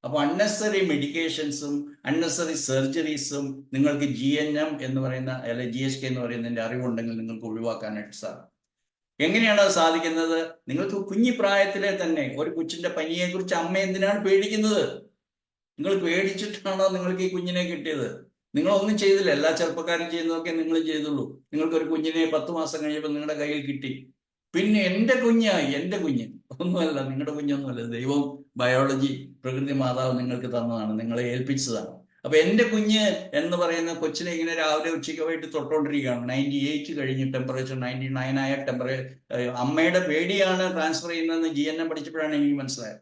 അപ്പൊ അൺനെസറി മെഡിക്കേഷൻസും അൺനെസറി സർജറീസും നിങ്ങൾക്ക് GNM എന്ന് പറയുന്ന അല്ലെ GSK എന്ന് പറയുന്നതിന്റെ അറിവുണ്ടെങ്കിൽ നിങ്ങൾക്ക് ഒഴിവാക്കാനായിട്ട് സാധിക്കും. എങ്ങനെയാണ് അത് സാധിക്കുന്നത്? നിങ്ങൾക്ക് കുഞ്ഞി പ്രായത്തിലെ തന്നെ ഒരു കൊച്ചിന്റെ പനിയെ കുറിച്ച് അമ്മ എന്തിനാണ് പേടിക്കുന്നത്? നിങ്ങൾ പേടിച്ചിട്ടാണോ നിങ്ങൾക്ക് ഈ കുഞ്ഞിനെ കിട്ടിയത്? നിങ്ങളൊന്നും ചെയ്തില്ല. എല്ലാ ചെറുപ്പക്കാരും ചെയ്യുന്നതൊക്കെ നിങ്ങൾ ചെയ്തുള്ളൂ. നിങ്ങൾക്കൊരു കുഞ്ഞിനെ 10 മാസം കഴിയുമ്പോൾ നിങ്ങളുടെ കയ്യിൽ കിട്ടി. പിന്നെ എൻ്റെ കുഞ്ഞ് ഒന്നുമല്ല, നിങ്ങളുടെ കുഞ്ഞൊന്നുമല്ല. ദൈവം ബയോളജി പ്രകൃതി മാതാവ് നിങ്ങൾക്ക് തന്നതാണ്, നിങ്ങളെ ഏൽപ്പിച്ചതാണ്. അപ്പൊ എൻ്റെ കുഞ്ഞ് എന്ന് പറയുന്ന കൊച്ചിനെ ഇങ്ങനെ രാവിലെ ഉച്ചയ്ക്ക് പോയിട്ട് തൊട്ടോണ്ടിരിക്കുകയാണ്. 98 കഴിഞ്ഞ് ടെമ്പറേച്ചർ 99 ആയ അമ്മയുടെ പേടിയാണ് ട്രാൻസ്ഫർ ചെയ്യുന്നതെന്ന് GNM പഠിച്ചപ്പോഴാണ് എനിക്ക് മനസ്സിലായത്.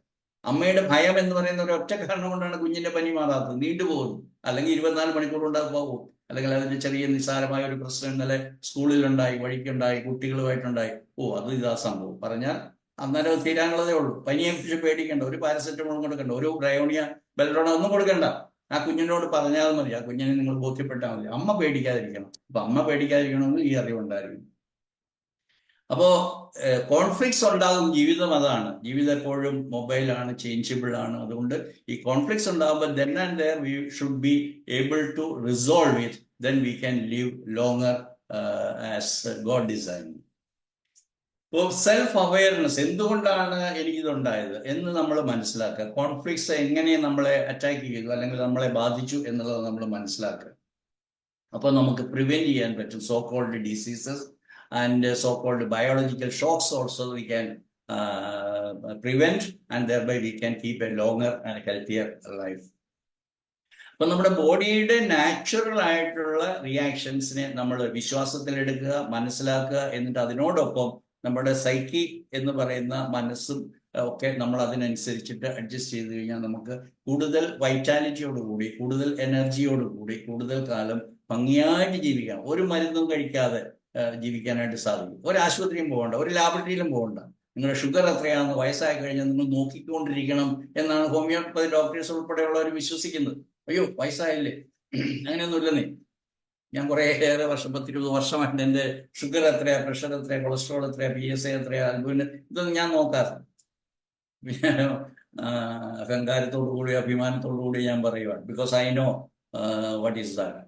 അമ്മയുടെ ഭയം എന്ന് പറയുന്ന ഒരു ഒറ്റ കാരണം കൊണ്ടാണ് കുഞ്ഞിന്റെ പനി മാറാത്തത്. നീണ്ടുപോകുന്നു. അല്ലെങ്കിൽ 24 മണിക്കൂർ കൊണ്ട് പോകും. അല്ലെങ്കിൽ അതിന്റെ ചെറിയ നിസ്സാരമായ ഒരു പ്രശ്നം ഇന്നലെ സ്കൂളിലുണ്ടായി, വഴിക്കുണ്ടായി, കുട്ടികളുമായിട്ടുണ്ടായി. അത് ഇതാ സംഭവം പറഞ്ഞാൽ അന്നേരം തീരാനുള്ളതേ ഉള്ളൂ. പനിയെ കുറിച്ച് പേടിക്കേണ്ട, ഒരു പാരസെറ്റമോളും കൊടുക്കണ്ട, ഒരു ബ്രയോണിയ ബെൽറോണ ഒന്നും കൊടുക്കണ്ട. ആ കുഞ്ഞിനോട് പറഞ്ഞാൽ മതി, ആ കുഞ്ഞിനെ നിങ്ങൾ ബോധ്യപ്പെട്ടാൽ മതി. അമ്മ പേടിക്കാതിരിക്കണം. അപ്പൊ അമ്മ പേടിക്കാതിരിക്കണമെങ്കിൽ ഈ അറിവുണ്ടായിരിക്കും. അപ്പോ കോൺഫ്ലിക്ട്സ് ഉണ്ടാകും. ജീവിതം അതാണ്. ജീവിതം എപ്പോഴും മൊബൈലാണ്, ചേഞ്ചബിൾ ആണ്. അതുകൊണ്ട് ഈ കോൺഫ്ലിക്ട്സ് ഉണ്ടാകുമ്പോൾ then and there we should be able to resolve it, then we can live longer as God designed. ഇപ്പോൾ സെൽഫ് അവയർനെസ്, എന്തുകൊണ്ടാണ് എനിക്കിതുണ്ടായത് എന്ന് നമ്മൾ മനസ്സിലാക്കുക. കോൺഫ്ലിക്ട്സ് എങ്ങനെ നമ്മളെ അറ്റാക്ക് ചെയ്തു അല്ലെങ്കിൽ നമ്മളെ ബാധിച്ചു എന്നുള്ളത് നമ്മൾ മനസ്സിലാക്കുക. അപ്പോൾ നമുക്ക് പ്രിവെന്റ് ചെയ്യാൻ പറ്റും so called diseases and so-called biological shocks also we can prevent, and thereby we can keep a longer and healthier life. അപ്പൊ നമ്മുടെ ബോഡിയുടെ നാച്ചുറൽ ആയിട്ടുള്ള റിയാക്ഷൻസിനെ നമ്മൾ വിശ്വാസത്തിലെടുക്കുക, മനസ്സിലാക്കുക. എന്നിട്ട് അതിനോടൊപ്പം നമ്മുടെ സൈക്കി എന്ന് പറയുന്ന മനസ്സും ഒക്കെ നമ്മൾ അതിനനുസരിച്ചിട്ട് അഡ്ജസ്റ്റ് ചെയ്ത് കഴിഞ്ഞാൽ നമുക്ക് കൂടുതൽ വൈറ്റാലിറ്റിയോടുകൂടി, കൂടുതൽ എനർജിയോടുകൂടി, കൂടുതൽ കാലം ഭംഗിയായിട്ട് ജീവിക്കാം. ഒരു മരുന്നും കഴിക്കാതെ ജീവിക്കാനായിട്ട് സാധിക്കും. ഒരു ആശുപത്രിയും പോകണ്ട, ഒരു ലാബറട്ടറിയിലും പോകണ്ട. നിങ്ങളുടെ ഷുഗർ എത്രയാണെന്ന് വയസ്സായി കഴിഞ്ഞാൽ നിങ്ങൾ നോക്കിക്കൊണ്ടിരിക്കണം എന്നാണ് ഹോമിയോപ്പതി ഡോക്ടേഴ്സ് ഉൾപ്പെടെയുള്ളവർ വിശ്വസിക്കുന്നത്. അയ്യോ വയസ്സായില്ലേ, അങ്ങനെയൊന്നും ഇല്ലെന്നേ. ഞാൻ കുറേയേറെ വർഷം 10-20 വർഷമായിട്ട് എൻ്റെ ഷുഗർ എത്രയാ, പ്രഷർ എത്രയാ, കൊളസ്ട്രോൾ എത്രയാ, PSA എത്രയാ, ഇതൊന്നും ഞാൻ നോക്കാറില്ല. പിന്നെ അഹങ്കാരത്തോടു കൂടി അഭിമാനത്തോടു കൂടി ഞാൻ പറയുവാണ്, because I know what is that.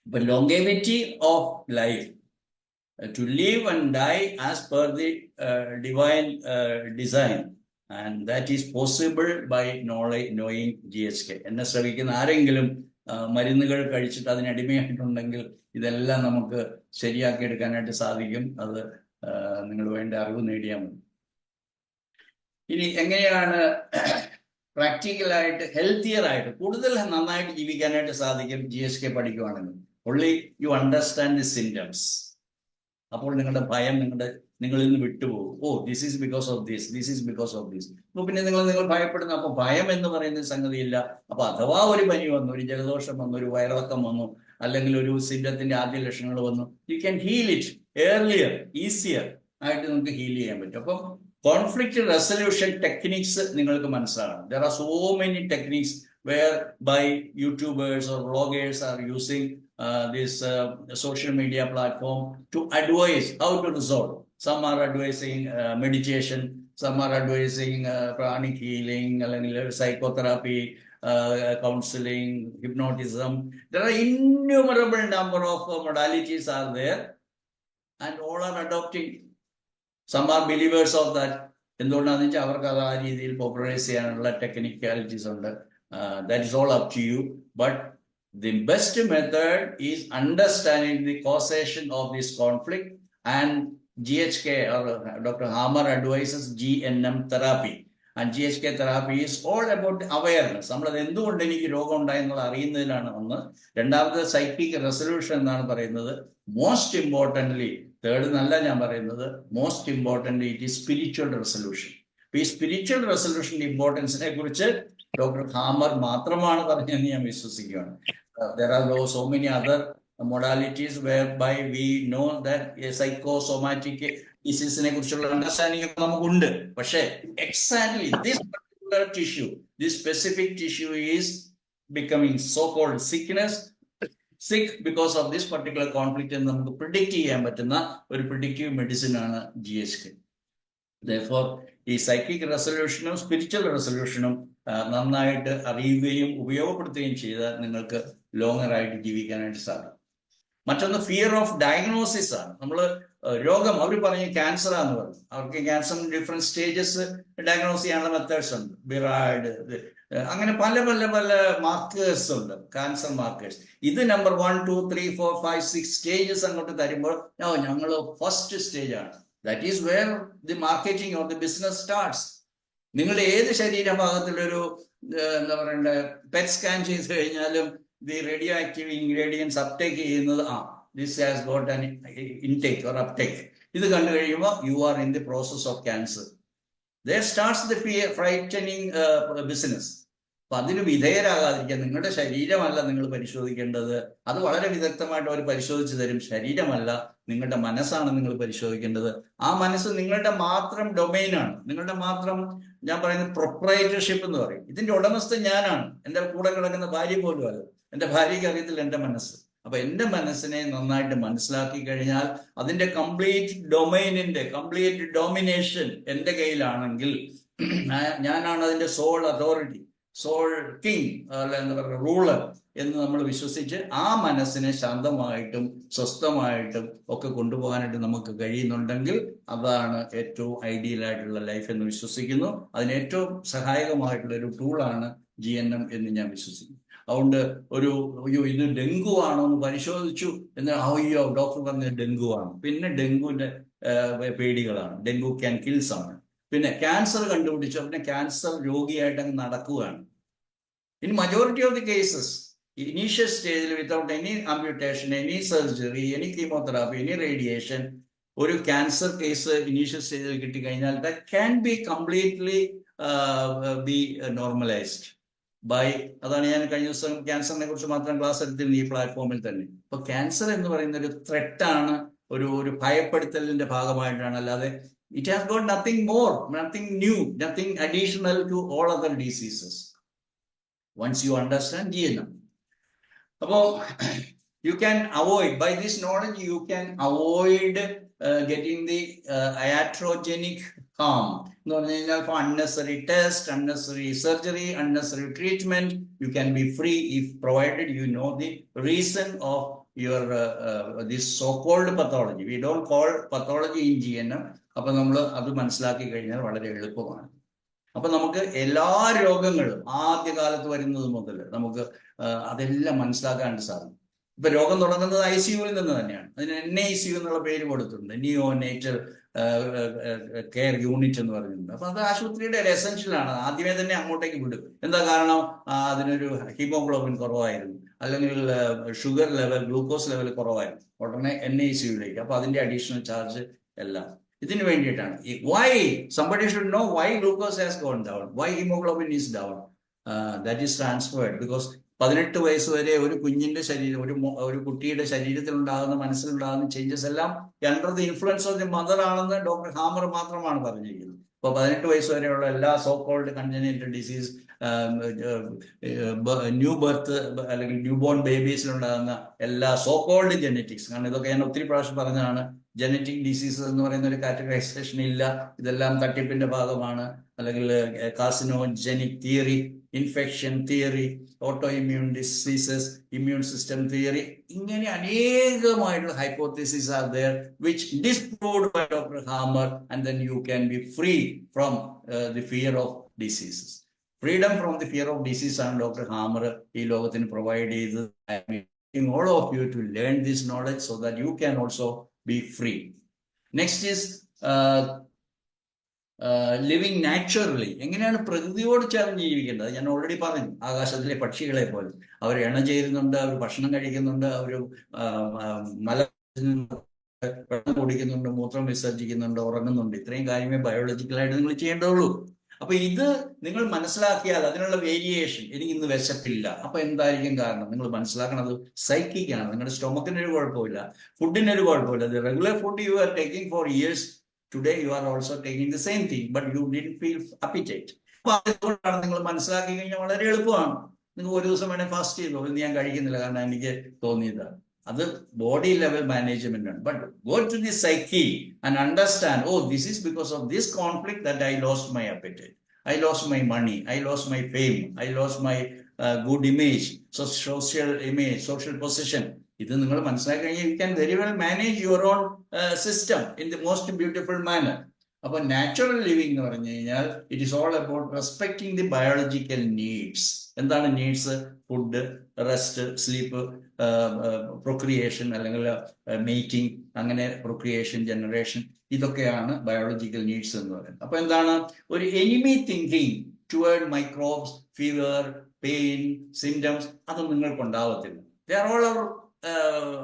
ഇപ്പൊ longevity of life, to live and die as per the divine design, and that is possible by knowing GSK. എന്നെ ശ്രമിക്കുന്ന ആരെങ്കിലും മരുന്നുകൾ കഴിച്ചിട്ട് അതിനടിമയായിട്ടുണ്ടെങ്കിൽ ഇതെല്ലാം നമുക്ക് ശരിയാക്കി എടുക്കാനായിട്ട് സാധിക്കും. അത് നിങ്ങൾ വേണ്ട അറിവ് നേടിയാൽ മതി. ഇനി എങ്ങനെയാണ് പ്രാക്ടിക്കലായിട്ട് ഹെൽത്തിയർ ആയിട്ട് കൂടുതൽ നന്നായിട്ട് ജീവിക്കാനായിട്ട് സാധിക്കും GSK പഠിക്കുവാണെങ്കിൽ? only you understand the symptoms. അപ്പോൾ നിങ്ങളുടെ ഭയം നിങ്ങളിൽ നിന്ന് വിട്ടുപോകും. This is because of this, this is because of this. അപ്പൊ പിന്നെ നിങ്ങൾ ഭയപ്പെടുന്നു. അപ്പൊ ഭയം എന്ന് പറയുന്ന സംഗതിയില്ല. അപ്പൊ അഥവാ ഒരു പനി വന്നു, ഒരു ജലദോഷം വന്നു, ഒരു വയറിളക്കം വന്നു, അല്ലെങ്കിൽ ഒരു സിംറ്റത്തിന്റെ ആദ്യ ലക്ഷണങ്ങൾ വന്നു, you can heal it earlier, easier ആയിട്ട് നമുക്ക് ഹീൽ ചെയ്യാൻ പറ്റും. അപ്പം കോൺഫ്ലിക്റ്റ് റെസൊല്യൂഷൻ ടെക്നിക്സ് നിങ്ങൾക്ക് മനസ്സിലാകണം. There are so many techniques where by YouTubers or bloggers are using this social media platform to advise how to resolve. Some are advising meditation, some are advising pranic healing, psychotherapy, counseling, hypnotism. There are innumerable number of modalities are there, and all are adopting. Some are believers of that. എന്തുകൊണ്ടാണെന്ന് വെച്ചാൽ അവർക്ക് അത് ആ രീതിയിൽ popularise ചെയ്യാനുള്ള technicalities ഉണ്ട്. That is all up to you, but the best method is understanding the causation of this conflict and GHK or Dr. Hammer advises GNM therapy. And GHK therapy is all about awareness. നമ്മളത് എന്തുകൊണ്ട് എനിക്ക് രോഗം ഉണ്ടായെന്നുള്ള അറിയുന്നതിനാണ് ഒന്ന്. രണ്ടാമത് psychic resolution എന്നാണ് പറയുന്നത്. Most importantly, third എന്നല്ല ഞാൻ പറയുന്നത്, most important it is spiritual resolution. ഈ സ്പിരിച്വൽ റെസൊല്യൂഷൻ്റെ ഇമ്പോർട്ടൻസിനെ കുറിച്ച് ഡോക്ടർ ഹാമർ മാത്രമാണ് പറഞ്ഞതെന്ന് ഞാൻ വിശ്വസിക്കുകയാണ്. There are so many other modalities whereby we know that psychosomatic ഡിസീസിനെ കുറിച്ചുള്ള അണ്ടർസ്റ്റാൻഡിംഗ് ഒക്കെ നമുക്കുണ്ട്. പക്ഷേ exactly this particular tissue, this specific tissue is becoming so called sick because of this particular conflict എന്ന് നമുക്ക് പ്രിഡിക്റ്റ് ചെയ്യാൻ പറ്റുന്ന ഒരു പ്രിഡിക്റ്റീവ് മെഡിസിൻ ആണ് GHK. Therefore, ഈ സൈക്കിക് റെസൊല്യൂഷനും സ്പിരിച്വൽ റെസൊല്യൂഷനും നന്നായിട്ട് അറിയുകയും ഉപയോഗപ്പെടുത്തുകയും ചെയ്താൽ നിങ്ങൾക്ക് ലോങ്ങർ ആയിട്ട് ജീവിക്കാനായിട്ട് സാധിക്കും. മറ്റൊന്ന് ഫിയർ ഓഫ് ഡയഗ്നോസിസ് ആണ്. നമ്മൾ രോഗം, അവർ പറഞ്ഞ് ക്യാൻസർ ആണെന്ന് പറഞ്ഞു. അവർക്ക് ക്യാൻസറിന് ഡിഫറെന്റ് സ്റ്റേജസ് ഡയഗ്നോസ് ചെയ്യാനുള്ള മെത്തേഡ്സ് ഉണ്ട്. ബിറായ്ഡ്, അങ്ങനെ പല പല പല മാർക്കേഴ്സ് ഉണ്ട്, ക്യാൻസർ മാർക്കേഴ്സ്. ഇത് നമ്പർ 1, 2, 3, 4, 5, 6 സ്റ്റേജസ് അങ്ങോട്ട് തരുമ്പോൾ ഞങ്ങൾ ഫസ്റ്റ് സ്റ്റേജ് ആണ്. That is where the marketing or the business starts. നിങ്ങളുടെ ഏത് ശരീരഭാഗത്തിലൊരു എന്താ പറയണ്ടേ പെറ്റ് സ്കാൻ ചെയ്ത് കഴിഞ്ഞാലും the radioactive ingredients uptake ചെയ്യുന്നത് this has got an intake or uptake. ഇത് കണ്ടു കഴിയുമ്പോൾ you are in the process of cancer. There starts the frightening business. അപ്പൊ അതിന് വിധേയരാകാതിരിക്കാൻ നിങ്ങളുടെ ശരീരമല്ല നിങ്ങൾ പരിശോധിക്കേണ്ടത്. അത് വളരെ വിദഗ്ധമായിട്ട് അവർ പരിശോധിച്ച് തരും. ശരീരമല്ല, നിങ്ങളുടെ മനസ്സാണ് നിങ്ങൾ പരിശോധിക്കേണ്ടത്. ആ മനസ്സ് നിങ്ങളുടെ മാത്രം ഡൊമൈനാണ്, നിങ്ങളുടെ മാത്രം, ഞാൻ പറയുന്നത് പ്രൊപ്രൈറ്റർഷിപ്പ് എന്ന് പറയും. ഇതിന്റെ ഉടമസ്ഥ ഞാനാണ്. എൻ്റെ കൂടെ കിടക്കുന്ന ഭാര്യ പോലും അല്ല. എൻ്റെ ഭാര്യയ്ക്ക് അറിയത്തില്ല എൻ്റെ മനസ്സ്. അപ്പൊ എൻ്റെ മനസ്സിനെ നന്നായിട്ട് മനസ്സിലാക്കി കഴിഞ്ഞാൽ അതിന്റെ കംപ്ലീറ്റ് ഡൊമൈനിന്റെ കംപ്ലീറ്റ് ഡോമിനേഷൻ എൻ്റെ കയ്യിലാണെങ്കിൽ ഞാനാണ് അതിന്റെ സോൾ അതോറിറ്റി, സോൾ കിങ്, അല്ല എന്താ പറയുക, റൂളർ എന്ന് നമ്മൾ വിശ്വസിച്ച് ആ മനസ്സിനെ ശാന്തമായിട്ടും സ്വസ്ഥമായിട്ടും ഒക്കെ കൊണ്ടുപോകാനായിട്ട് നമുക്ക് കഴിയുന്നുണ്ടെങ്കിൽ അതാണ് ഏറ്റവും ഐഡിയൽ ആയിട്ടുള്ള ലൈഫ് എന്ന് വിശ്വസിക്കുന്നു. അതിന് ഏറ്റവും സഹായകമായിട്ടുള്ള ഒരു ടൂളാണ് GNM എന്ന് ഞാൻ വിശ്വസിക്കുന്നു. അതുകൊണ്ട് ഇത് ഡെങ്കു ആണോ എന്ന് പരിശോധിച്ചു എന്ന് ഡോക്ടർ പറഞ്ഞ ഡെങ്കു ആണ്. പിന്നെ ഡെങ്കുവിന്റെ പേടികളാണ്. ഡെങ്കു ക്യാൻ കിൽസ് ആണ്. പിന്നെ ക്യാൻസർ കണ്ടുപിടിച്ചു, പിന്നെ ക്യാൻസർ രോഗിയായിട്ട് അങ്ങ് നടക്കുകയാണ്. In majority of the cases initial സ്റ്റേജിൽ without any amputation, any surgery, any chemotherapy, any radiation, ഒരു ക്യാൻസർ കേസ് ഇനീഷ്യൽ സ്റ്റേജിൽ കിട്ടിക്കഴിഞ്ഞാൽ that can be completely be normalised by. അതാണ് ഞാൻ കഴിഞ്ഞ ദിവസം ക്യാൻസറിനെ കുറിച്ച് മാത്രം ക്ലാസ് എടുത്തിരുന്നു ഈ പ്ലാറ്റ്ഫോമിൽ തന്നെ. അപ്പൊ ക്യാൻസർ എന്ന് പറയുന്ന ഒരു ത്രെറ്റാണ്, ഒരു ഭയപ്പെടുത്തലിന്റെ ഭാഗമായിട്ടാണ്. അല്ലാതെ it has got nothing more, nothing new, nothing additional to all other diseases once you understand GNM. Appo you can avoid, by this knowledge you can avoid getting the iatrogenic harm. No, for unnecessary test, unnecessary surgery, unnecessary treatment. You can be free if provided you know the reason of your this so-called pathology. We don't call pathology in GNM. അപ്പൊ നമ്മൾ അത് മനസ്സിലാക്കി കഴിഞ്ഞാൽ വളരെ എളുപ്പമാണ്. അപ്പൊ നമുക്ക് എല്ലാ രോഗങ്ങളും ആദ്യകാലത്ത് വരുന്നത് മുതൽ നമുക്ക് അതെല്ലാം മനസ്സിലാക്കാനായിട്ട് സാധിക്കും. ഇപ്പൊ രോഗം തുടങ്ങുന്നത് ICUവിൽ നിന്ന് തന്നെയാണ്. അതിന് NICU എന്നുള്ള പേര് കൊടുത്തിട്ടുണ്ട്, നിയോനേറ്റൽ കെയർ യൂണിറ്റ് എന്ന് പറഞ്ഞിട്ടുണ്ട്. അപ്പൊ അത് ആശുപത്രിയുടെ ഒരു എസെൻഷ്യലാണ്. ആദ്യമേ തന്നെ അങ്ങോട്ടേക്ക് വിടും. എന്താ കാരണം? അതിനൊരു ഹീമോഗ്ലോബിൻ കുറവായിരുന്നു, അല്ലെങ്കിൽ ഷുഗർ ലെവൽ, ഗ്ലൂക്കോസ് ലെവൽ കുറവായിരുന്നു, ഉടനെ NICUവിലേക്ക്. അപ്പൊ അതിന്റെ അഡീഷണൽ ചാർജ് എല്ലാം ഇതിനു വേണ്ടിയിട്ടാണ്. Why somebody should know why glucose has gone down, why hemoglobin is down, that is transferred because 18 വയസ്സ് വരെ ഒരു കുഞ്ഞിന്റെ ശരീരം, ഒരു കുട്ടിയുടെ ശരീരത്തിൽ ഉണ്ടാകുന്ന, മനസ്സിലുണ്ടാകുന്ന ചേഞ്ചസ് എല്ലാം under the influence of the mother ആണെന്ന് ഡോക്ടർ ഹാമർ മാത്രമാണ് പറഞ്ഞിരിക്കുന്നത്. ഇപ്പൊ 18 വയസ്സ് വരെയുള്ള എല്ലാ so called congenital disease, new birth അല്ലെങ്കിൽ ന്യൂ ബോൺ ബേബീസിലുണ്ടാകുന്ന എല്ലാ സോ കോൾഡ് ജെനറ്റിക്സ്, കാരണം ഇതൊക്കെ ഞാൻ ഒത്തിരി പ്രാവശ്യം പറഞ്ഞതാണ്, ജനറ്റിക് ഡിസീസസ് എന്ന് പറയുന്ന ഒരു കാറ്റഗറൈസേഷൻ ഇല്ല. ഇതെല്ലാം തട്ടിപ്പിന്റെ ഭാഗമാണ്. അല്ലെങ്കിൽ carcinogenic theory, infection theory, auto immune diseases, immune system theory, ഇങ്ങനെ അനേകമായിട്ടുള്ള hypothesis are there which disproved by doctor Hamer, and then you can be free from the fear of diseases. Freedom from the fear of disease ആണ് doctor Hamer ഈ ലോകത്തിന് provide ചെയ്തത്. all of you to learn this knowledge so that you can also be free. Next is living naturally. എങ്ങനെയാണ് പ്രകൃതിയോട് ചേർന്ന് ജീവിക്കേണ്ടത്? ഞാൻ already പറഞ്ഞു, ആകാശത്തിലെ പക്ഷികളെ പോലെ അവർ ഇണ ചേരുന്നുണ്ട്, അവർ ഭക്ഷണം കഴിക്കുന്നുണ്ട്, അവർ മല വെള്ളം കുടിക്കുന്നുണ്ട്, മൂത്രം വിസർജിക്കുന്നുണ്ട്, ഉറങ്ങുന്നുണ്ട്. ഇത്രയും കാര്യമേ ബയോളജിക്കലായിട്ട് നിങ്ങൾ ചെയ്യേണ്ടതുള്ളൂ. അപ്പൊ ഇത് നിങ്ങൾ മനസ്സിലാക്കിയാൽ അതിനുള്ള വേരിയേഷൻ, എനിക്ക് ഇന്ന് വിശപ്പില്ല, അപ്പൊ എന്തായിരിക്കും കാരണം? നിങ്ങൾ മനസ്സിലാക്കണത് സൈക്കിക് ആണ്. നിങ്ങളുടെ സ്റ്റൊമക്കിന് ഒരു കുഴപ്പമില്ല, ഫുഡിനൊരു കുഴപ്പമില്ല. The regular food you are taking for years, today you are also taking the same thing, but you didn't feel appetite. അപ്പൊ അതുകൊണ്ടാണ് നിങ്ങൾ മനസ്സിലാക്കി കഴിഞ്ഞാൽ വളരെ എളുപ്പമാണ്. നിങ്ങൾ ഒരു ദിവസം വേണേൽ ഫാസ്റ്റ് ചെയ്തോ, ഇന്ന് ഞാൻ കഴിക്കുന്നില്ല കാരണം എനിക്ക് തോന്നിയതാണ്. അത് ബോഡി ലെവൽ മാനേജ്മെന്റ് ആണ്. But go to the psyche and understand, oh this is because of this conflict that I lost my appetite, I lost my money, I lost my fame, I lost my good image, social image, social position. ഇത് നിങ്ങൾ മനസ്സിലാക്കി കഴിഞ്ഞാൽ you can very well manage your own system in the most beautiful manner. അപ്പൊ natural living എന്ന് പറഞ്ഞു കഴിഞ്ഞാൽ it is all about respecting the biological needs. എന്താണ് needs? Food, rest, sleep, procreation അല്ലെങ്കിൽ മീറ്റിംഗ്, അങ്ങനെ പ്രൊക്രിയേഷൻ, ജനറേഷൻ, ഇതൊക്കെയാണ് biological needs എന്ന് പറയുന്നത്. അപ്പൊ എന്താണ്? ഒരു enemy thinking toward microbes, fever, pain, symptoms, അതൊന്നും നിങ്ങൾക്ക് ഉണ്ടാവത്തില്ല. They are all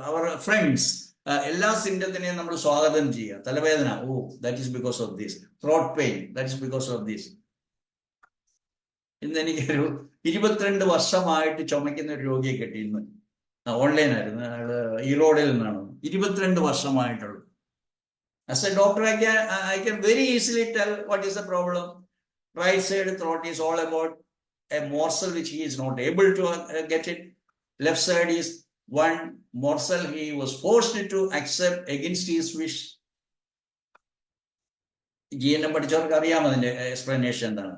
our friends. എല്ലാ സിംറ്റത്തിനെയും നമ്മൾ സ്വാഗതം ചെയ്യുക. തലവേദന, oh that is because of this. Throat pain, that is because of this. ഇന്ന് എനിക്കൊരു 22 വർഷമായിട്ട് ചുമക്കുന്ന ഒരു രോഗിയെ കിട്ടി. ഇന്ന് ഓൺലൈനായിരുന്നു, അയാള് ഈറോഡിൽ നിന്നാണ്. 22 വർഷമായിട്ടുള്ളൂ. As a doctor, I can very easily tell what is the problem. Right side throat is all about a morsel which he is not able to get it. Left side is one morsel he was forced to accept against his wish. GNM പഠിച്ചവർക്ക് അറിയാം അതിന്റെ explanation എന്താണ്.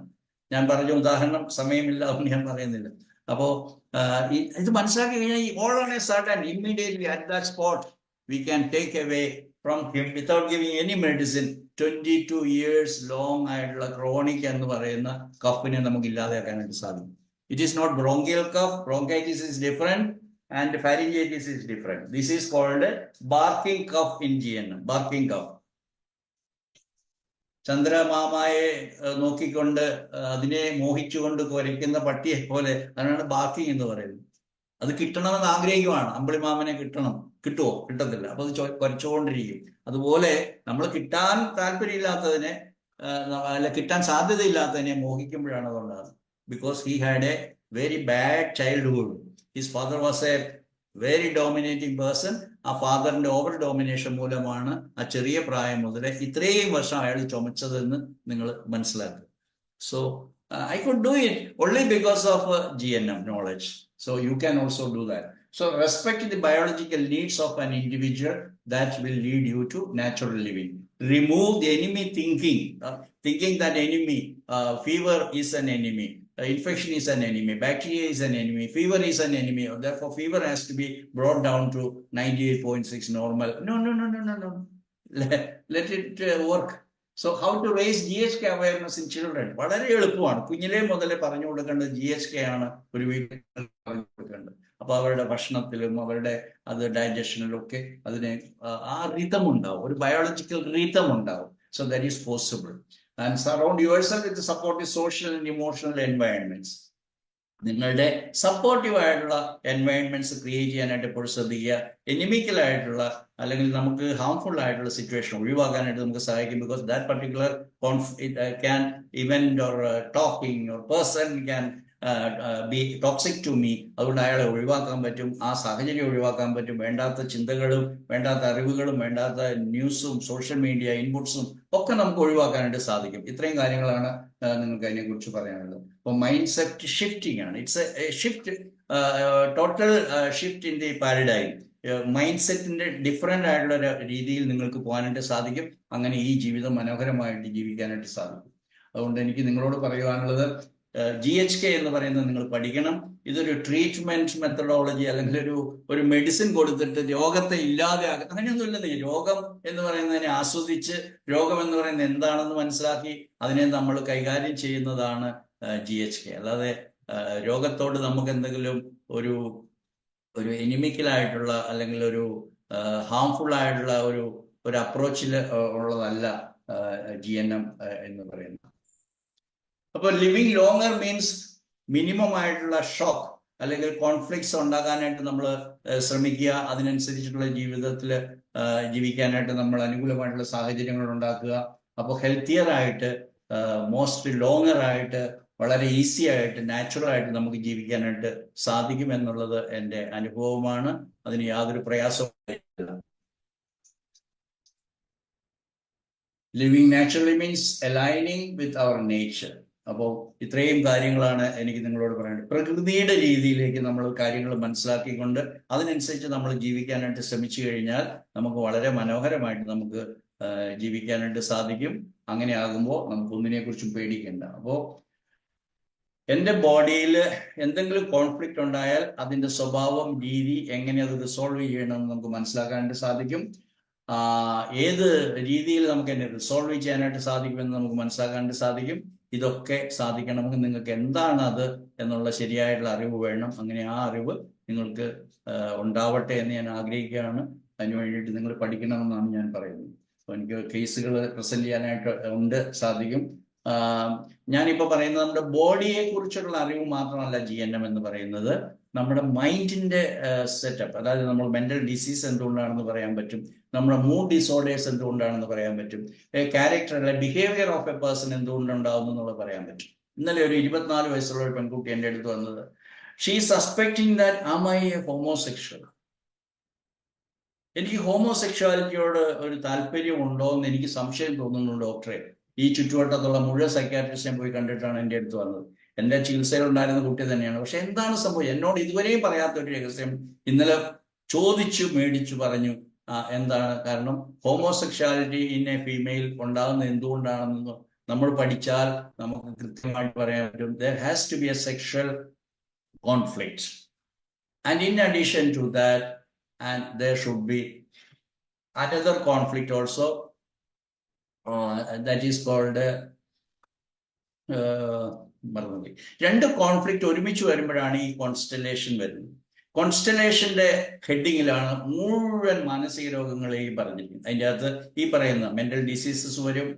ഞാൻ പറഞ്ഞ ഉദാഹരണം സമയമില്ല, അതുകൊണ്ട് ഞാൻ പറയുന്നില്ല. അപ്പോ ഇത് മനസ്സിലാക്കി കഴിഞ്ഞാൽ all on a sudden, immediately at that spot, we can take away from him without giving any medicine 22 years long ആയിട്ടുള്ള ക്രോണിക് എന്ന് പറയുന്ന കഫിനെ നമുക്ക് ഇല്ലാതെയാക്കാനായിട്ട് സാധിക്കും. It is not bronchial cough. Bronchitis is different and pharyngitis is different. This is called barking cough in GNM. Barking cough. ചന്ദ്രമാമയെ നോക്കിക്കൊണ്ട് അതിനെ മോഹിച്ചുകൊണ്ട് കുരയ്ക്കുന്ന പട്ടിയെ പോലെ, അതിനാണ് ബാർക്കിംഗ് എന്ന് പറയുന്നത്. അത് കിട്ടണമെന്ന് ആഗ്രഹിക്കുവാണ്. അമ്പിളിമാമനെ കിട്ടണം, കിട്ടുമോ? കിട്ടത്തില്ല. അപ്പൊ അത് കുരച്ചുകൊണ്ടിരിക്കും. അതുപോലെ നമ്മൾ കിട്ടാൻ താല്പര്യമില്ലാത്തതിനെ, അല്ല കിട്ടാൻ സാധ്യതയില്ലാത്തതിനെ മോഹിക്കുമ്പോഴാണ് അതുകൊണ്ടാണ്. Because he had A very bad childhood. His father was A very dominating person. ആ ഫാദറിന്റെ ഓവർ ഡോമിനേഷൻ മൂലമാണ് ആ ചെറിയ പ്രായം മുതലേ ഇത്രയും വർഷം അയാൾ ചുമച്ചതെന്ന് നിങ്ങൾ മനസ്സിലാക്കുക. So I could do it only because of GNM knowledge. So you can also do that. So respect the biological needs of an individual. That will lead you to natural living. Remove the enemy thinking, thinking that enemy, fever is an enemy, infection is an enemy, bacteria is an enemy, fever is an enemy. Therefore, fever has to be brought down to 98.6 normal. No. Let it work. So how to raise GHK awareness in children? വളരെ എളുപ്പമാണ്. കുഞ്ഞിലേ മുതലേ പറഞ്ഞു കൊടുക്കേണ്ടത് GHK ആണ് ഒരു വീട്ടിൽ പറഞ്ഞു കൊടുക്കേണ്ടത്. അപ്പൊ അവരുടെ ഭക്ഷണത്തിലും അവരുടെ അത് ഡൈജഷനിലും ഒക്കെ അതിന് ആ റിതം ഉണ്ടാവും, ഒരു ബയോളജിക്കൽ റിതം ഉണ്ടാവും. So that is possible. And surround yourself with the supportive social and emotional environments. നിങ്ങളുടെ സപ്പോർട്ടീവ് ആയിട്ടുള്ള എൻവയൺമെന്റ്സ് ക്രിയേറ്റ് ചെയ്യാനായിട്ട് എപ്പോഴും ശ്രദ്ധിക്കുക. എനിമിക്കൽ ആയിട്ടുള്ള അല്ലെങ്കിൽ നമുക്ക് ഹാംഫുൾ ആയിട്ടുള്ള സിറ്റുവേഷൻ ഒഴിവാക്കാനായിട്ട് നമുക്ക് സഹായിക്കും. Because that particular can event or talking or person can be toxic to me. അതുകൊണ്ട് അയാളെ ഒഴിവാക്കാൻ പറ്റും, ആ സാഹചര്യം ഒഴിവാക്കാൻ പറ്റും. വേണ്ടാത്ത ചിന്തകളും വേണ്ടാത്ത അറിവുകളും വേണ്ടാത്ത ന്യൂസും സോഷ്യൽ മീഡിയ ഇൻപുട്സും ഒക്കെ നമുക്ക് ഒഴിവാക്കാനായിട്ട് സാധിക്കും. ഇത്രയും കാര്യങ്ങളാണ് നിങ്ങൾക്ക് അതിനെക്കുറിച്ച് പറയാനുള്ളത്. അപ്പോൾ മൈൻഡ് സെറ്റ് ഷിഫ്റ്റിംഗ് ആണ്. It's A shift, total shift in the paradigm. Mind സെറ്റിന്റെ ഡിഫറെന്റ് ആയിട്ടുള്ള ഒരു രീതിയിൽ നിങ്ങൾക്ക് പോകാനായിട്ട് സാധിക്കും. അങ്ങനെ ഈ ജീവിതം മനോഹരമായിട്ട് ജീവിക്കാനായിട്ട് സാധിക്കും. അതുകൊണ്ട് എനിക്ക് നിങ്ങളോട് പറയുവാനുള്ളത്, GHK എന്ന് പറയുന്നത് നിങ്ങൾ പഠിക്കണം. ഇതൊരു ട്രീറ്റ്മെന്റ് മെത്തഡോളജി അല്ലെങ്കിൽ ഒരു മെഡിസിൻ കൊടുത്തിട്ട് രോഗത്തെ ഇല്ലാതെയാക്കുക അങ്ങനെയൊന്നുമില്ലെന്നേ. രോഗം എന്ന് പറയുന്നതിനെ ആസ്വദിച്ച് രോഗം എന്ന് പറയുന്നത് എന്താണെന്ന് മനസ്സിലാക്കി അതിനെ നമ്മൾ കൈകാര്യം ചെയ്യുന്നതാണ് GHK. അല്ലാതെ രോഗത്തോട് നമുക്ക് എന്തെങ്കിലും ഒരു എനിമിക്കലായിട്ടുള്ള അല്ലെങ്കിൽ ഒരു ഹാംഫുൾ ആയിട്ടുള്ള ഒരു ഒരു അപ്രോച്ചിൽ ഉള്ളതല്ല GNM എന്ന് പറയുന്നത്. അപ്പോൾ ലിവിങ് ലോങ്ങർ മീൻസ് മിനിമം ആയിട്ടുള്ള ഷോക്ക് അല്ലെങ്കിൽ കോൺഫ്ലിക്ട്സ് ഉണ്ടാകാനായിട്ട് നമ്മൾ ശ്രമിക്കുക. അതിനനുസരിച്ചിട്ടുള്ള ജീവിതത്തിൽ ജീവിക്കാനായിട്ട് നമ്മൾ അനുകൂലമായിട്ടുള്ള സാഹചര്യങ്ങൾ ഉണ്ടാക്കുക. അപ്പോൾ ഹെൽത്തിയർ ആയിട്ട്, മോസ്റ്റ് ലോങ്ങർ ആയിട്ട്, വളരെ ഈസി ആയിട്ട്, നാച്ചുറൽ ആയിട്ട് നമുക്ക് ജീവിക്കാനായിട്ട് സാധിക്കും എന്നുള്ളത് എൻ്റെ അനുഭവമാണ്. അതിന് യാതൊരു പ്രയാസവും ഇല്ല. Living naturally means aligning with our nature. അപ്പോൾ ഇത്രയും കാര്യങ്ങളാണ് എനിക്ക് നിങ്ങളോട് പറയുന്നത്. പ്രകൃതിയുടെ രീതിയിലേക്ക് നമ്മൾ കാര്യങ്ങൾ മനസ്സിലാക്കിക്കൊണ്ട് അതിനനുസരിച്ച് നമ്മൾ ജീവിക്കാനായിട്ട് ശ്രമിച്ചു കഴിഞ്ഞാൽ നമുക്ക് വളരെ മനോഹരമായിട്ട് നമുക്ക് ജീവിക്കാനായിട്ട് സാധിക്കും. അങ്ങനെ ആകുമ്പോൾ നമുക്ക് ഒന്നിനെ കുറിച്ചും പേടിക്കണ്ട. അപ്പോൾ എൻ്റെ ബോഡിയിൽ എന്തെങ്കിലും കോൺഫ്ലിക്റ്റ് ഉണ്ടായാൽ അതിൻ്റെ സ്വഭാവം, രീതി, എങ്ങനെ അത് റിസോൾവ് ചെയ്യണമെന്ന് നമുക്ക് മനസ്സിലാക്കാനായിട്ട് സാധിക്കും. ഏത് രീതിയിൽ നമുക്ക് എന്നെ റിസോൾവ് ചെയ്യാനായിട്ട് സാധിക്കുമെന്ന് നമുക്ക് മനസ്സിലാക്കാനായിട്ട് സാധിക്കും. ഇതൊക്കെ സാധിക്കണമെങ്കിൽ നിങ്ങൾക്ക് എന്താണ് അത് എന്നുള്ള ശരിയായിട്ടുള്ള അറിവ് വേണം. അങ്ങനെ ആ അറിവ് നിങ്ങൾക്ക് ഉണ്ടാവട്ടെ എന്ന് ഞാൻ ആഗ്രഹിക്കുകയാണ്. അതിനു വേണ്ടിയിട്ട് നിങ്ങൾ പഠിക്കണമെന്നാണ് ഞാൻ പറയുന്നത്. അപ്പോൾ എനിക്ക് കേസുകൾ പ്രസന്റ് ചെയ്യാനായിട്ട് സാധിക്കും. ഞാനിപ്പോൾ പറയുന്നത് നമ്മുടെ ബോഡിയെ കുറിച്ചുള്ള അറിവ് മാത്രമല്ല GNM എന്ന് പറയുന്നത്. നമ്മുടെ മൈൻഡിന്റെ സെറ്റപ്പ്, അതായത് നമ്മൾ മെന്റൽ ഡിസീസ് എന്തുകൊണ്ടാണെന്ന് പറയാൻ പറ്റും, നമ്മുടെ മൂഡ് ഡിസോർഡേഴ്സ് എന്തുകൊണ്ടാണെന്ന് പറയാൻ പറ്റും, ക്യാരക്ടർ അല്ലെ ബിഹേവിയർ ഓഫ് എ പേഴ്സൺ എന്തുകൊണ്ടുണ്ടാവുന്നു എന്നുള്ളത് പറയാൻ പറ്റും. ഇന്നലെ ഒരു 24 വയസ്സുള്ള ഒരു പെൺകുട്ടി എൻ്റെ അടുത്ത് വന്നത്, she suspecting that am I a homosexual. എനിക്ക് ഹോമോസെക്ഷുവാലിറ്റിയോട് ഒരു താല്പര്യം ഉണ്ടോ എന്ന് എനിക്ക് സംശയം തോന്നുന്നു ഡോക്ടറെ. ഈ ചുറ്റുവട്ടത്തുള്ള മുഴുവൻ സൈക്യാട്രിസ്റ്റിനെ പോയി കണ്ടിട്ടാണ് എൻ്റെ അടുത്ത് വന്നത്. എൻ്റെ ചികിത്സയിലുണ്ടായിരുന്ന കുട്ടി തന്നെയാണ്. പക്ഷെ എന്താണ് സംഭവം എന്നോട് ഇതുവരെയും പറയാത്ത ഒരു രഹസ്യം ഇന്നലെ ചോദിച്ചു മേടിച്ചു പറഞ്ഞു. എന്താണ് കാരണം? ഹോമോസെക്ഷാലിറ്റി ഇൻ എ ഫീമെയിൽ ഉണ്ടാകുന്നത് എന്തുകൊണ്ടാണെന്ന് നമ്മൾ പഠിച്ചാൽ നമുക്ക് കൃത്യമായിട്ട് പറയാൻ പറ്റും. There has to be a sexual conflict, and in addition to that and there should be another conflict also, that is called രണ്ട് കോൺഫ്ലിക്റ്റ് ഒരുമിച്ച് വരുമ്പോഴാണ് ഈ കോൺസ്റ്റലേഷൻ വരുന്നത്. കോൺസ്റ്റലേഷന്റെ ഹെഡിങ്ങിലാണ് മുഴുവൻ മാനസിക രോഗങ്ങളെയും പറഞ്ഞിരിക്കുന്നത്. അതിൻ്റെ അകത്ത് ഈ പറയുന്ന മെന്റൽ ഡിസീസസ് വരും,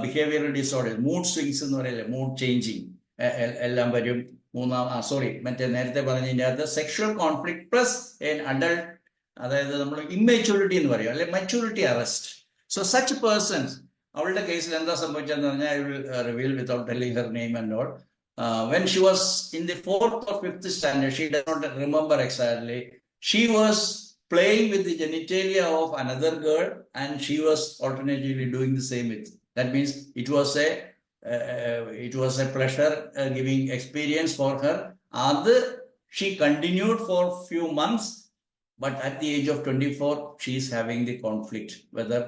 ബിഹേവിയറൽ ഡിസോർഡർ, മൂഡ് സ്വിങ്സ് എന്ന് പറയില്ലേ, മൂഡ് ചേഞ്ചിങ് എല്ലാം വരും. നേരത്തെ പറഞ്ഞതിൻ്റെ അകത്ത് sexual conflict plus an adult, അതായത് നമ്മൾ ഇമ്മെച്യൂരിറ്റി എന്ന് പറയും, അല്ലെ maturity arrest. So such persons, അവളുടെ കേസിൽ എന്താ സംഭവിച്ചതെന്ന് പറഞ്ഞാൽ I will reveal without telling her name and all. When she was in the 4th or 5th standard, she does not remember exactly, she was playing with the genitalia of another girl and she was alternatively doing the same with. That means it was a pleasure giving experience for her. She continued for few months, but at the age of 24 she is having the conflict whether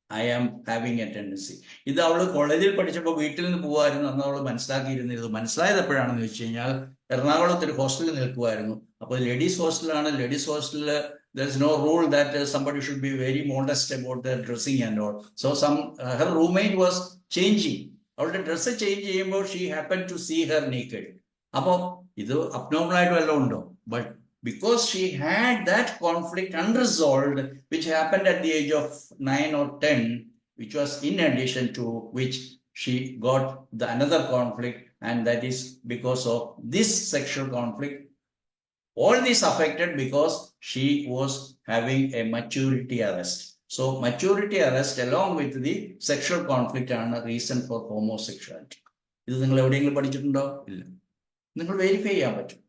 I am having a tendency. ഇത് അവള് കോളേജിൽ പഠിച്ചപ്പോൾ വീട്ടിൽ നിന്ന് പോകുമായിരുന്നു. അന്ന് അവള് മനസ്സിലാക്കിയിരുന്നത്. മനസ്സിലായത് എപ്പോഴാണെന്ന് വെച്ച് കഴിഞ്ഞാൽ എറണാകുളത്ത് ഒരു ഹോസ്റ്റലിൽ നിൽക്കുമായിരുന്നു. അപ്പോൾ ലേഡീസ് ഹോസ്റ്റലാണ്. ലേഡീസ് ഹോസ്റ്റലിൽ there is no rule that somebody should be very modest about their dressing and all. So her roommate was changing. അവളുടെ ഡ്രസ്സ് ചേഞ്ച് ചെയ്യുമ്പോൾ she happened to see her naked. അപ്പോൾ ഇത് അബ്നോർമൽ ആയിട്ട് വല്ലതും ഉണ്ടോ? But because she had that conflict unresolved, which happened at the age of 9 or 10, which was in addition to which she got another conflict, and that is because of this sexual conflict. All this affected because she was having a maturity arrest. So maturity arrest along with the sexual conflict are a reason for homosexuality. ഇത് നിങ്ങൾ എവിടെയെങ്കിലും പഠിച്ചിട്ടുണ്ടോ? ഇല്ല. നിങ്ങൾ verify ചെയ്യാൻ പറ്റും.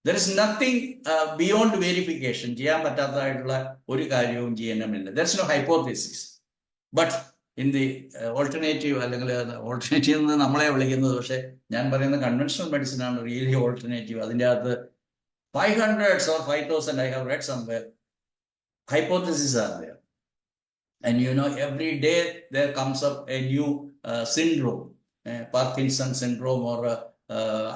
There is nothing beyond verification. ചെയ്യാൻ പറ്റാത്തതായിട്ടുള്ള ഒരു കാര്യവും GNM ഇല്ല. There is no hypothesis. But in the alternative, അല്ലെങ്കിൽ ഓൾട്ടർനേറ്റീവ് എന്ന് നമ്മളെ വിളിക്കുന്നത്, പക്ഷെ ഞാൻ പറയുന്ന കൺവെൻഷണൽ മെഡിസിൻ ആണ് റിയലി ഓൾട്ടർനേറ്റീവ്. അതിൻ്റെ അകത്ത് 500 or 5,000 I have read somewhere hypotheses are there, and every day there comes up a new syndrome, Parkinson syndrome or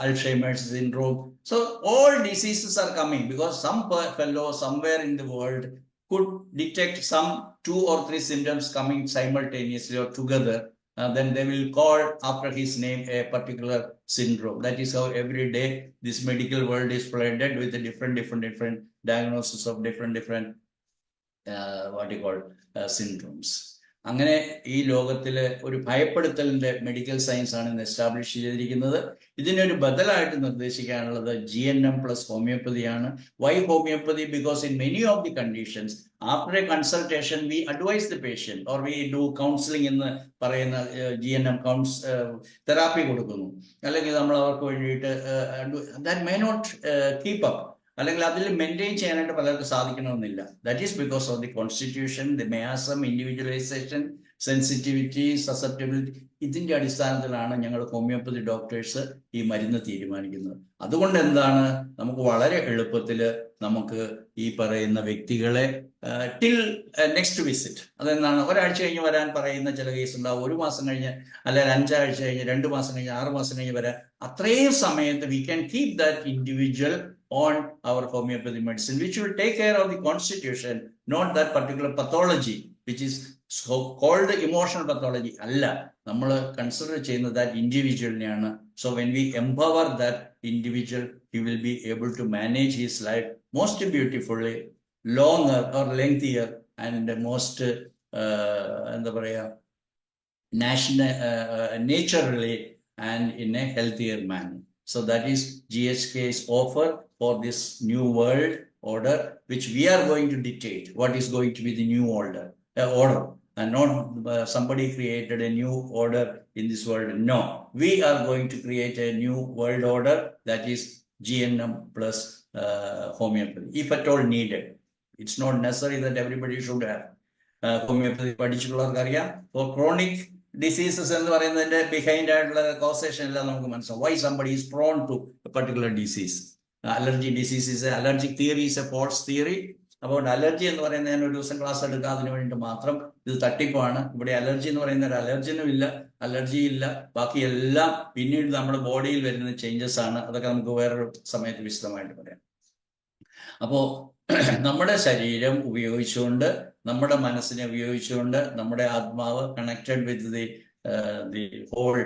Alzheimer's syndrome. So all diseases are coming because some fellow somewhere in the world could detect some 2 or 3 symptoms coming simultaneously or together. Then they will call after his name a particular syndrome. That is how every day this medical world is flooded with a different diagnosis of different what you call syndromes. അങ്ങനെ ഈ ലോകത്തിലെ ഒരു ഭയപ്പെടുത്തലിന്റെ medical science ആണ് ഇന്ന് establish ചെയ്തിരിക്കുന്നത്. ഇതിനൊരു ബദലായിട്ട് നിർദ്ദേശിക്കാനുള്ളത് GNM പ്ലസ് ഹോമിയോപ്പതിയാണ്. Why homeopathy? Because in many of the conditions after a consultation we advise the patient or we do counselling എന്ന് പറയുന്ന GNM തെറാപ്പി കൊടുക്കുന്നു, അല്ലെങ്കിൽ നമ്മൾ അവർക്ക് വേണ്ടിയിട്ട് that may not keep up, അല്ലെങ്കിൽ അതിൽ മെയിൻറ്റെയിൻ ചെയ്യാനായിട്ട് പലർക്കും സാധിക്കണമെന്നില്ല. That is because of the constitution, the miasm, individualisation, sensitivity, susceptibility. ഇതിന്റെ അടിസ്ഥാനത്തിലാണ് ഞങ്ങൾ ഹോമിയോപ്പതി ഡോക്ടേഴ്സ് ഈ മരുന്ന് തീരുമാനിക്കുന്നത്. അതുകൊണ്ട് എന്താണ്, നമുക്ക് വളരെ എളുപ്പത്തിൽ നമുക്ക് ഈ പറയുന്ന വ്യക്തികളെ ടിൽ നെക്സ്റ്റ് വിസിറ്റ്, അതെന്താണ്, ഒരാഴ്ച കഴിഞ്ഞ് വരാൻ പറയുന്ന ചില കേസ് ഉണ്ടാവും, 1 മാസം കഴിഞ്ഞ്, അല്ലെങ്കിൽ 5 ആഴ്ച കഴിഞ്ഞ്, 2 മാസം കഴിഞ്ഞ്, 6 മാസം കഴിഞ്ഞ് വരാൻ. അത്രയും സമയത്ത് we can keep that individual on our homeopathy medicine, which will take care of the constitution, not that particular pathology, which is so called emotional pathology. അല്ല, നമ്മൾ കൺസിഡർ ചെയ്യുന്നത് that ഇൻഡിവിജ്വലിനെയാണ്. So when we empower that individual, he will be able to manage his life most beautifully, longer or lengthier, and most എന്താ പറയാ, naturally and in a healthier manner. So that is GSK's offer for this new world order, which we are going to dictate what is going to be the new order, and not somebody created a new order in this world. No, we are going to create a new world order, that is GNM plus homeopathy, if at all needed. It's not necessary that everybody should have homeopathy. പഠിച്ചിട്ടുള്ളവർക്ക് അറിയാം, for chronic diseases എന്ന് പറയുന്നതിന്റെ behind ആയിട്ടുള്ള causation എല്ലാം നമുക്ക് മനസ്സിലാവും. Why somebody is prone to particular disease. Allergy diseases, allergic theory is a false theory. അപ്പോൾ allergy എന്ന് പറയുന്നത് ഞാൻ ഒരു ദിവസം ക്ലാസ് എടുക്കുക അതിനു വേണ്ടി മാത്രം, ഇത് തട്ടിപ്പാണ്. ഇവിടെ അലർജി എന്ന് പറയുന്ന ഒരു അലർജനും ഇല്ല, അലർജി ഇല്ല, ബാക്കി എല്ലാം പിന്നീട് നമ്മുടെ ബോഡിയിൽ വരുന്ന ചേഞ്ചസ് ആണ്. അതൊക്കെ നമുക്ക് വേറൊരു സമയത്ത് വിശദമായിട്ട് പറയാം. അപ്പോൾ നമ്മുടെ ശരീരം ഉപയോഗിച്ചുകൊണ്ട്, നമ്മുടെ മനസ്സിനെ ഉപയോഗിച്ചുകൊണ്ട്, നമ്മുടെ ആത്മാവ് കണക്റ്റഡ് വിത്ത് ദി ഹോൾ,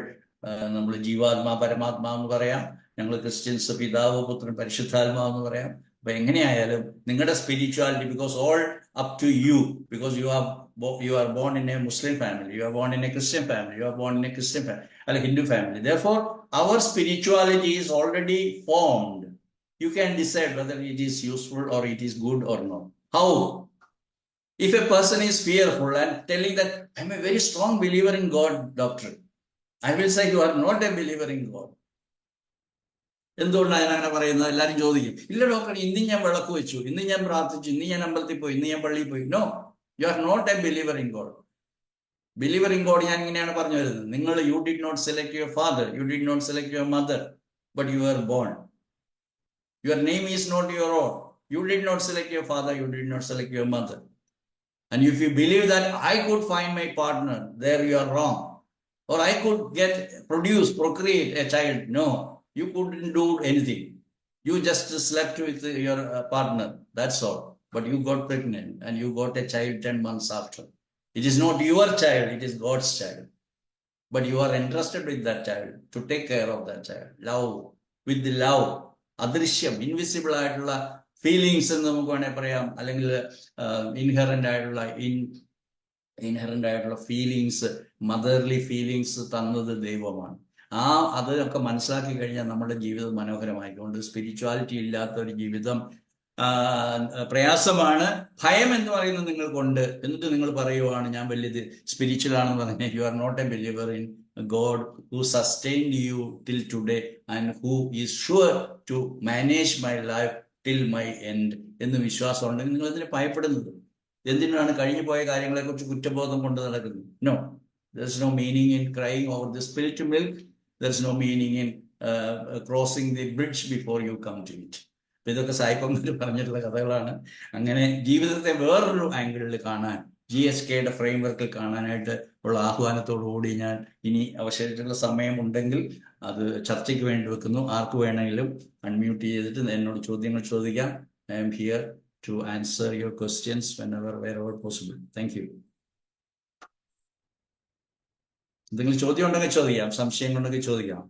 നമ്മൾ ജീവാത്മാ പരമാത്മാ എന്ന് പറയാം, ഞങ്ങൾ ക്രിസ്ത്യൻസ് പിതാവ് പുത്രൻ പരിശുദ്ധാത്മാവ് എന്ന് പറയാം. അപ്പൊ എങ്ങനെയായാലും നിങ്ങളുടെ spirituality, because all up to you, because you are born in a Muslim family, you are born in a Christian family, you are born in a Christian family, or a Hindu family. Therefore, our spirituality is already formed. You can decide whether it is useful or it is good or not. How? If a person is fearful and telling that I'm a very strong believer in God, doctor, I will say you are not a believer in God. എന്തുകൊണ്ടാണ് ഞാൻ അങ്ങനെ പറയുന്നത്? എല്ലാവരും ചോദിക്കും, ഇല്ല doctor, ഇന്ന് ഞാൻ വിളക്ക് വെച്ചു, ഇന്ന് ഞാൻ പ്രാർത്ഥിച്ചു, ഇന്ന് ഞാൻ അമ്പലത്തിൽ പോയി, ഇന്ന് ഞാൻ പള്ളിയിൽ പോയി. No, you are not a believer in God. Believer in God ഞാൻ ഇങ്ങനെയാണ് പറഞ്ഞു വരുന്നത്. നിങ്ങൾ you did not select your father, you did not select your mother, but you are born. Your name is not your own. You did not select your father, you did not select your mother. And if you believe that I could find my partner, there you are wrong. Or I could procreate a child. No, you couldn't do anything. You just slept with your partner, that's all. But you got pregnant and you got a child 10 months after. It is not your child, it is God's child. But you are entrusted with that child to take care of that child. Love, with the love. അദൃശ്യം, invisible ആയിട്ടുള്ള feelings എന്ന് നമുക്ക് വേണേൽ പറയാം, അല്ലെങ്കിൽ inherent ആയിട്ടുള്ള feelings, motherly feelings തന്നത് ദൈവമാണ്. അതൊക്കെ മനസ്സിലാക്കി കഴിഞ്ഞാൽ നമ്മുടെ ജീവിതം മനോഹരമായിക്കൊണ്ട്. സ്പിരിച്വാലിറ്റി ഇല്ലാത്ത ഒരു ജീവിതം പ്രയാസമാണ്. ഭയം എന്ന് പറയുന്നത് നിങ്ങൾക്കുണ്ട്, എന്നിട്ട് നിങ്ങൾ പറയുവാണ് ഞാൻ വലിയത് സ്പിരിച്വൽ ആണെന്ന് പറഞ്ഞാൽ you are not a believer in God who sustained you till today and who is sure to manage my life till my end എന്ന് വിശ്വാസം ഉണ്ടെങ്കിൽ നിങ്ങൾ എന്തിനാണ് ഭയപ്പെടുന്നത്? എന്തിനാണ് കഴിഞ്ഞു പോയ കാര്യങ്ങളെ കുറിച്ച് കുറ്റബോധം കൊണ്ട് നടക്കുന്നത്? No, there is no meaning in crying over the spilt milk. There is no meaning in crossing the bridge before you come to it. ഇതൊക്കെ സായിപ്പന്മാർ പറഞ്ഞിട്ടുള്ള കഥകളാണ്. അങ്ങനെ ജീവിതത്തെ വേറൊരു ആംഗിളിൽ കാണാൻ, GSKയുടെ ഫ്രെയിംവർക്കിൽ കാണാനായിട്ട് ഉള്ള ആഹ്വാനത്തോടുകൂടി ഞാൻ ഇനി അവശേഷിച്ചുള്ള സമയമുണ്ടെങ്കിൽ അത് ചർച്ചയ്ക്ക് വേണ്ടി വെക്കുന്നു. ആർക്ക് വേണമെങ്കിലും അൺമ്യൂട്ട് ചെയ്തിട്ട് എന്നോട് ചോദ്യങ്ങൾ ചോദിക്കാം. I am here to answer your questions wherever possible. Thank you. എന്തെങ്കിലും ചോദ്യം ഉണ്ടെങ്കിൽ ചോദിക്കാം, സംശയങ്ങളുണ്ടെങ്കിൽ ചോദിക്കാം.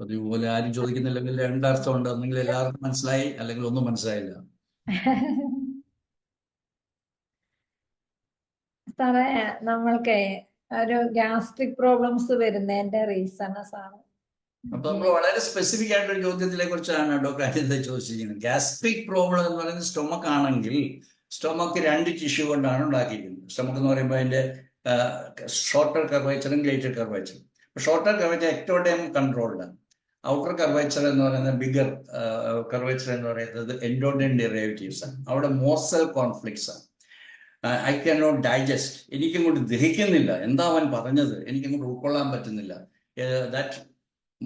അതുപോലെ ആരും ചോദിക്കുന്നില്ലെങ്കിൽ രണ്ടർത്ഥമുണ്ട്. ഒന്നെങ്കിൽ എല്ലാവർക്കും മനസ്സിലായി, അല്ലെങ്കിൽ ഒന്നും മനസ്സിലായില്ല. സാറേ നമ്മൾക്ക് ഒരു ഗ്യാസ്ട്രിക് പ്രോബ്ലംസ് വരുന്നതിന്റെ റീസൺ സാറ്. അപ്പൊ നമ്മൾ വളരെ സ്പെസിഫിക് ആയിട്ടൊരു ചോദ്യത്തിനെ കുറിച്ചാണ് ഡോക്ടർ അനിത ചോദിച്ചിരിക്കുന്നത്. ഗ്യാസ്ട്രിക് പ്രോബ്ലം എന്ന് പറയുന്നത് സ്റ്റൊമക്ക് ആണെങ്കിൽ, സ്റ്റൊമക്ക് 2 ടിഷ്യൂ കൊണ്ടാണ് ഉണ്ടാക്കിയിരിക്കുന്നത്. സ്റ്റൊമക്ക് എന്ന് പറയുമ്പോൾ അതിന്റെ ഷോർട്ടർ കർവേച്ചറും ഗ്രേറ്റർ കർവേച്ചറും. Shorter curvature ectoderm controlled. Outer curvature എന്ന് പറയുന്നത് ബിഗർ കർവേച്ചർ എന്ന് പറയുന്നത് എൻഡോഡെം ഡെറിവേറ്റീവ്സ് ആണ്. അവിടെ മോസൽ കോൺഫ്ലിക്ട്സ് ആണ്. ഐ ക്യാൻ നോട്ട് ഡൈജസ്റ്റ്, എനിക്കങ്ങോട്ട് ദഹിക്കുന്നില്ല. എന്താ അവൻ പറഞ്ഞത്, എനിക്കങ്ങോട്ട് ഉൾക്കൊള്ളാൻ പറ്റുന്നില്ല. ദാറ്റ്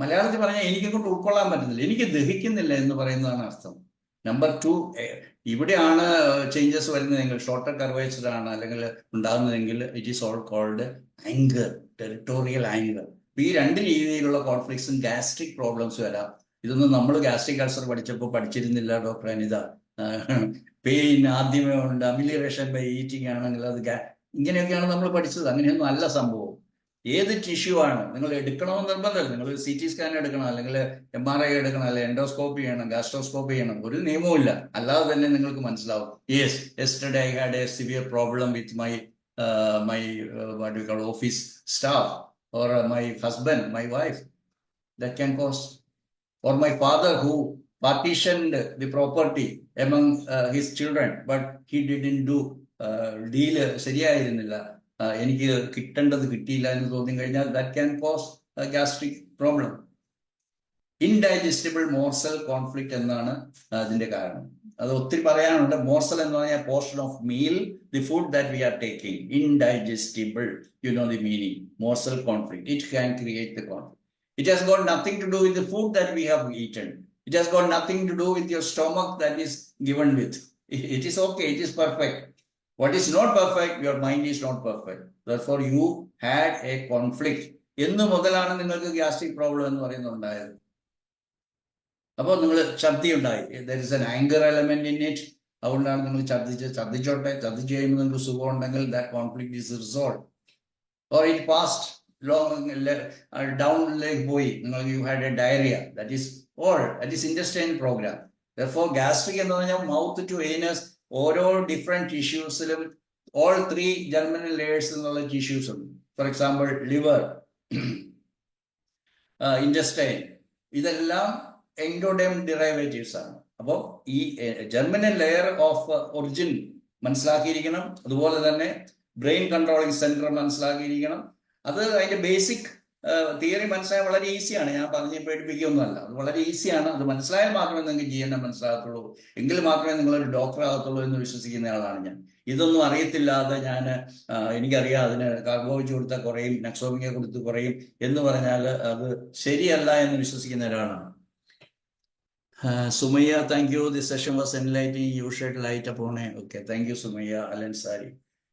മലയാളത്തിൽ പറഞ്ഞാൽ എനിക്കങ്ങോട്ട് ഉൾക്കൊള്ളാൻ പറ്റുന്നില്ല, എനിക്ക് ദഹിക്കുന്നില്ല എന്ന് പറയുന്നതാണ് അർത്ഥം. നമ്പർ 2, ഇവിടെയാണ് ചേഞ്ചസ് വരുന്നതെങ്കിൽ, ഷോർട്ടർ കർവേച്ചർ ആണ് അല്ലെങ്കിൽ ഉണ്ടാകുന്നതെങ്കിൽ, it is all called anger, territorial anger. ഈ 2 രീതിയിലുള്ള കോൺഫ്ലിക്ട്സും ഗ്യാസ്ട്രിക് പ്രോബ്ലംസ് വരാം. ഇതൊന്നും നമ്മൾ ഗ്യാസ്ട്രിക് അൾസർ പഠിച്ചപ്പോൾ പഠിച്ചിരുന്നില്ല ഡോക്ടർ അനിത. പെയിൻ ആദ്യമേ ഉണ്ട്, അമിലിറേഷൻ ബൈ ഈറ്റിംഗ് ആണെങ്കിൽ അത് ഇങ്ങനെയൊക്കെയാണ് നമ്മൾ പഠിച്ചത്. അങ്ങനെയൊന്നും അല്ല സംഭവം. ഏത് ടിഷ്യൂ ആണ് നിങ്ങൾ എടുക്കണമെന്ന് നിർബന്ധമല്ല. നിങ്ങൾ CT സ്കാൻ എടുക്കണം, അല്ലെങ്കിൽ MRI എടുക്കണം, അല്ലെങ്കിൽ എൻഡോസ്കോപ്പി ചെയ്യണം, ഗാസ്ട്രോസ്കോപ്പി ചെയ്യണം, ഒരു നിയമവും ഇല്ല. അല്ലാതെ തന്നെ നിങ്ങൾക്ക് മനസ്സിലാവും. Yes, yesterday I had A severe problem with my what we call office staff, or my husband, my wife, that can cause, or my father who partitioned the property among his children, but he didn't do deal ശരിയായിരുന്നില്ല, എനിക്ക് കിട്ടേണ്ടത് കിട്ടിയില്ല എന്ന് തോന്നി കഴിഞ്ഞാൽ that can cause a gastric problem. Indigestible morsel conflict എന്നാണ് അതിന്റെ കാരണം. അത് ഒത്തിരി പറയാനുണ്ട്. മോർസൽ എന്ന് പറഞ്ഞാൽ portion of meal, the food that we are taking. Indigestible, you know the meaning. Morsel conflict, it can create the conflict. It has got nothing to do with the food that we have eaten. It has got nothing to do with your stomach that is given with. It is okay, it is perfect. What is not perfect, your mind is not perfect. Therefore, you had a conflict. എന്ന് മുതലാണ് നിങ്ങൾക്ക് gastric problem എന്ന് പറയുന്നുണ്ടായത്. അപ്പോൾ നിങ്ങൾ ഛർദി ഉണ്ടായി. There is an anger element in it. അതുകൊണ്ടാണ് നിങ്ങൾ ഛർദിച്ചോട്ടെ. ഛർദിച്ച് കഴിയുമ്പോൾ നിങ്ങൾക്ക് സുഖം ഉണ്ടെങ്കിൽ that conflict is resolved. Or it passed long down leg പോയി, you had a diarrhea, that is intestine program. Therefore gastric എന്ന് പറഞ്ഞാൽ മൗത്ത് ടു anus, ഓരോ ഡിഫറെന്റ് ടിഷ്യൂസിലും all 3 germinal layers എന്നുള്ള ടിഷ്യൂസ് ഉണ്ട്. ഫോർ എക്സാമ്പിൾ ലിവർ, intestine, ഇതെല്ലാം endoderm derivatives ആണ്. അപ്പോൾ ഈ ജെർമിനൽ ലെയർ ഓഫ് ഒറിജിൻ മനസ്സിലാക്കിയിരിക്കണം. അതുപോലെ തന്നെ ബ്രെയിൻ കൺട്രോളിങ് സെന്റർ മനസ്സിലാക്കിയിരിക്കണം. അത് അതിന്റെ ബേസിക് തിയറി മനസ്സിലായാൽ വളരെ ഈസിയാണ്. ഞാൻ പറഞ്ഞ് പേടിപ്പിക്കുകയൊന്നുമല്ല, അത് വളരെ ഈസിയാണ്. അത് മനസ്സിലായാൽ മാത്രമേ നിങ്ങൾക്ക് GNM മനസ്സിലാകത്തുള്ളൂ, എങ്കിൽ മാത്രമേ നിങ്ങളൊരു ഡോക്ടർ ആകത്തുള്ളൂ എന്ന് വിശ്വസിക്കുന്ന ആളാണ് ഞാൻ. ഇതൊന്നും അറിയത്തില്ലാതെ ഞാൻ എനിക്കറിയാം അതിന് കാർബോവിച്ച് കൊടുത്താൽ കുറയും, നെക്സോമിക്ക കൊടുത്ത് കുറയും എന്ന് പറഞ്ഞാൽ അത് ശരിയല്ല എന്ന് വിശ്വസിക്കുന്ന ഒരാളാണ്. Sumaya, thank you. This session was enlightening. You shed light upon it. Okay, thank you, Sumaya Alansari.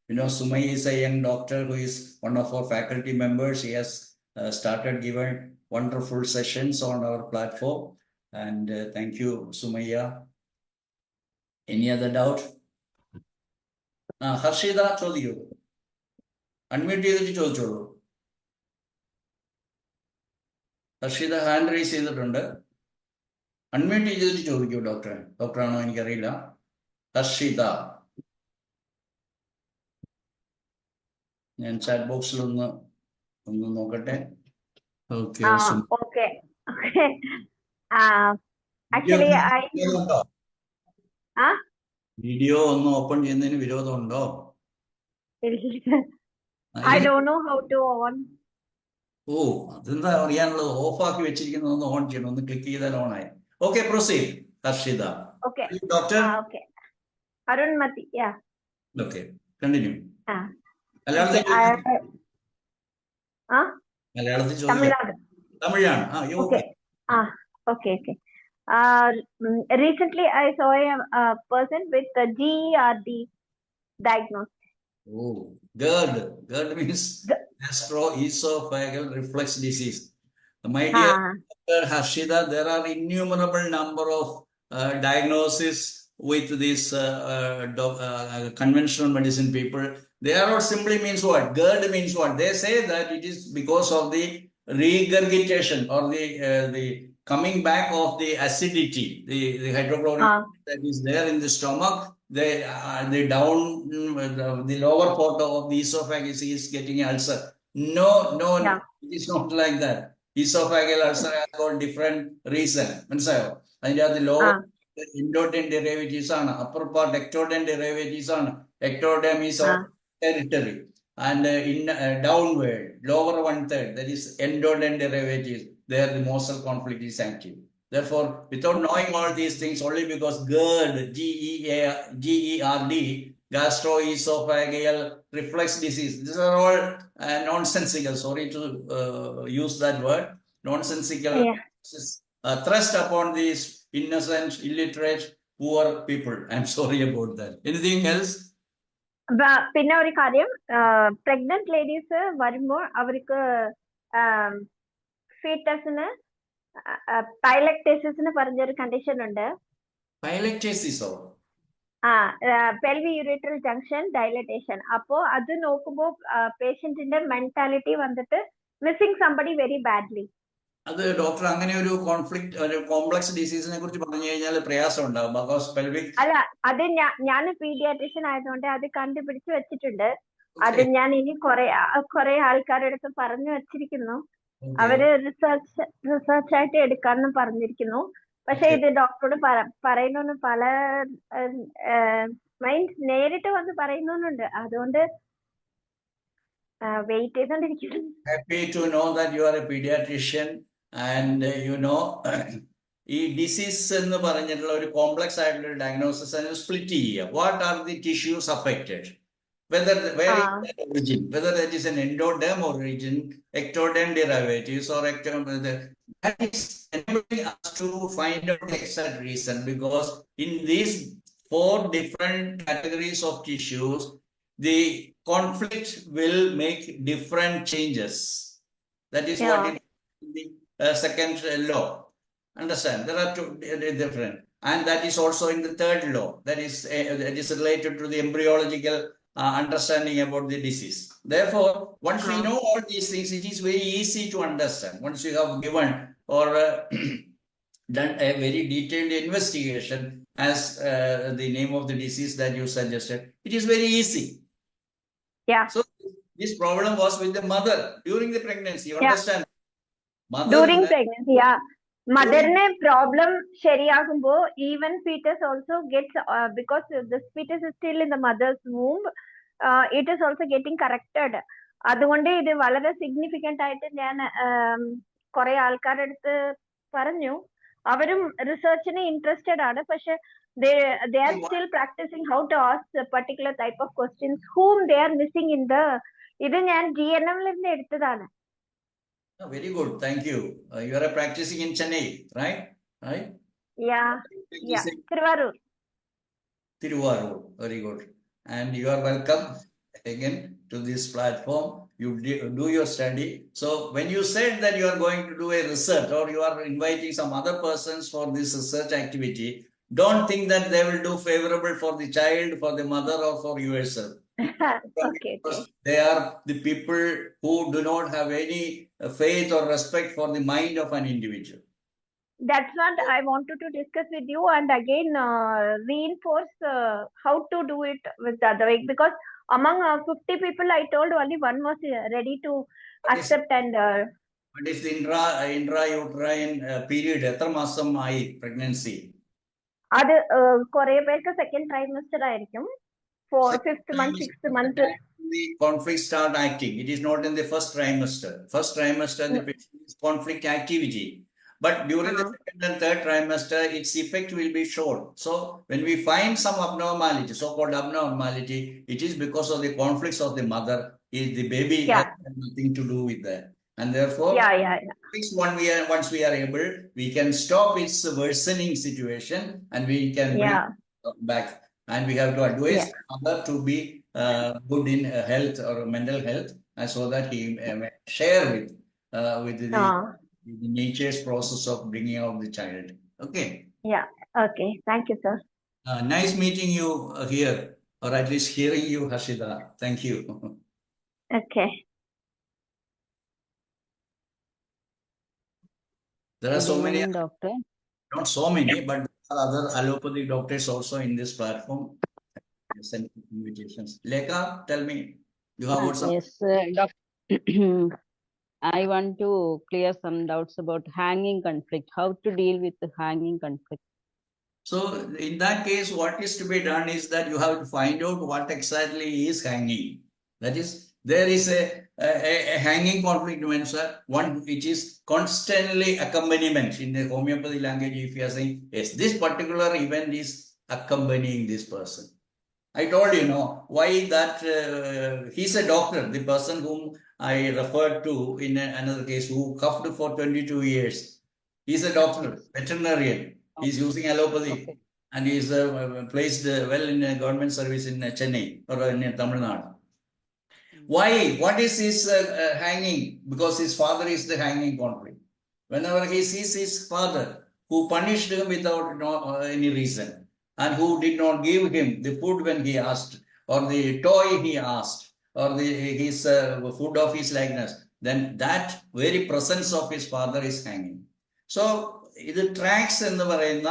You know, Sumaya is a young doctor who is one of our faculty members. He has started giving wonderful sessions on our platform. And thank you, Sumaya. Any other doubt? Harshida, chodhiyo. Unmute ചെയ്തിട്ട് ചോദിച്ചോളൂ. Harshida hand raise ചെയ്തിട്ടുണ്ട്. Unmute ചെയ്തിട്ട് ചോദിക്കൂ. ഡോക്ടറാണോ എനിക്കറിയില്ല. ഹർഷിത, ഞാൻ chat ബോക്സിൽ ഒന്ന് നോക്കട്ടെ. വീഡിയോ ഒന്ന് ഓപ്പൺ ചെയ്യുന്നതിന് വിരോധമുണ്ടോ? അതെന്താ അറിയാനുള്ളത്? ഓഫ് ആക്കി വെച്ചിരിക്കുന്നത് ഒന്ന് ഓൺ ചെയ്യണം. ഒന്ന് ക്ലിക്ക് ചെയ്താൽ ഓൺ ആയി. Okay, proceed, Harshida. Okay. Doctor? Okay. Arunmati, yeah. Okay, continue. Recently I saw a person with the GERD diagnosed. Oh, GERD means gastroesophageal reflux disease. My dear Harshida, there are innumerable number of diagnoses with this conventional medicine people. They are not simply means what? GERD means what? They say that it is because of the regurgitation or the coming back of the acidity, the hydrochloric Ah. that is there in the stomach, the the lower part of the esophagus is getting ulcer. No, Yeah. it is not like that. Esophageal ulcer has got different reason. മനസ്സിലായോ? അതിന്റെ അത് lower endoderm derivatives ആണ്, upper part ectoderm derivatives ആണ്. Ectoderm is Ah. our territory, and in downward lower 1/3, that is endoderm derivatives, there the muscle conflict is active. Therefore, without knowing all these things, only because GERD, GERD, gastroesophageal reflux disease, these are all nonsensical, sorry to use that word, nonsensical Yeah. thrust upon these innocent, illiterate, poor people. I'm sorry about that. Anything else? പിന്നെ ഒരു കാര്യം, pregnant ladies വരുമ്പോൾ അവർക്ക് ഫീറ്റസിന് പൈലക്ടേസിന് പറഞ്ഞൊരു condition ഉണ്ട്. Pylactasis or? Pelvi ureteral junction dilatation. അപ്പോ അത് നോക്കുമ്പോൾ പേഷ്യന്റിന്റെ മെന്റാലിറ്റി വന്നിട്ട് മിസ്സിംഗ് സംബഡി വെരി ബാഡ്ലി. അത് ഡോക്ടർ അങ്ങനെ ഒരു കോൺഫ്ലിക്ട്, ഒരു കോംപ്ലക്സ് ഡിസീസിനെ കുറിച്ച് പറഞ്ഞു കഴിഞ്ഞാൽ പ്രയാസം ഉണ്ടാവും. ബിക്കോസ് പെൽവിക് അല്ല, അത് ഞാൻ പീഡിയാട്രിഷ്യൻ ആയതുകൊണ്ട് അത് കണ്ടുപിടിച്ച് വെച്ചിട്ടുണ്ട്. അത് ഞാൻ ഇനി കുറെ ആൾക്കാരുടെ അടുത്ത് പറഞ്ഞു വെച്ചിരിക്കുന്നു. അവര് റിസർച്ച് ആയിട്ട് എടുക്കാന്നും പറഞ്ഞിരിക്കുന്നു. പക്ഷെ ഇത് ഡോക്ടറോട് പറയുന്നു, പല നേരിട്ട് വന്ന് പറയുന്നുണ്ട്. അതുകൊണ്ട് wait ചെയ്തോണ്ടിരിക്കുന്നു. Happy to know that you are a pediatrician and you know ഈ ഡിസീസ് എന്ന് പറഞ്ഞിട്ടുള്ള ഒരു കോംപ്ലക്സ് ആയിട്ടുള്ള ഒരു ഡയഗ്നോസിസ് അതിനെ സ്പ്ലിറ്റ് ചെയ്യുക. What are the tissues affected, where is the origin, whether that is an endoderm origin, ectoderm derivatives or that is enabling us to find out the exact reason, because in these 4 different categories of tissues, the conflict will make different changes. That is what is the second law. Understand? There are 2 different, and that is also in the 3rd law. That is related to the embryological understanding about the disease. Therefore, once we know all these things, it is very easy to understand. Once you have given or done a very detailed investigation as the name of the disease that you suggested, it is very easy. Yeah. So this problem was with the mother during the pregnancy. You understand? Mother During pregnancy, yeah. മദറിന് problem ശരിയാകുമ്പോ even foetus also gets, because the foetus is still in the mother's womb, it is also getting corrected. അതുകൊണ്ട് ഇത് വളരെ significant ആയിട്ട് ഞാൻ കുറെ ആൾക്കാരുടെ അടുത്ത് പറഞ്ഞു. അവരും റിസർച്ചിന് ഇൻട്രസ്റ്റഡ് ആണ്. പക്ഷെ they are still practicing how to ask a particular type of questions whom they are missing in the. ഇത് ഞാൻ GNM-ൽ നിന്ന് എടുത്തതാണ്. Oh, very good, thank you. You are practicing in Chennai, right? Yeah. Tiruvarur, very good. And you are welcome again to this platform. You do your study. So when you said that you are going to do a research or you are inviting some other persons for this research activity, don't think that they will do favorable for the child, for the mother or for yourself. Okay. They are the people who do not have any faith or respect for the mind of an individual. That's what I wanted to discuss with you, and again reinforce how to do it with the other way, because among 50 people I told only one was ready to accept. And what is the intrauterine period? എത്ര മാസമായി pregnancy? അത് കുറെ പേർക്ക് second trimester ആയിരിക്കും. 5th month, 6th month. The conflict start acting. It is not in the first trimester. First trimester, the patient is conflict activity. But during the 2nd and 3rd trimester, its effect will be shown. So when we find some abnormality, so-called abnormality, it is because of the conflicts of the mother. The baby has nothing to do with that. And therefore, once we are able, we can stop its worsening situation and we can bring it back. And we have to advise the mother to be good in health or mental health, and so that he may share with the nature's process of bringing out the child. Okay. Yeah. Okay. Thank you, sir. Nice meeting you here, or at least hearing you, Harshita. Thank you. Okay. There are Good so many, evening, doctor. not so many, but there are other allopathic doctors also in this platform. Send invitations. Lekha, tell me, you have got some. Yes, doctor. I want to clear some doubts about hanging conflict. How to deal with the hanging conflict? So in that case, what is to be done is that you have to find out what exactly is hanging. That is, there is a hanging conflict means one which is constantly accompaniment. In the homeopathy language, if you are saying, yes, this particular event is accompanying this person. I told you, why that he's a doctor, the person whom I referred to in another case who coughed for 22 years. He's a doctor, veterinarian. He's using allopathy Okay. and he's placed well in a government service in Chennai or in Tamil Nadu. Why? What is his hanging? Because his father is the hanging conflict. Whenever he sees his father who punished him without any reason, and who did not give him the food when he asked, or the toy he asked, or his food of his likeness, then that very presence of his father is hanging. So, ഇത് tracks എന്ന് പറയുന്ന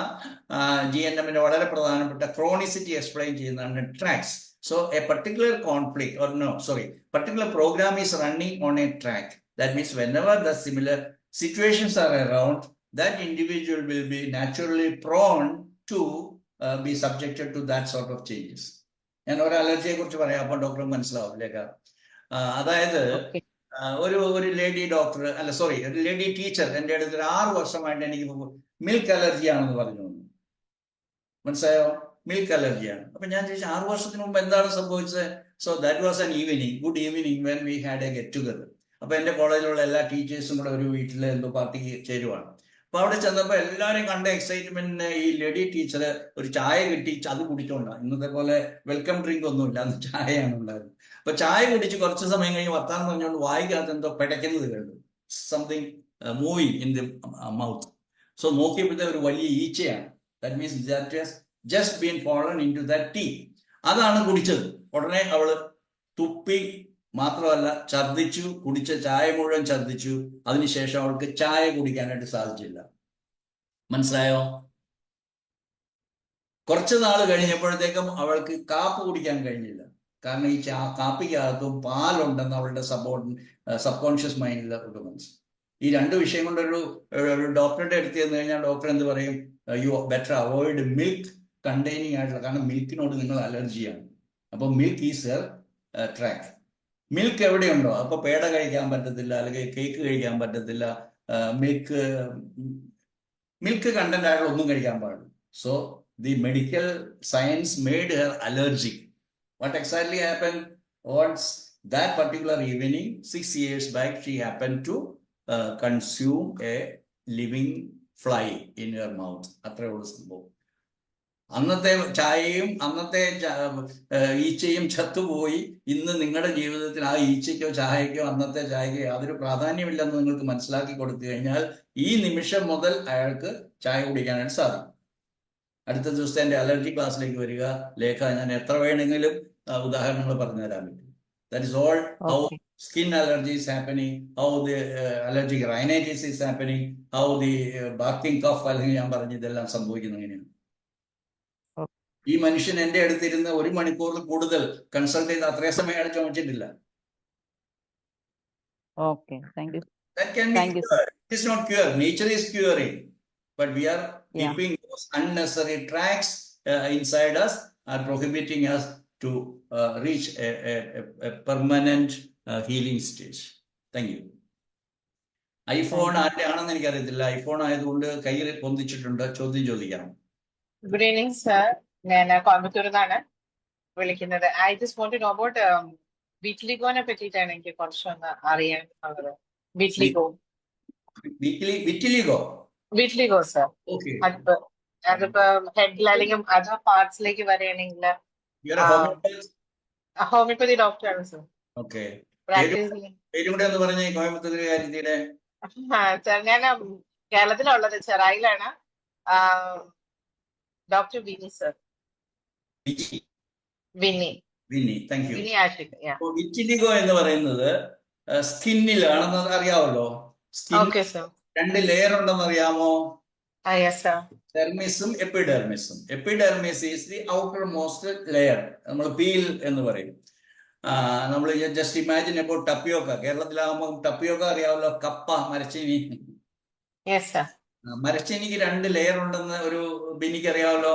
GNM-ന്റെ വളരെ പ്രധാനപ്പെട്ട ക്രോണിസിറ്റി explain ചെയ്യുന്നതാണ് tracks. So, a particular conflict, or no, sorry, particular program is running on a track. That means whenever the similar situations are around, that individual will be naturally prone to be subjected to that sort of changes. ഞാൻ ഒരു അലർജിയെ കുറിച്ച് പറയാം, അപ്പോൾ doctor മനസ്സിലാവില്ലേക്ക. അതായത് ഒരു lady doctor അല്ല sorry ഒരു lady teacher എൻ്റെ അടുത്ത് 6 വർഷമായിട്ട് എനിക്ക് മിൽക്ക് അലർജി ആണെന്ന് പറഞ്ഞു. മനസ്സിലായോ? മിൽക്ക് അലർജിയാണ്. അപ്പൊ ഞാൻ ചോദിച്ചു 6 വർഷത്തിന് മുമ്പ് എന്താണ് സംഭവിച്ചത്? So that was an evening, good evening when we had A get together. അപ്പൊ എന്റെ കോളേജിലുള്ള എല്ലാ ടീച്ചേഴ്സും കൂടെ ഒരു വീട്ടിലെ എന്തോ പാർട്ടിക്ക് ചേരുവാണ്. അപ്പൊ അവിടെ ചെന്നപ്പോ എല്ലാവരെയും കണ്ട എക്സൈറ്റ്മെന്റിന് ഈ ലേഡി ടീച്ചർ ഒരു ചായ കിട്ടി, അത് കുടിച്ചോണ്ടാണ്. ഇന്നത്തെ പോലെ വെൽക്കം ഡ്രിങ്ക് ഒന്നുമില്ല, അന്ന് ചായയാണ് ഉണ്ടായിരുന്നത്. അപ്പൊ ചായ കുടിച്ച് കുറച്ച് സമയം കഴിഞ്ഞ് വർത്താനം പറഞ്ഞുകൊണ്ട് വായിക്കകത്ത് എന്തോ പിടയ്ക്കുന്നത് കണ്ടു, something moving in the mouth. So നോക്കിയപ്പോഴത്തെ ഒരു വലിയ ഈച്ചയാണ്. That means that has just been fallen into that tea. അതാണ് കുടിച്ചത്. ഉടനെ അവള് തുപ്പി, മാത്രമല്ല ഛർദ്ദിച്ചു, കുടിച്ച ചായ മുഴുവൻ ഛർദ്ദിച്ചു. അതിനുശേഷം അവൾക്ക് ചായ കുടിക്കാനായിട്ട് സാധിച്ചില്ല. മനസ്സിലായോ? കുറച്ചു നാൾ കഴിഞ്ഞപ്പോഴത്തേക്കും അവൾക്ക് കാപ്പ് കുടിക്കാൻ കഴിഞ്ഞില്ല. കാരണം ഈ കാപ്പിക്കകത്തും പാലുണ്ടെന്ന് അവളുടെ സബ് കോൺഷ്യസ് മൈൻഡിൽ അവർക്ക് മനസ്സിലായി. ഈ 2 വിഷയം കൊണ്ടൊരു ഡോക്ടറുടെ അടുത്ത് ചെന്ന് കഴിഞ്ഞാൽ ഡോക്ടർ എന്ത് പറയും? You better avoid milk containing ആയിട്ടുള്ള, കാരണം മിൽക്കിനോട് നിങ്ങൾ അലർജിയാണ്. അപ്പോൾ milk is a track. Milk എവിടെയുണ്ടോ അപ്പൊ പേട കഴിക്കാൻ പറ്റത്തില്ല, അല്ലെങ്കിൽ കേക്ക് കഴിക്കാൻ പറ്റത്തില്ല, മിൽക്ക് കണ്ടന്റ് ആയിട്ടുള്ള ഒന്നും കഴിക്കാൻ പാടില്ല. So the medical science made her allergic. What exactly happen? What's that particular evening 6 years back, she happened to consume a living fly in her mouth. അത്രേ ഉള്ള സംഭവം. അന്നത്തെ ചായയും അന്നത്തെ ഈച്ചയും ചത്തുപോയി. ഇന്ന് നിങ്ങളുടെ ജീവിതത്തിൽ ആ ഈച്ചയ്ക്കോ ചായക്കോ അന്നത്തെ ചായക്കോ യാതൊരു പ്രാധാന്യമില്ലെന്ന് നിങ്ങൾക്ക് മനസ്സിലാക്കി കൊടുത്തു കഴിഞ്ഞാൽ ഈ നിമിഷം മുതൽ അയാൾക്ക് ചായ കുടിക്കാനായിട്ട് സാധിക്കും. അടുത്ത ദിവസത്തെ എൻ്റെ അലർജി ക്ലാസ്സിലേക്ക് വരിക ലേഖ, ഞാൻ എത്ര വേണമെങ്കിലും ഉദാഹരണങ്ങൾ പറഞ്ഞു തരാൻ പറ്റും. That is all how skin allergy is happening, how the allergic rhinitis is happening, how the barking cough അല്ലെങ്കിൽ ഞാൻ പറഞ്ഞതെല്ലാം സംഭവിക്കുന്നത് എങ്ങനെയാണ്. ഈ മനുഷ്യൻ എൻ്റെ അടുത്തിരുന്ന് 1 മണിക്കൂറിൽ കൂടുതൽ കൺസൾട്ട് ചെയ്ത് അത്രയും സമയം അയാൾ ചുമച്ചിട്ടില്ല. Okay, thank you. That can be cured. It is not cure. Nature is curing, but we are keeping those unnecessary tracks inside us, are prohibiting us to reach a permanent healing stage. Thank you. IPhone ആരുടെ ആണെന്ന് എനിക്കറിയത്തില്ല. IPhone ആയതുകൊണ്ട് കൈ പൊന്തിച്ചിട്ടുണ്ട്. ചോദ്യം ചോദിക്കണം. Good evening sir, ഞാൻ കോയമ്പത്തൂരിൽ നിന്നാണ് വിളിക്കുന്നത്. I just want to know about വിറ്റ്ലിഗോനെ പറ്റിയിട്ടാണ് എനിക്ക് കുറച്ചൊന്ന് അറിയാൻ ഉള്ളത്. വിറ്റ്ലിഗോ സർ, അതിപ്പോ ഹെഡിൽ അല്ലെങ്കിൽ അതർ പാർട്സിലേക്ക് വരികയാണെങ്കിൽ ഹോമിയോപ്പതി ഡോക്ടറാണ് സർ. സർ ഞാൻ കേരളത്തിലുള്ളത് ചെറായിലാണ്. ഡോക്ടർ വിനി സർ. വിനി ആഷിഖ്. വിറ്റിലിഗോ എന്ന് പറയുന്നത് സ്കിന്നിലാണെന്ന് അറിയാമല്ലോ. Okay sir. രണ്ട് ലെയർ ഉണ്ടെന്ന് അറിയാമോ? Yes, sir. ഡെർമിസും എപ്പിഡെർമിസും. Epidermis is the outermost layer, നമ്മൾ പീൽ എന്ന് പറയും. നമ്മൾ ജസ്റ്റ് ഇമാജിൻ അബൌട്ട് ടപ്പിയോക്ക. കേരളത്തിലാകുമ്പോൾ ടപ്പിയോക്ക അറിയാമല്ലോ, കപ്പ, മരച്ചീനി. Yes, sir. മരച്ചീനിക്ക് രണ്ട് ലെയർ ഉണ്ടെന്ന് ഒരു ബിന്നിക്ക് അറിയാമല്ലോ.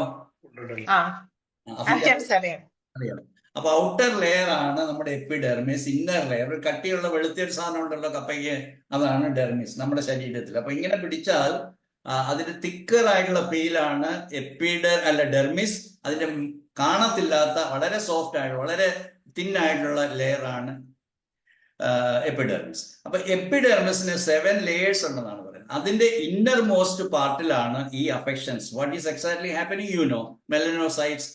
Yes, അറിയാം. അറിയാം. അപ്പൊ ഔട്ടർ ലെയർ ആണ് നമ്മുടെ എപ്പിഡെർമിസ്. ഇന്നർ ലെയർ, ഒരു കട്ടിയുള്ള വെളുത്തൊരു സാധനം ഉണ്ടല്ലോ കപ്പയ്ക്ക്, അതാണ് ഡെർമിസ് നമ്മുടെ ശരീരത്തിൽ. അപ്പൊ ഇങ്ങനെ പിടിച്ചാൽ അതിന്റെ തിക്കർ ആയിട്ടുള്ള പീലാണ് ഡെർമിസ്. അതിന്റെ കാണത്തില്ലാത്ത വളരെ സോഫ്റ്റ് ആയിട്ടുള്ള വളരെ തിന്നായിട്ടുള്ള ലെയർ ആണ് എപ്പിഡെർമിസ്. അപ്പൊ എപ്പിഡെർമിസിന് 7 ലേയേഴ്സ് ഉണ്ടെന്നാണ് പറയുന്നത്. അതിന്റെ ഇന്നർ മോസ്റ്റ് പാർട്ടിലാണ് ഈ affections. What is exactly happening, you know, melanocytes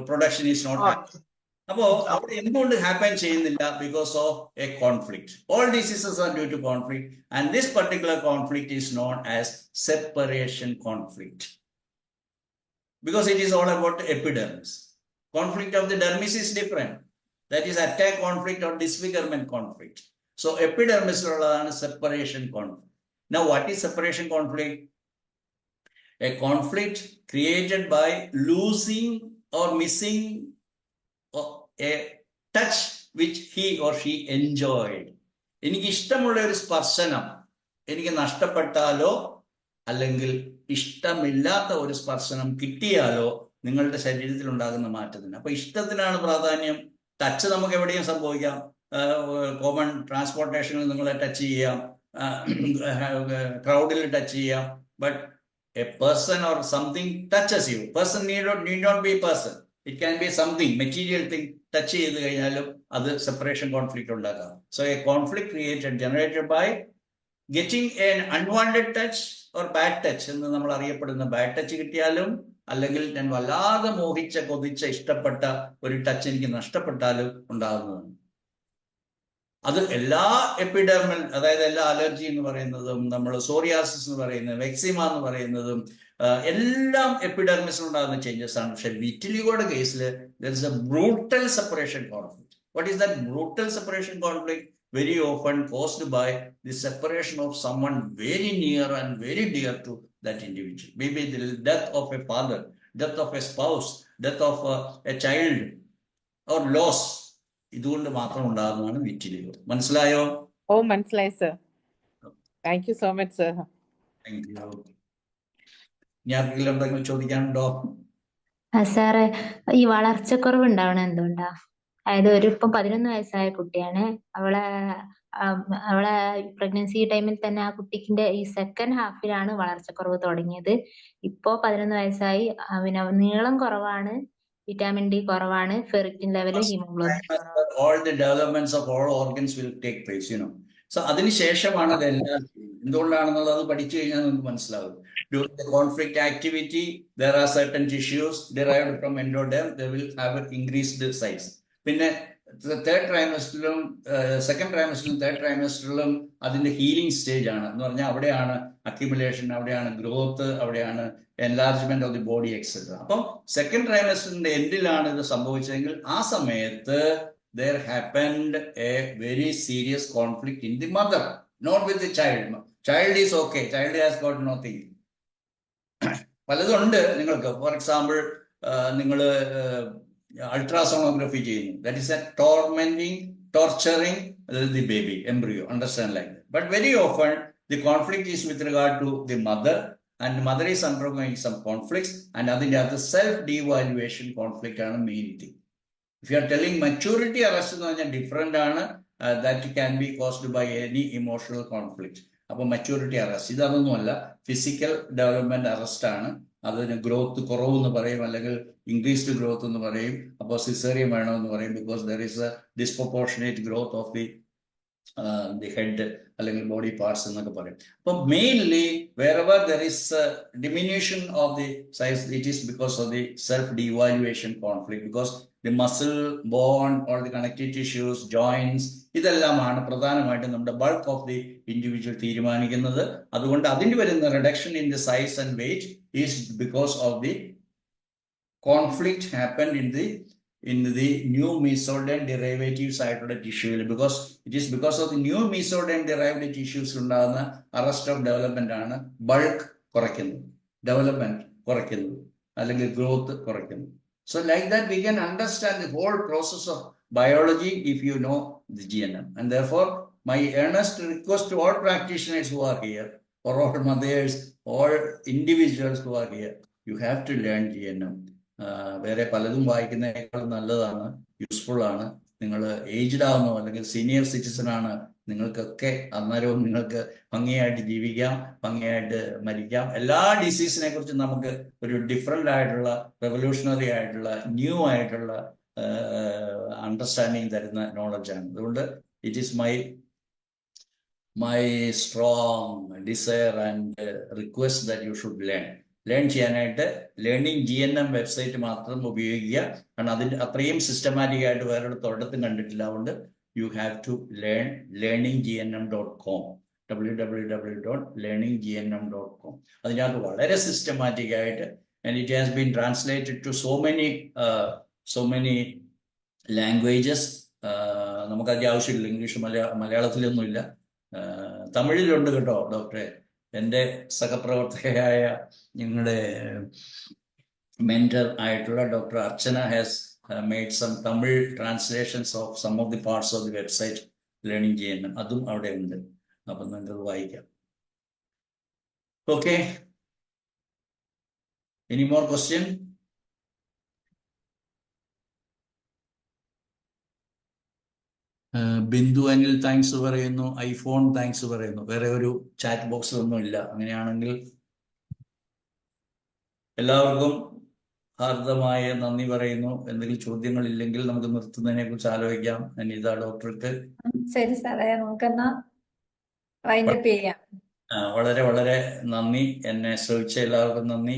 production is not happening. അപ്പോ അവിടെ എന്തുകൊണ്ട് ഹാപ്പൻ ചെയ്യുന്നില്ല? Because of a conflict. All diseases are due to conflict, and this particular conflict is known as separation conflict, because it is all about epidermis. Conflict of the dermis is different. That is attack conflict or disfigurement conflict. So epidermis is separation conflict. Now what is separation conflict? A conflict created by losing or missing a touch which he or she enjoyed. എനിക്ക് ഇഷ്ടമുള്ള ഒരു സ്പർശനം എനിക്ക് നഷ്ടപ്പെട്ടാലോ അല്ലെങ്കിൽ ഇഷ്ടമില്ലാത്ത ഒരു സ്പർശനം കിട്ടിയാലോ നിങ്ങളുടെ ശരീരത്തിൽ ഉണ്ടാകുന്ന മാറ്റത്തിന്. അപ്പൊ ഇഷ്ടത്തിനാണ് പ്രാധാന്യം. ടച്ച് നമുക്ക് എവിടെയും സംഭവിക്കാം. കോമൺ ട്രാൻസ്പോർട്ടേഷനിൽ നിങ്ങളെ ടച്ച് ചെയ്യാം, ക്രൗഡിൽ ടച്ച് ചെയ്യാം. But a person or something touches you. Person need not be person, it can be something, material thing. Touch ചെയ്ത് കഴിഞ്ഞാലും അത് സെപ്പറേഷൻ കോൺഫ്ലിക്റ്റ് ഉണ്ടാക്കാം. So a conflict generated by getting a unwanted touch or bad touch എന്ന് നമ്മൾ അറിയപ്പെടുന്ന bad touch കിട്ടിയാലും, അല്ലെങ്കിൽ ഞാൻ വല്ലാതെ മോഹിച്ച കൊതിച്ച ഇഷ്ടപ്പെട്ട ഒരു ടച്ച് എനിക്ക് നഷ്ടപ്പെട്ടാലും ഉണ്ടാകുന്നതാണ്. അത് എല്ലാ എപ്പിഡെർമൽ, അതായത് എല്ലാ അലർജി എന്ന് പറയുന്നതും നമ്മൾ സോറിയാസിസ് എന്ന് പറയുന്നതും എക്സിമ എന്ന് പറയുന്നതും എല്ലാം എപ്പിഡെർമിസിൽ ഉണ്ടാകുന്ന ചേഞ്ചസ് ആണ്. പക്ഷെ വിറ്റിലിഗോയുടെ കേസിൽ there is a brutal separation conflict. What is that brutal separation conflict? Very often caused by the separation of someone very near and very dear to that individual. Maybe the death of a father, death of a spouse, death of a child, or loss. ഇതുകൊണ്ട് മാത്രം ഉണ്ടാകുന്നതാണ് vitiligo. മനസ്സിലായോ? മനസ്സിലായി sir. Thank you so much sir. Thank you. ഇനി ആർക്കെങ്കിലും എന്തെങ്കിലും ചോദിക്കാനുണ്ടോ? സാറേ, ഈ വളർച്ചക്കുറവ് ഉണ്ടാവണ എന്തുകൊണ്ടാ? അതായത് ഇപ്പം 11 വയസ്സായ കുട്ടിയാണ്. അവളെ പ്രഗ്നൻസി ടൈമിൽ തന്നെ ആ കുട്ടിക്കിന്റെ ഈ സെക്കൻഡ് ഹാഫിലാണ് വളർച്ചക്കുറവ് തുടങ്ങിയത്. ഇപ്പോ 11 വയസ്സായി. പിന്നെ നീളം കുറവാണ്, വിറ്റാമിൻ ഡി കുറവാണ്, ferritin level, haemoglobin. All the developments of all organs will take place, you know. So അതിനുശേഷമാണ് അതെല്ലാം. എന്തുകൊണ്ടാണെന്നുള്ളത് അത് പഠിച്ചു കഴിഞ്ഞാൽ നമുക്ക് മനസ്സിലാവും. During the conflict activity, there are certain tissues derived from endoderm. They will have an increased size. പിന്നെ third ട്രൈമസ്റ്ററിലും second ട്രൈമസ്റ്ററിലും third ട്രൈമസ്റ്ററിലും അതിന്റെ healing stage ആണ്. എന്ന് പറഞ്ഞാൽ അവിടെയാണ് അക്യുമുലേഷൻ, അവിടെയാണ് ഗ്രോത്ത്, അവിടെയാണ് enlargement of the body etcetera. അപ്പം സെക്കൻഡ് ട്രൈമസ്റ്ററിന്റെ എൻഡിലാണ് ഇത് സംഭവിച്ചതെങ്കിൽ ആ സമയത്ത് there happened a very serious conflict in the mother, not with the child. Child is okay, child has got nothing. പലതുണ്ട് നിങ്ങൾക്ക്. ഫോർ എക്സാമ്പിൾ, നിങ്ങൾ അൾട്രാസോണോഗ്രഫി ചെയ്യുന്നു. That is A torturing the baby embryo, understand like that. But very often the conflict is with regard to the mother, and mother is undergoing some conflicts, and അതിന്റെ അത് self devaluation conflict ആണ് main thing. If you are telling maturity arrest എന്ന് പറഞ്ഞാൽ different ആണ്. That can be caused by any emotional conflict. അപ്പൊ maturity arrest ഇതൊന്നുമല്ല, physical development arrest ആണ്. അതിന് ഗ്രോത്ത് കുറവെന്ന് പറയും, അല്ലെങ്കിൽ ഇൻക്രീസ്ഡ് ഗ്രോത്ത് എന്ന് പറയും. അപ്പോൾ സിസേറിയൻ വേണമെന്ന് പറയും, because there is A ഡിസ്പ്രൊപ്പോർഷനേറ്റ് growth of the head അല്ലെങ്കിൽ ബോഡി പാർട്സ് എന്നൊക്കെ പറയും. അപ്പം mainly wherever there is a diminution of the size, it is because of the self devaluation conflict, because the muscle, bone or the connective tissues, joints, ഇതെല്ലാമാണ് പ്രധാനമായിട്ടും നമ്മുടെ bulk of the individual തീരുമാനിക്കുന്നത്. അതുകൊണ്ട് അതിന് വരുന്ന reduction in the size and wait is because of the conflict happened in the in the new mesoidal derivatives ആയിട്ടുള്ള ടിഷ്യൂവിൽ, because of the new mesoidal derived tissues ഉണ്ടാകുന്ന arrest of development ആണ് bulk കുറയ്ക്കുന്നത്, development കുറയ്ക്കുന്നത്, അല്ലെങ്കിൽ growth കുറയ്ക്കുന്നത്. So like that we can understand the whole process of biology if you know the GNM. And therefore my earnest request to all practitioners who are here, or all mothers, all individuals who are here, you have to learn GNM. വേറെ പലതും വായിക്കുന്നതിനേക്കാൾ നല്ലതാണ്, useful ആണ്. നിങ്ങൾ aged ആവുന്നോ അല്ലെങ്കിൽ senior citizen ആണ്, നിങ്ങൾക്കൊക്കെ അന്നേരവും നിങ്ങൾക്ക് ഭംഗിയായിട്ട് ജീവിക്കാം, ഭംഗിയായിട്ട് മരിക്കാം. എല്ലാ ഡിസീസിനെ കുറിച്ച് നമുക്ക് ഒരു ഡിഫറെൻ്റ് ആയിട്ടുള്ള, റെവല്യൂഷണറി ആയിട്ടുള്ള, ന്യൂ ആയിട്ടുള്ള അണ്ടർസ്റ്റാൻഡിങ് തരുന്ന നോളജാണ്. അതുകൊണ്ട് it is my strong desire and request that you should learn ചെയ്യാനായിട്ട് ലേണിംഗ് GNM വെബ്സൈറ്റ് മാത്രം ഉപയോഗിക്കുക. കാരണം അതിൻ്റെ അത്രയും സിസ്റ്റമാറ്റിക് ആയിട്ട് വേറെ തൊടത്തും കണ്ടിട്ടില്ല. അതുകൊണ്ട് you have to learn learninggnm.com, www.learninggnm.com. അതിനകത്ത് വളരെ സിസ്റ്റമാറ്റിക് ആയിട്ട്, and it has been translated to so many languages. നമുക്കത് ആവശ്യമില്ല, ഇംഗ്ലീഷ് മലയാളത്തിലൊന്നുമില്ല, തമിഴിലുണ്ട് കേട്ടോ ഡോക്ടറെ. എൻ്റെ സഹപ്രവർത്തകയായ നിങ്ങളുടെ മെന്റർ ആയിട്ടുള്ള doctor Archana has made some Tamil translations of some of the parts of the website Learning GNM. അതും അവിടെ ഉണ്ട്, അപ്പം നിങ്ങൾക്ക് വായിക്കാം. Okay, any more question? Bindu Anil thanks പറയുന്നു, ഐഫോൺ താങ്ക്സ് പറയുന്നു. വേറെ ഒരു ചാറ്റ് ബോക്സ് ഒന്നും ഇല്ല. അങ്ങനെയാണെങ്കിൽ എല്ലാവർക്കും ഹാർദമായ നന്ദി പറയുന്നു. എന്തെങ്കിലും ചോദ്യങ്ങളില്ലെങ്കിൽ നമുക്ക് നിർത്തുന്നതിനെ കുറിച്ച് ആലോചിക്കാം. അനിത ഡോക്ടർക്ക് ശരി സാറേ, നമുക്കെന്നാ വൈൻഡപ്പ് ചെയ്യാം. വളരെ വളരെ നന്ദി. എന്നെ ശ്രമിച്ച എല്ലാവർക്കും നന്ദി.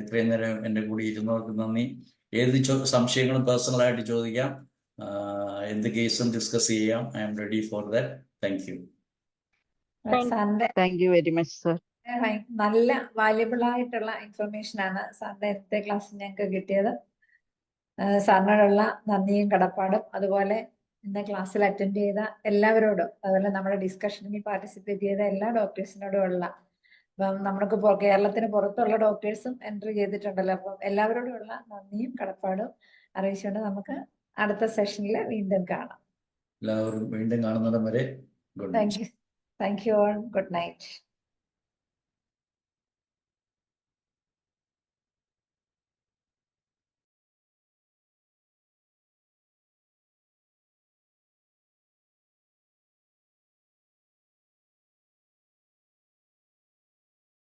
ഇത്രയും നേരം എൻ്റെ കൂടി ഇരുന്നവർക്ക് നന്ദി. ഏത് സംശയങ്ങളും പേഴ്സണലായിട്ട് ചോദിക്കാം, എന്ത് കേസും ഡിസ്കസ് ചെയ്യാം. I am ready for that. Thank you. സാറിന്റെ Thank you very much, sir. നല്ല വാല്യബിൾ ആയിട്ടുള്ള ഇൻഫർമേഷൻ ആണ് സാറിന്റെ ഇന്നത്തെ ക്ലാസ്സിൽ ഞങ്ങൾക്ക് കിട്ടിയത്. സാറിനോടുള്ള നന്ദിയും കടപ്പാടും, അതുപോലെ ഇന്ന് ക്ലാസ്സിൽ അറ്റൻഡ് ചെയ്ത എല്ലാവരോടും, അതുപോലെ നമ്മുടെ ഡിസ്കഷനിൽ പാർട്ടിസിപ്പേറ്റ് ചെയ്ത എല്ലാ ഡോക്ടേഴ്സിനോടും ഉള്ള, അപ്പം നമ്മൾക്ക് കേരളത്തിന് പുറത്തുള്ള ഡോക്ടേഴ്സും എൻട്രി ചെയ്തിട്ടുണ്ടല്ലോ, അപ്പം എല്ലാവരോടും ഉള്ള നന്ദിയും കടപ്പാടും അറിയിച്ചുകൊണ്ട് നമുക്ക് അടുത്ത സെഷനിൽ വീണ്ടും കാണാം. എല്ലാവരും വീണ്ടും കാണുന്നിടം വരെ good night. Thank you all. Good night.